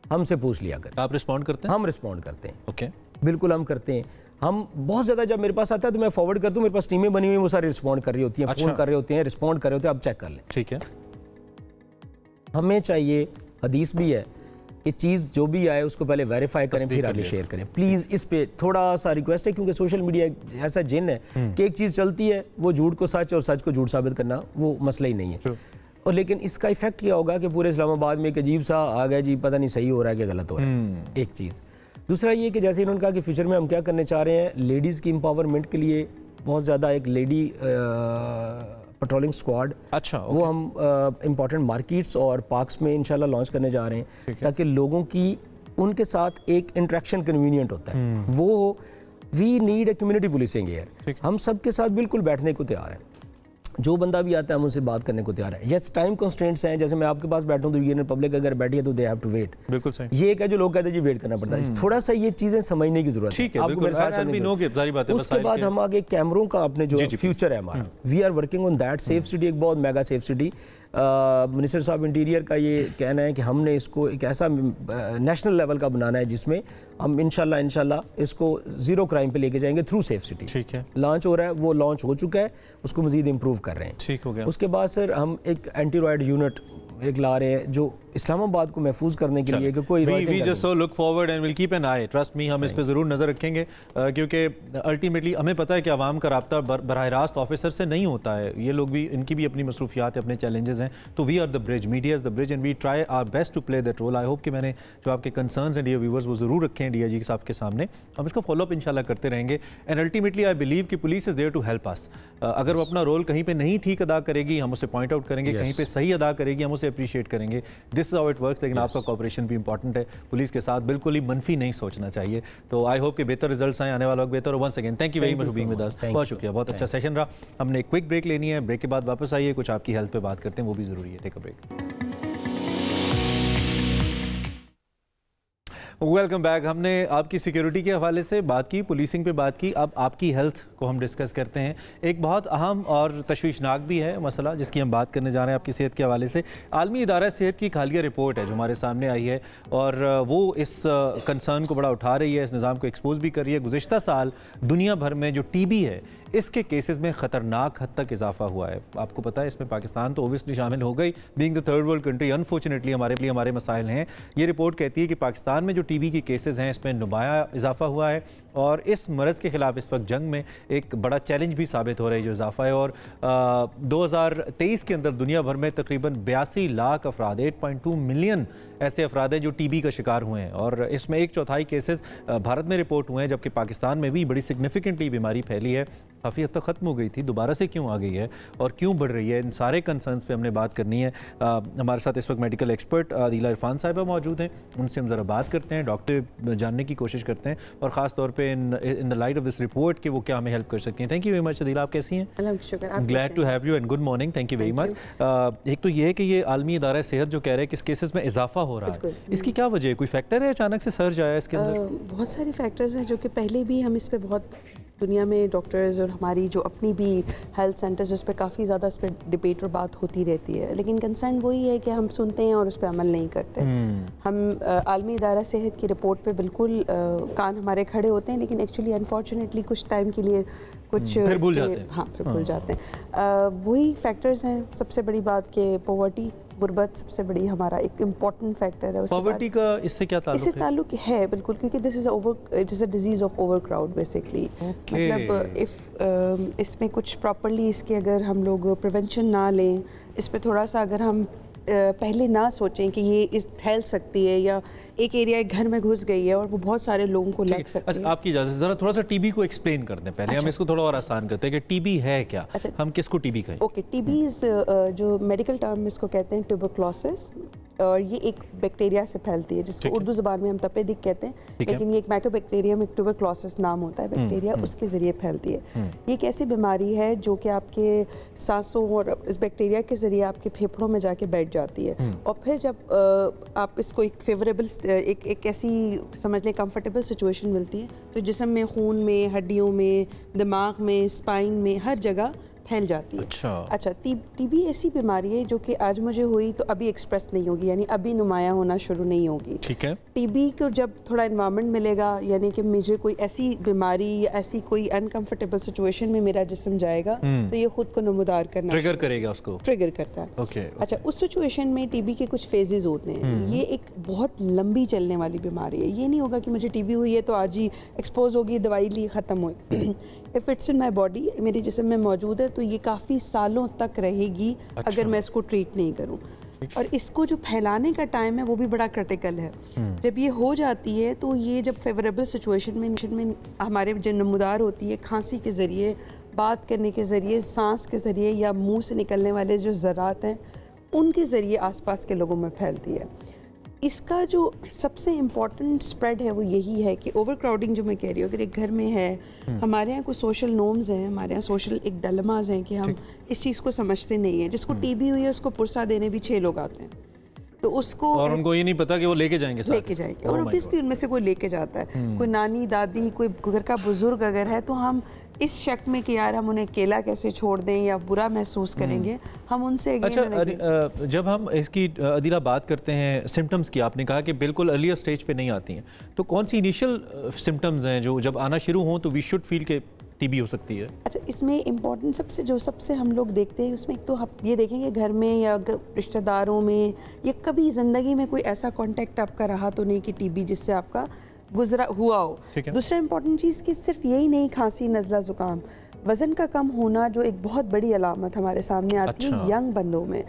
हमसे पूछ लिया करें। आप रिस्पॉन्ड करते हैं? हम रिस्पॉन्ड करते हैं। ओके, बिल्कुल हम करते हैं। हम बहुत ज़्यादा, जब मेरे पास आता है तो मैं फॉरवर्ड करता हूँ, मेरे पास टीमें बनी हुई हैं, वो सारे रिस्पॉन्ड कर रही होती हैं, फ़ोन कर रहे होते हैं, रिस्पॉन्ड कर रहे होते हैं, आप चेक कर लें। ठीक है। हमें चाहिए, हदीस भी है कि चीज़ जो भी आए उसको पहले वेरीफाई करें, फिर आगे शेयर करें। प्लीज़ इस पे थोड़ा सा रिक्वेस्ट है, क्योंकि सोशल मीडिया ऐसा जिन है कि एक चीज़ चलती है, वो झूठ को सच और सच को झूठ साबित करना वो मसला ही नहीं है। और लेकिन इसका इफेक्ट क्या होगा कि पूरे इस्लामाबाद में एक अजीब सा आ गया जी, पता नहीं सही हो रहा है कि गलत हो रहा है, एक चीज़। दूसरा ये कि जैसे इन्होंने कहा कि फ्यूचर में हम क्या करने चाह रहे हैं, लेडीज़ की एम्पावरमेंट के लिए बहुत ज़्यादा एक लेडी पेट्रोलिंग स्क्वाड, अच्छा, वो हम इम्पॉर्टेंट मार्केट्स और पार्क्स में इंशाल्लाह लॉन्च करने जा रहे हैं, ताकि लोगों की उनके साथ एक इंटरेक्शन कन्वीनियंट होता है वो। We need a community policing here. हम सबके साथ बिल्कुल बैठने को तैयार हैं, जो बंदा भी आता है हम उससे बात करने को तैयार है। यस, टाइम कंस्ट्रेंट्स हैं, जैसे मैं आपके पास बैठूं तो यूनियन पब्लिक अगर बैठी है तो दे हैव टू वेट। बिल्कुल सही। ये एक है जो लोग कहते हैं जी वेट करना पड़ता है, थोड़ा सा ये चीज़ें समझने की जरूरत है। आपको मेरे साथ चलने की। उसके बाद हम आगे कैमरों का अपने जो फ्यूचर है हमारा, we are working on that. Safe city एक बहुत मेगा सेफ सिटी, मिनिस्टर साहब इंटीरियर का ये कहना है कि हमने इसको एक ऐसा नेशनल लेवल का बनाना है जिसमें हम इंशाल्लाह इसको जीरो क्राइम पे लेके जाएंगे थ्रू सेफ सिटी। ठीक है, लॉन्च हो रहा है, वो लॉन्च हो चुका है, उसको मजीद इंप्रूव कर रहे हैं। ठीक हो गया। उसके बाद सर हम एक एंटी रॉयड यूनिट एक ला रहे हैं जो इस्लामाबाद को महफूज करने के लिए कि कोई we just so look forward and will keep an eye, trust me, हम इस पे ज़रूर नज़र रखेंगे क्योंकि अल्टीमेटली हमें पता है कि आवाम का राब्ता बराह रास्त ऑफिसर से नहीं होता है, ये लोग भी, इनकी भी अपनी मसरूफियात है, अपने चैलेंजेस हैं, तो we are the bridge, media is the bridge and we try our best to play that role. I hope कि मैंने जो आपके कंसर्न्स हैं डियर व्यूवर्स वो ज़रूर रखे हैं DIG साहब के सामने, हम इसका फॉलोअप इंशाल्लाह करते रहेंगे एंड अल्टीमेटली आई बिलीव कि police is there to help us. अगर वो अपना रोल कहीं पे नहीं ठीक अदा करेगी हम उसे पॉइंट आउट करेंगे, कहीं पे सही अदा करेगी हम उसे अप्रिशिएट करेंगे, this is how it works. लेकिन आपका कोऑपरेशन भी इंपॉर्टेंट है, पुलिस के साथ बिल्कुल ही मनफी नहीं सोचना चाहिए। तो आई होप कि बेहतर रिजल्ट्स आए, आने वाला वक्त बेहतर हो। Once again thank you very much for being with us, बहुत शुक्रिया, बहुत अच्छा सेशन रहा। हमने एक क्विक ब्रेक लेनी है, ब्रेक के बाद वापस आइए, कुछ आपकी हेल्थ पे बात करते हैं, वो भी ज़रूरी है। Take a break. Welcome back. हमने आपकी सिक्योरिटी के हवाले से बात की, पुलिसिंग पे बात की, अब आपकी हेल्थ को हम डिस्कस करते हैं। एक बहुत अहम और तशवीशनाक भी है मसला जिसकी हम बात करने जा रहे हैं आपकी सेहत के हवाले से। आलमी इदारा सेहत की एक हालिया रिपोर्ट है जो हमारे सामने आई है और वो इस कंसर्न को बड़ा उठा रही है, इस निज़ाम को एक्सपोज भी कर रही है। गुज़िश्ता साल दुनिया भर में जो TB है इसके केसेस में ख़तरनाक हद तक इजाफा हुआ है। आपको पता है इसमें पाकिस्तान तो ओबियसली शामिल हो गई, being the third world country, unfortunately हमारे लिए हमारे मसाइल हैं। ये रिपोर्ट कहती है कि पाकिस्तान में जो TB की केसेस हैं इसमें नुमाया इजाफा हुआ है और इस मरज़ के ख़िलाफ़ इस वक्त जंग में एक बड़ा चैलेंज भी साबित हो रहा है जो इजाफा है। और 2023 के अंदर दुनिया भर में तकरीबन 82 लाख अफराद, 8.2 मिलियन ऐसे अफराद हैं जो TB का शिकार हुए हैं और इसमें 1/4 केसेस भारत में रिपोर्ट हुए हैं, जबकि पाकिस्तान में भी बड़ी सिग्निफिकेंटली बीमारी फैली है, काफ़ी हद तक ख़त्म हो गई थी, दोबारा से क्यों आ गई है और क्यों बढ़ रही है, इन सारे कंसर्न्स पे हमने बात करनी है। हमारे साथ इस वक्त मेडिकल एक्सपर्ट आदिला इरफान साहिबा मौजूद हैं, उनसे हम ज़रा बात करते हैं, डॉक्टर जानने की कोशिश करते हैं और ख़ास तौर पे in the light of this report कि वो क्या हमें हेल्प कर सकती हैं। Thank you very much Adila, आप कैसी हैं? Glad to have you and good morning, thank you very much. एक तो ये है कि ये आलमी इदारा सेहत जो कह रहा है कि इस केसेस में इजाफा हो रहा है, इसकी क्या वजह है? कोई फैक्टर है अचानक से सर्ज आया इसके अंदर? बहुत सारे फैक्टर्स हैं जो कि पहले भी हम इस पे बहुत दुनिया में डॉक्टर्स और हमारी जो अपनी भी हेल्थ सेंटर्स उस पर काफ़ी ज़्यादा इस पर डिबेट और बात होती रहती है, लेकिन कंसर्न वही है कि हम सुनते हैं और उस पर अमल नहीं करते। हम आलमी इदारा सेहत की रिपोर्ट पे बिल्कुल कान हमारे खड़े होते हैं, लेकिन एक्चुअली अनफॉर्चुनेटली कुछ टाइम के लिए कुछ फिर भूल जाते हैं। हाँ, फिर भूल जाते हैं। वही फैक्टर्स हैं। सबसे बड़ी बात कि पॉवर्टी, गुर्बत सबसे बड़ी हमारा एक इम्पॉर्टेंट फैक्टर है। पॉवर्टी का इससे क्या ताल्लुक है? इससे ताल्लुक है बिल्कुल, क्योंकि this it is a disease of over crowd basically. मतलब इसमें कुछ प्रॉपरली इसके अगर हम लोग प्रिवेंशन ना लें, इस पर थोड़ा सा अगर हम पहले ना सोचें कि ये इस फैल सकती है या एक एरिया एक घर में घुस गई है और वो बहुत सारे लोगों को लग सकती है। अच्छा, आपकी इजाज़त ज़रा थोड़ा सा TB को एक्सप्लेन कर दें पहले। हम इसको थोड़ा और आसान करते हैं कि TB है क्या, हम किसको TB कहें? ओके, TB जो मेडिकल टर्म इसको कहते हैं ट्यूबरक्लोसिस, और ये एक बैक्टीरिया से फैलती है जिसको उर्दू ज़बान में हम तपेदिक कहते हैं, लेकिन ये एक माइकोबैक्टीरियम, एक ट्यूबरक्लोसिस नाम होता है बैक्टीरिया, उसके ज़रिए फैलती है। ये एक ऐसी बीमारी है जो कि आपके सांसों और इस बैक्टीरिया के ज़रिए आपके फेफड़ों में जाके बैठ जाती है और फिर जब आप इसको एक फेवरेबल एक ऐसी समझ लें कंफर्टेबल सिचुएशन मिलती है तो जिस्म में, खून में, हड्डियों में, दिमाग में, स्पाइन में, हर जगह फैल जाती है। अच्छा, TB ऐसी बीमारी है जो कि आज मुझे हुई तो अभी एक्सप्रेस नहीं होगी, यानी अभी नुमाया होना शुरू नहीं होगी। ठीक है। TB को जब थोड़ा एनवायरनमेंट मिलेगा, यानी कि मुझे कोई ऐसी बीमारी या ऐसी कोई अनकंफर्टेबल सिचुएशन में मेरा जिस्म जाएगा तो ये खुद को नमूदार करना ट्रिगर करेगा, उसको ट्रिगर करता है। अच्छा, उस सिचुएशन में TB के कुछ फेजेस होते हैं। ये एक बहुत लंबी चलने वाली बीमारी है। ये नहीं होगा कि मुझे TB हुई है तो आज ही एक्सपोज होगी, दवाई ली, ख़त्म हुई। If it's in my body, मेरे जिस्म में मौजूद है तो ये काफ़ी सालों तक रहेगी अगर मैं इसको ट्रीट नहीं करूं। और इसको जो फैलाने का टाइम है वो भी बड़ा क्रिटिकल है। जब ये हो जाती है तो ये जब फेवरेबल सिचुएशन में हमारे जो नमूदार होती है खांसी के ज़रिए, बात करने के ज़रिए, सांस के ज़रिए या मुंह से निकलने वाले जो ज़रात हैं उनके ज़रिए आसपास के लोगों में फैलती है। इसका जो सबसे इम्पॉर्टेंट स्प्रेड है वो यही है कि ओवर क्राउडिंग जो मैं कह रही हूँ, अगर एक घर में है, हमारे यहाँ कुछ सोशल नॉर्म्स हैं, हमारे यहाँ सोशल एक डलमाज हैं कि हम इस चीज़ को समझते नहीं हैं। जिसको TB हुई है उसको पुरसा देने भी 6 लोग आते हैं, तो उसको और उनको ये नहीं पता कि वो लेके जाएंगे और ऑब्वियसली उनमें से कोई लेके जाता है, कोई नानी दादी, कोई घर का बुजुर्ग अगर है तो हम इस शक में कि यार हम उन्हें अकेला कैसे छोड़ दें या बुरा महसूस करेंगे, हम उनसे अच्छा, जब हम इसकी अदीला बात करते हैं सिम्टम्स की, आपने कहा कि बिल्कुल अर्लियर स्टेज पे नहीं आती हैं, तो कौन सी इनिशियल सिम्टम्स हैं जो जब आना शुरू हों तो वी शुड फील के टीबी हो सकती है? अच्छा, इसमें इम्पोर्टेंट सबसे हम लोग देखते हैं उसमें, एक तो आप ये देखेंगे घर में या रिश्तेदारों में या कभी ज़िंदगी में कोई ऐसा कॉन्टेक्ट आपका रहा तो नहीं कि टीबी जिससे आपका गुजरा हुआ हो। दूसरा इम्पोर्टेंट चीज़ कि सिर्फ यही नहीं, खांसी, नज़ला, ज़ुकाम, वज़न का कम होना जो एक बहुत बड़ी अलामत हमारे सामने आती है यंग बंदों में।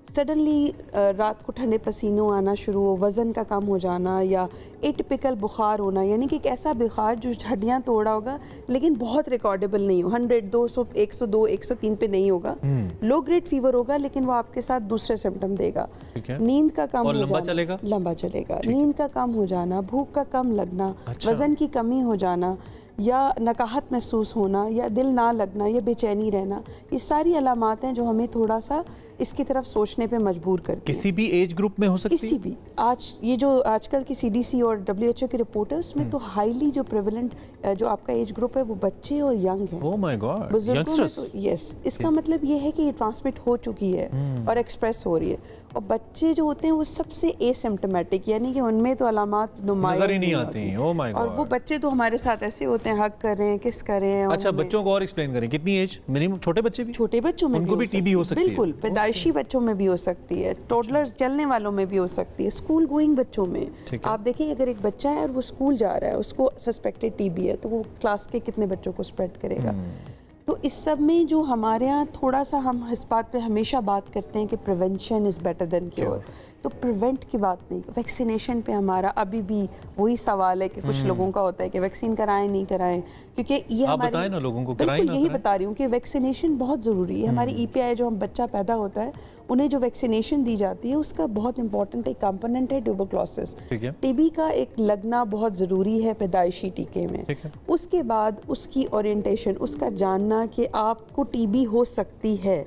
सडनली रात को ठंडे पसीनों आना शुरू हो, वज़न का कम हो जाना, या एटिपिकल बुखार होना, यानी कि एक ऐसा बुखार जो हड्डियाँ तोड़ा होगा लेकिन बहुत रिकॉर्डेबल नहीं हो, 100, 200, 102, 103 पे नहीं होगा। लो ग्रेड फीवर होगा लेकिन वो आपके साथ दूसरे सिम्टम देगा। नींद का कम और हो लंबा जाना, लंबा चलेगा, नींद का कम हो जाना, भूख का कम लगना, वज़न की कमी हो जाना, या नकाहत महसूस होना, या दिल ना लगना, या बेचैनी रहना, ये सारी अलामात हैं जो हमें थोड़ा सा इसकी तरफ सोचने पे मजबूर करती हैं। किसी भी एज ग्रुप में हो सकती है? किसी भी। आज ये जो आजकल की CDC और WHO की रिपोर्ट है उसमें तो हाईली जो प्रेवलेंट जो आपका एज ग्रुप है वो बच्चे और यंग है। ओह माय गॉड, बुजुर्गों में तो यस, इसका मतलब ये है कि ये ट्रांसमिट हो चुकी है और एक्सप्रेस हो रही है। और बच्चे जो होते हैं वो सबसे एसिम्प्टोमेटिक, यानी कि उनमें तो अलामात नजर ही नहीं आती। Oh my God. और वो बच्चे तो हमारे साथ ऐसे होते हैं, हक कर रहे हैं, किस कर रहे हैं। अच्छा, बच्चों को और एक्सप्लेन करें, कितनी एज मिनिमम? छोटे बच्चे भी? छोटे बच्चों में उनको भी टीबी हो सकती है? बिल्कुल, पैदाइशी बच्चों में भी हो सकती है, टोडलर्स चलने वालों में भी हो सकती है, स्कूल गोइंग बच्चों में। आप देखिए अगर एक बच्चा है और वो स्कूल जा रहा है, उसको सस्पेक्टेड टीबी है, तो वो क्लास के कितने बच्चों को स्प्रेड करेगा। तो इस सब में जो हमारे यहाँ थोड़ा सा हम इस बात पे हमेशा बात करते हैं कि prevention is better than cure, तो प्रिवेंट की बात नहीं, वैक्सीनेशन पे हमारा अभी भी वही सवाल है कि कुछ लोगों का होता है कि वैक्सीन कराएं नहीं कराएं, क्योंकि ये आप बताएं ना लोगों को, कराएं बिल्कुल यही बता रही हूँ कि वैक्सीनेशन बहुत ज़रूरी है। हमारी EPI जो हम बच्चा पैदा होता है उन्हें जो वैक्सीनेशन दी जाती है उसका बहुत इंपॉर्टेंट एक कंपोनेंट है ट्यूबरक्लोसिस। टीबी का एक लगना बहुत ज़रूरी है पैदाइशी टीके में। उसके बाद उसकी ओरिएंटेशन, उसका जानना कि आपको टीबी हो सकती है,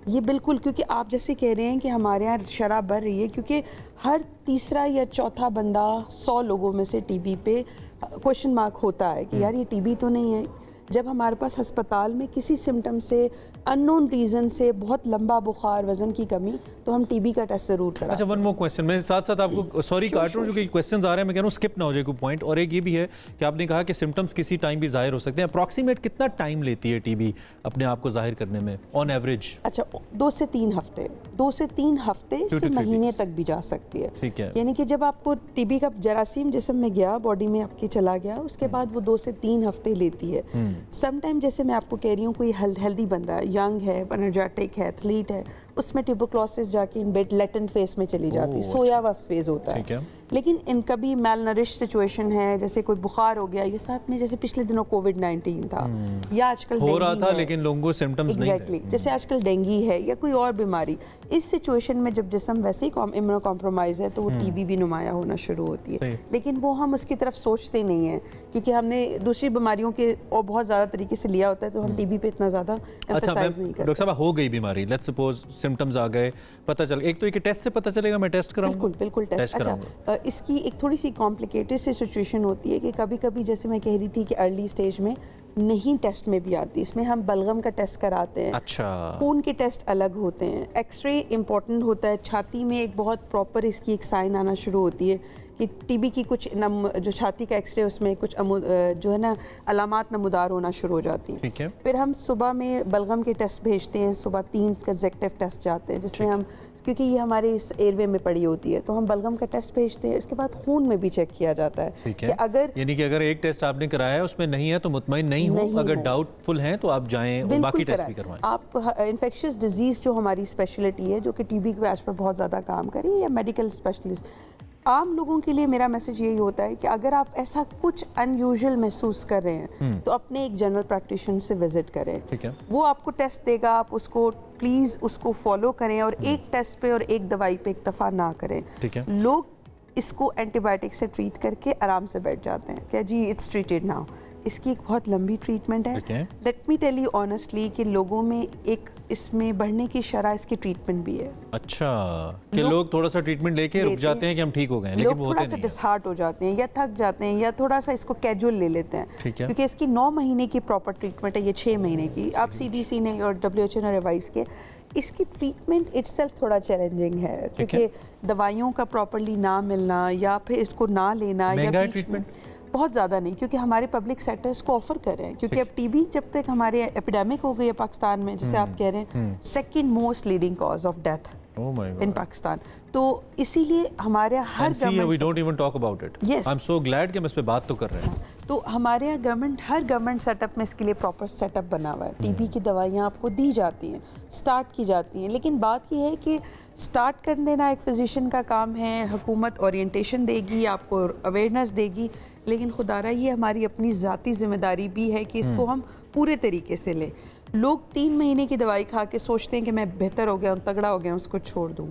ये बिल्कुल, क्योंकि आप जैसे कह रहे हैं कि हमारे यहाँ शरह बढ़ रही है क्योंकि हर तीसरा या चौथा बंदा 100 लोगों में से टीबी पे क्वेश्चन मार्क होता है कि यार ये टीबी तो नहीं है। जब हमारे पास अस्पताल में किसी सिम्टम से, अननोन रीज़न से, बहुत लंबा बुखार, वजन की कमी, तो हम टीबी का टेस्ट ज़रूर कराते हैं। अच्छा, वन मोर क्वेश्चन, मैं साथ साथ आपको सॉरी काट रहा हूँ क्योंकि क्वेश्चंस आ रहे हैं, मैं कह रहा हूँ स्किप ना हो जाए कोई पॉइंट। और एक ये भी है कि आपने कहा कि सिम्टम्स किसी टाइम भी जाहिर हो सकते हैं, अप्रॉक्सीमेट कितना टाइम लेती है टीबी अपने आप को जाहिर करने में ऑन एवरेज? अच्छा, 2 से 3 हफ्ते, 2 से 3 हफ्ते से महीने तक भी जा सकती है। ठीक है, यानी कि जब आपको टीबी का जरासीम जिस्म में गया, बॉडी में आपके चला गया, उसके बाद वो 2 से 3 हफ्ते लेती है। समटाइम जैसे मैं आपको कह रही हूँ कोई हेल्दी बंदा है, यंग है, एनर्जेटिक है, एथलीट है, उसमें ट्यूबरक्लोसिस जाके इन बेड लेटेंट फेज में चली जाती है, सोया हुआ फेज होता है। लेकिन इन कभी मेलनरिश सिचुएशन है, जैसे कोई बुखार हो गया, ये साथ में जैसे पिछले दिनों कोविड-19 था या आजकल हो रहा था लेकिन लोगों को सिम्टम्स नहीं थे, जैसे आजकल डेंगी है या कोई और बीमारी, इस सिचुएशन में जब जिस्म वैसे ही इम्यूनो कॉम्प्रोमाइज है तो वो टीबी भी नुमाया होना शुरू होती है। लेकिन वो हम उसकी तरफ सोचते नहीं है क्योंकि हमने दूसरी बीमारियों के और बहुत ज़्यादा तरीके से लिया होता है, तो हम टीबी पे इतना ज़्यादा एम्फसाइज नहीं करते। डॉक्टर साहब, हो गई बीमारी, लेट्स सपोज सिम्टम्स आ गए, पता चल, एक तो ये टेस्ट से पता चलेगा, मैं टेस्ट कराऊंगा? बिल्कुल टेस्ट। अच्छा, इसकी एक थोड़ी सी कॉम्प्लिकेटेड सी सिचुएशन होती है कि कभी कभी जैसे मैं कह रही थी कि अर्ली स्टेज में नहीं टेस्ट में भी आती, इसमें हम बलगम का टेस्ट कराते हैं। अच्छा, खून के टेस्ट अलग होते हैं, एक्सरे इंपॉर्टेंट होता है, छाती में एक बहुत प्रॉपर इसकी एक साइन आना शुरू होती है कि टीबी की कुछ जो छाती का एक्सरे उसमें कुछ जो है ना अलामात नमूदार होना शुरू हो जाती हैं। ठीक है। फिर हम सुबह में बलगम के टेस्ट भेजते हैं, सुबह 3 कंसेक्टिव टेस्ट जाते हैं जिसमें हम, क्योंकि ये हमारे इस एयरवे में पड़ी होती है, तो हम बलगम का टेस्ट भेजते हैं। इसके बाद खून में भी चेक किया जाता है कि अगर, यानी कि अगर एक टेस्ट आपने कराया है उसमें नहीं है तो मुतमईन नहीं हो, अगर डाउटफुल हैं तो आप जाएं और बाकी टेस्ट भी करवाएं। आप इन्फेक्शियस डिजीज़ जो हमारी स्पेशलिटी है, जो कि टीबी के आज पर बहुत ज़्यादा काम करें, या मेडिकल स्पेशलिस्ट, आम लोगों के लिए मेरा मैसेज यही होता है कि अगर आप ऐसा कुछ अनयूजुअल महसूस कर रहे हैं तो अपने एक जनरल प्रैक्टिशनर से विजिट करें। ठीक है। वो आपको टेस्ट देगा, आप उसको प्लीज़ उसको फॉलो करें और एक टेस्ट पे और एक दवाई पे इक्तफा ना करें। ठीक है। लोग इसको एंटीबायोटिक से ट्रीट करके आराम से बैठ जाते हैं क्या जी इट्स ट्रीटेड नाउ। इसकी एक बहुत लंबी ट्रीटमेंट है। Let me tell you honestly कि लोगों में एक इसमें बढ़ने की शरह इसकी ट्रीटमेंट भी है। अच्छा, कि लोग थोड़ा सा ट्रीटमेंट लेके रुक जाते हैं कि हम ठीक हो गए, लेकिन वो थोड़ा सा डिसहार्ट हो जाते हैं या थक जाते हैं या थोड़ा सा इसको कैजुअल ले लेते हैं। ठीक है। क्योंकि इसकी 9 महीने की प्रॉपर ट्रीटमेंट है, ये 6 महीने की। आप CDC ने और WHO ने रिवाइज किए, इसकी ट्रीटमेंट इटसेल्फ थोड़ा चैलेंजिंग है क्योंकि दवाइयों का प्रॉपरली ना मिलना या फिर इसको ना लेना, महंगा ट्रीटमेंट बहुत ज़्यादा नहीं, क्योंकि हमारे पब्लिक सेक्टर इसको ऑफर कर रहे हैं, क्योंकि अब टीबी जब तक हमारे एपिडेमिक हो गई है पाकिस्तान में, जैसे आप कह रहे हैं, second most leading cause of death in Pakistan, तो इसीलिए हमारे हर government, we don't even talk about it. I am so glad कि हम इस पे बात तो कर रहे हैं। तो हमारे यहाँ गवर्नमेंट, हर गवर्नमेंट सेटअप में इसके लिए प्रॉपर सेटअप बना हुआ है। टीबी की दवाइयाँ आपको दी जाती हैं, स्टार्ट की जाती हैं, लेकिन बात यह है कि स्टार्ट कर देना एक फिजिशियन का काम है, हुकूमत ओरिएंटेशन देगी, आपको अवेयरनेस देगी, लेकिन खुदारा ये हमारी अपनी ज़ाती जिम्मेदारी भी है कि इसको हम पूरे तरीके से लें। लोग 3 महीने की दवाई खा के सोचते हैं कि मैं बेहतर हो गया हूँ, तगड़ा हो गया हूँ, उसको छोड़ दूँ।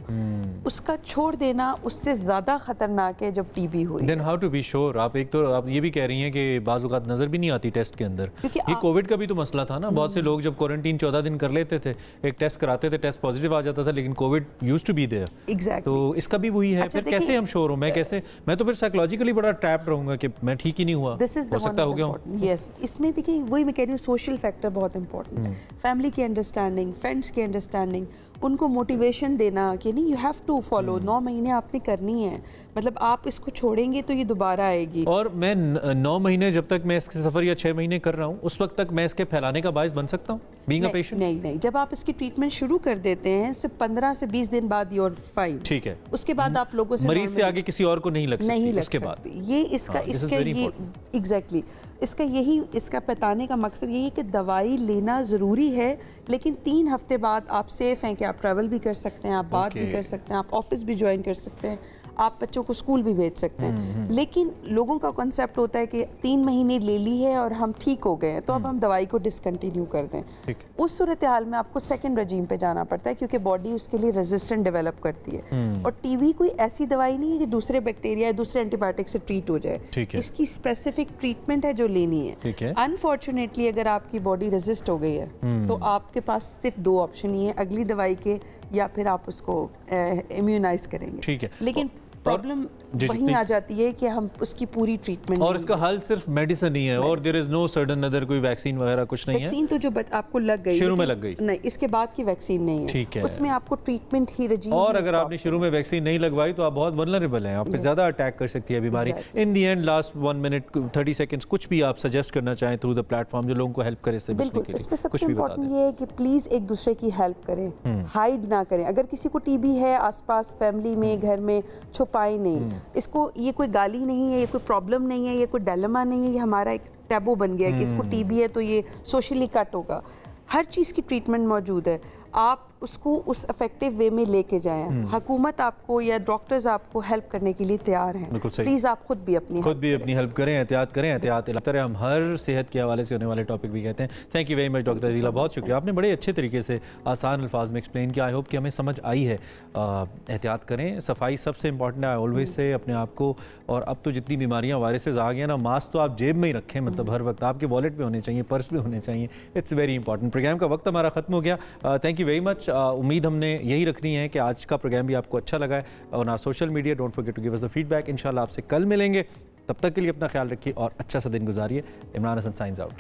उसका छोड़ देना उससे ज़्यादा ख़तरनाक है जब टीबी हुई। Then how to be sure? आप एक तो आप ये भी कह रही हैं कि बाज़ औक़ात नज़र भी नहीं आती टेस्ट के अंदर, ये कोविड का भी तो मसला था ना। बहुत से लोग जब क्वारंटीन 14 दिन कर लेते थे, एक टेस्ट कराते थे, टेस्ट पॉजिटिव आ जाता था, लेकिन COVID used to be there. Exactly. तो इसका भी वही है। फिर कैसे हम श्योर हो? मैं तो फिर साइकोलॉजिकली बड़ा ट्रैप्ड रहूँगा कि मैं ठीक ही नहीं हुआ, हो सकता हो गया हूँ। यस, इसमें देखिए वही मैं कह रही हूँ, सोशल फैक्टर बहुत इंपॉर्टेंट है। फैमिली की अंडरस्टैंडिंग, फ्रेंड्स की अंडरस्टैंडिंग, उनको मोटिवेशन देना कि नहीं, यू हैव टू फॉलो, 9 महीने आपने करनी है, मतलब आप इसको छोड़ेंगे तो ये दोबारा आएगी। और मैं 9 महीने जब तक मैं इसके सफ़र या 6 महीने कर रहा हूँ, उस वक्त तक मैं इसके फैलाने का बायस बन सकता हूँ बीइंग अ पेशेंट? नहीं, जब आप इसकी ट्रीटमेंट शुरू कर देते हैं, सिर्फ 15 से 20 दिन बाद यू आर फाइन। ठीक है। उसके बाद आप लोगों से मरीज से आगे किसी और को नहीं लग सकती उसके बाद। ये इसका ये एग्जैक्टली इसका बताने का मकसद यही है कि दवाई लेना ज़रूरी है, लेकिन 3 हफ्ते बाद आप सेफ हैं कि आप ट्रैवल भी कर सकते हैं, आप बात भी कर सकते हैं, आप ऑफिस भी ज्वाइन कर सकते हैं, आप बच्चों को स्कूल भी भेज सकते हैं। लेकिन लोगों का कॉन्सेप्ट होता है कि 3 महीने ले ली है और हम ठीक हो गए हैं, तो अब हम दवाई को डिसकंटिन्यू कर दें। उस सूरत हाल में आपको सेकंड रजीम पे जाना पड़ता है, क्योंकि बॉडी उसके लिए रेजिस्टेंट डेवलप करती है। और टीबी कोई ऐसी दवाई नहीं है कि दूसरे बैक्टीरिया, दूसरे एंटीबायोटिक से ट्रीट हो जाए। इसकी स्पेसिफिक ट्रीटमेंट है जो लेनी है। अनफॉर्चुनेटली अगर आपकी बॉडी रेजिस्ट हो गई है, तो आपके पास सिर्फ 2 ऑप्शन ही है, अगली दवाई के, या फिर आप उसको इम्यूनाइज करेंगे। लेकिन प्रॉब्लम वहीं आ जाती है कि हम उसकी पूरी ट्रीटमेंट, और इसका हल सिर्फ मेडिसिन ही है, और there is no certain other कोई वैक्सीन वगैरह कुछ नहीं है। वैक्सीन तो जो आपको लग गई, शुरू में लग गई, नहीं, इसके बाद की वैक्सीन नहीं है। ठीक है, उसमें आपको ट्रीटमेंट ही रजीम। और अगर आपने शुरू में वैक्सीन नहीं लगवाई तो आप बहुत वल्नरेबल हैं, आप पे ज्यादा अटैक कर सकती है बीमारी। In the end last 1 minute 30 seconds कुछ भी आप सजेस्ट करना चाहें थ्रू द प्लेटफॉर्म, जो लोगों को हेल्प करे इससे बचने के लिए? इसमें सबसे इम्पोर्टेंट ये है कि प्लीज एक दूसरे की हेल्प करें, हाइड ना करें। अगर किसी को टीबी है, आसपास फैमिली में, घर में, छुपाए नहीं इसको। ये कोई गाली नहीं है, ये कोई प्रॉब्लम नहीं है, ये कोई डिलेमा नहीं है, ये हमारा एक टैबू बन गया है कि इसको टीबी है तो ये सोशली कट होगा। हर चीज़ की ट्रीटमेंट मौजूद है, आप उसको उस इफेक्टिव वे में लेके जाएं। हुकूमत आपको या डॉक्टर्स आपको हेल्प करने के लिए तैयार हैं। प्लीज़ आप खुद भी अपनी हेल्प करें, एहतियात करें, एहतियात तरह हम हर सेहत के हवाले से होने वाले टॉपिक भी कहते हैं। Thank you very much doctor Ajila, बहुत शुक्रिया, आपने बड़े अच्छे तरीके से आसान अल्फाज में एक्सप्लेन किया। आई होप कि हमें समझ आई है। एहतियात करें, सफाई सबसे इंपॉर्टेंट है ऑलवेज से अपने आप को। और अब तो जितनी बीमारियाँ वायरसेस आ गई हैं ना, मास्क तो आप जेब में ही रखें, मतलब हर वक्त आपके वॉलेट में होने चाहिए, पर्स में होने चाहिए। It's very important. प्रोग्राम का वक्त हमारा खत्म हो गया। Thank you very much. उम्मीद हमने यही रखनी है कि आज का प्रोग्राम भी आपको अच्छा लगा है। और ना social media, don't forget to give us the feedback. इंशाल्लाह आपसे कल मिलेंगे, तब तक के लिए अपना ख्याल रखिए और अच्छा सा दिन गुजारिए। Imran Hasan science out.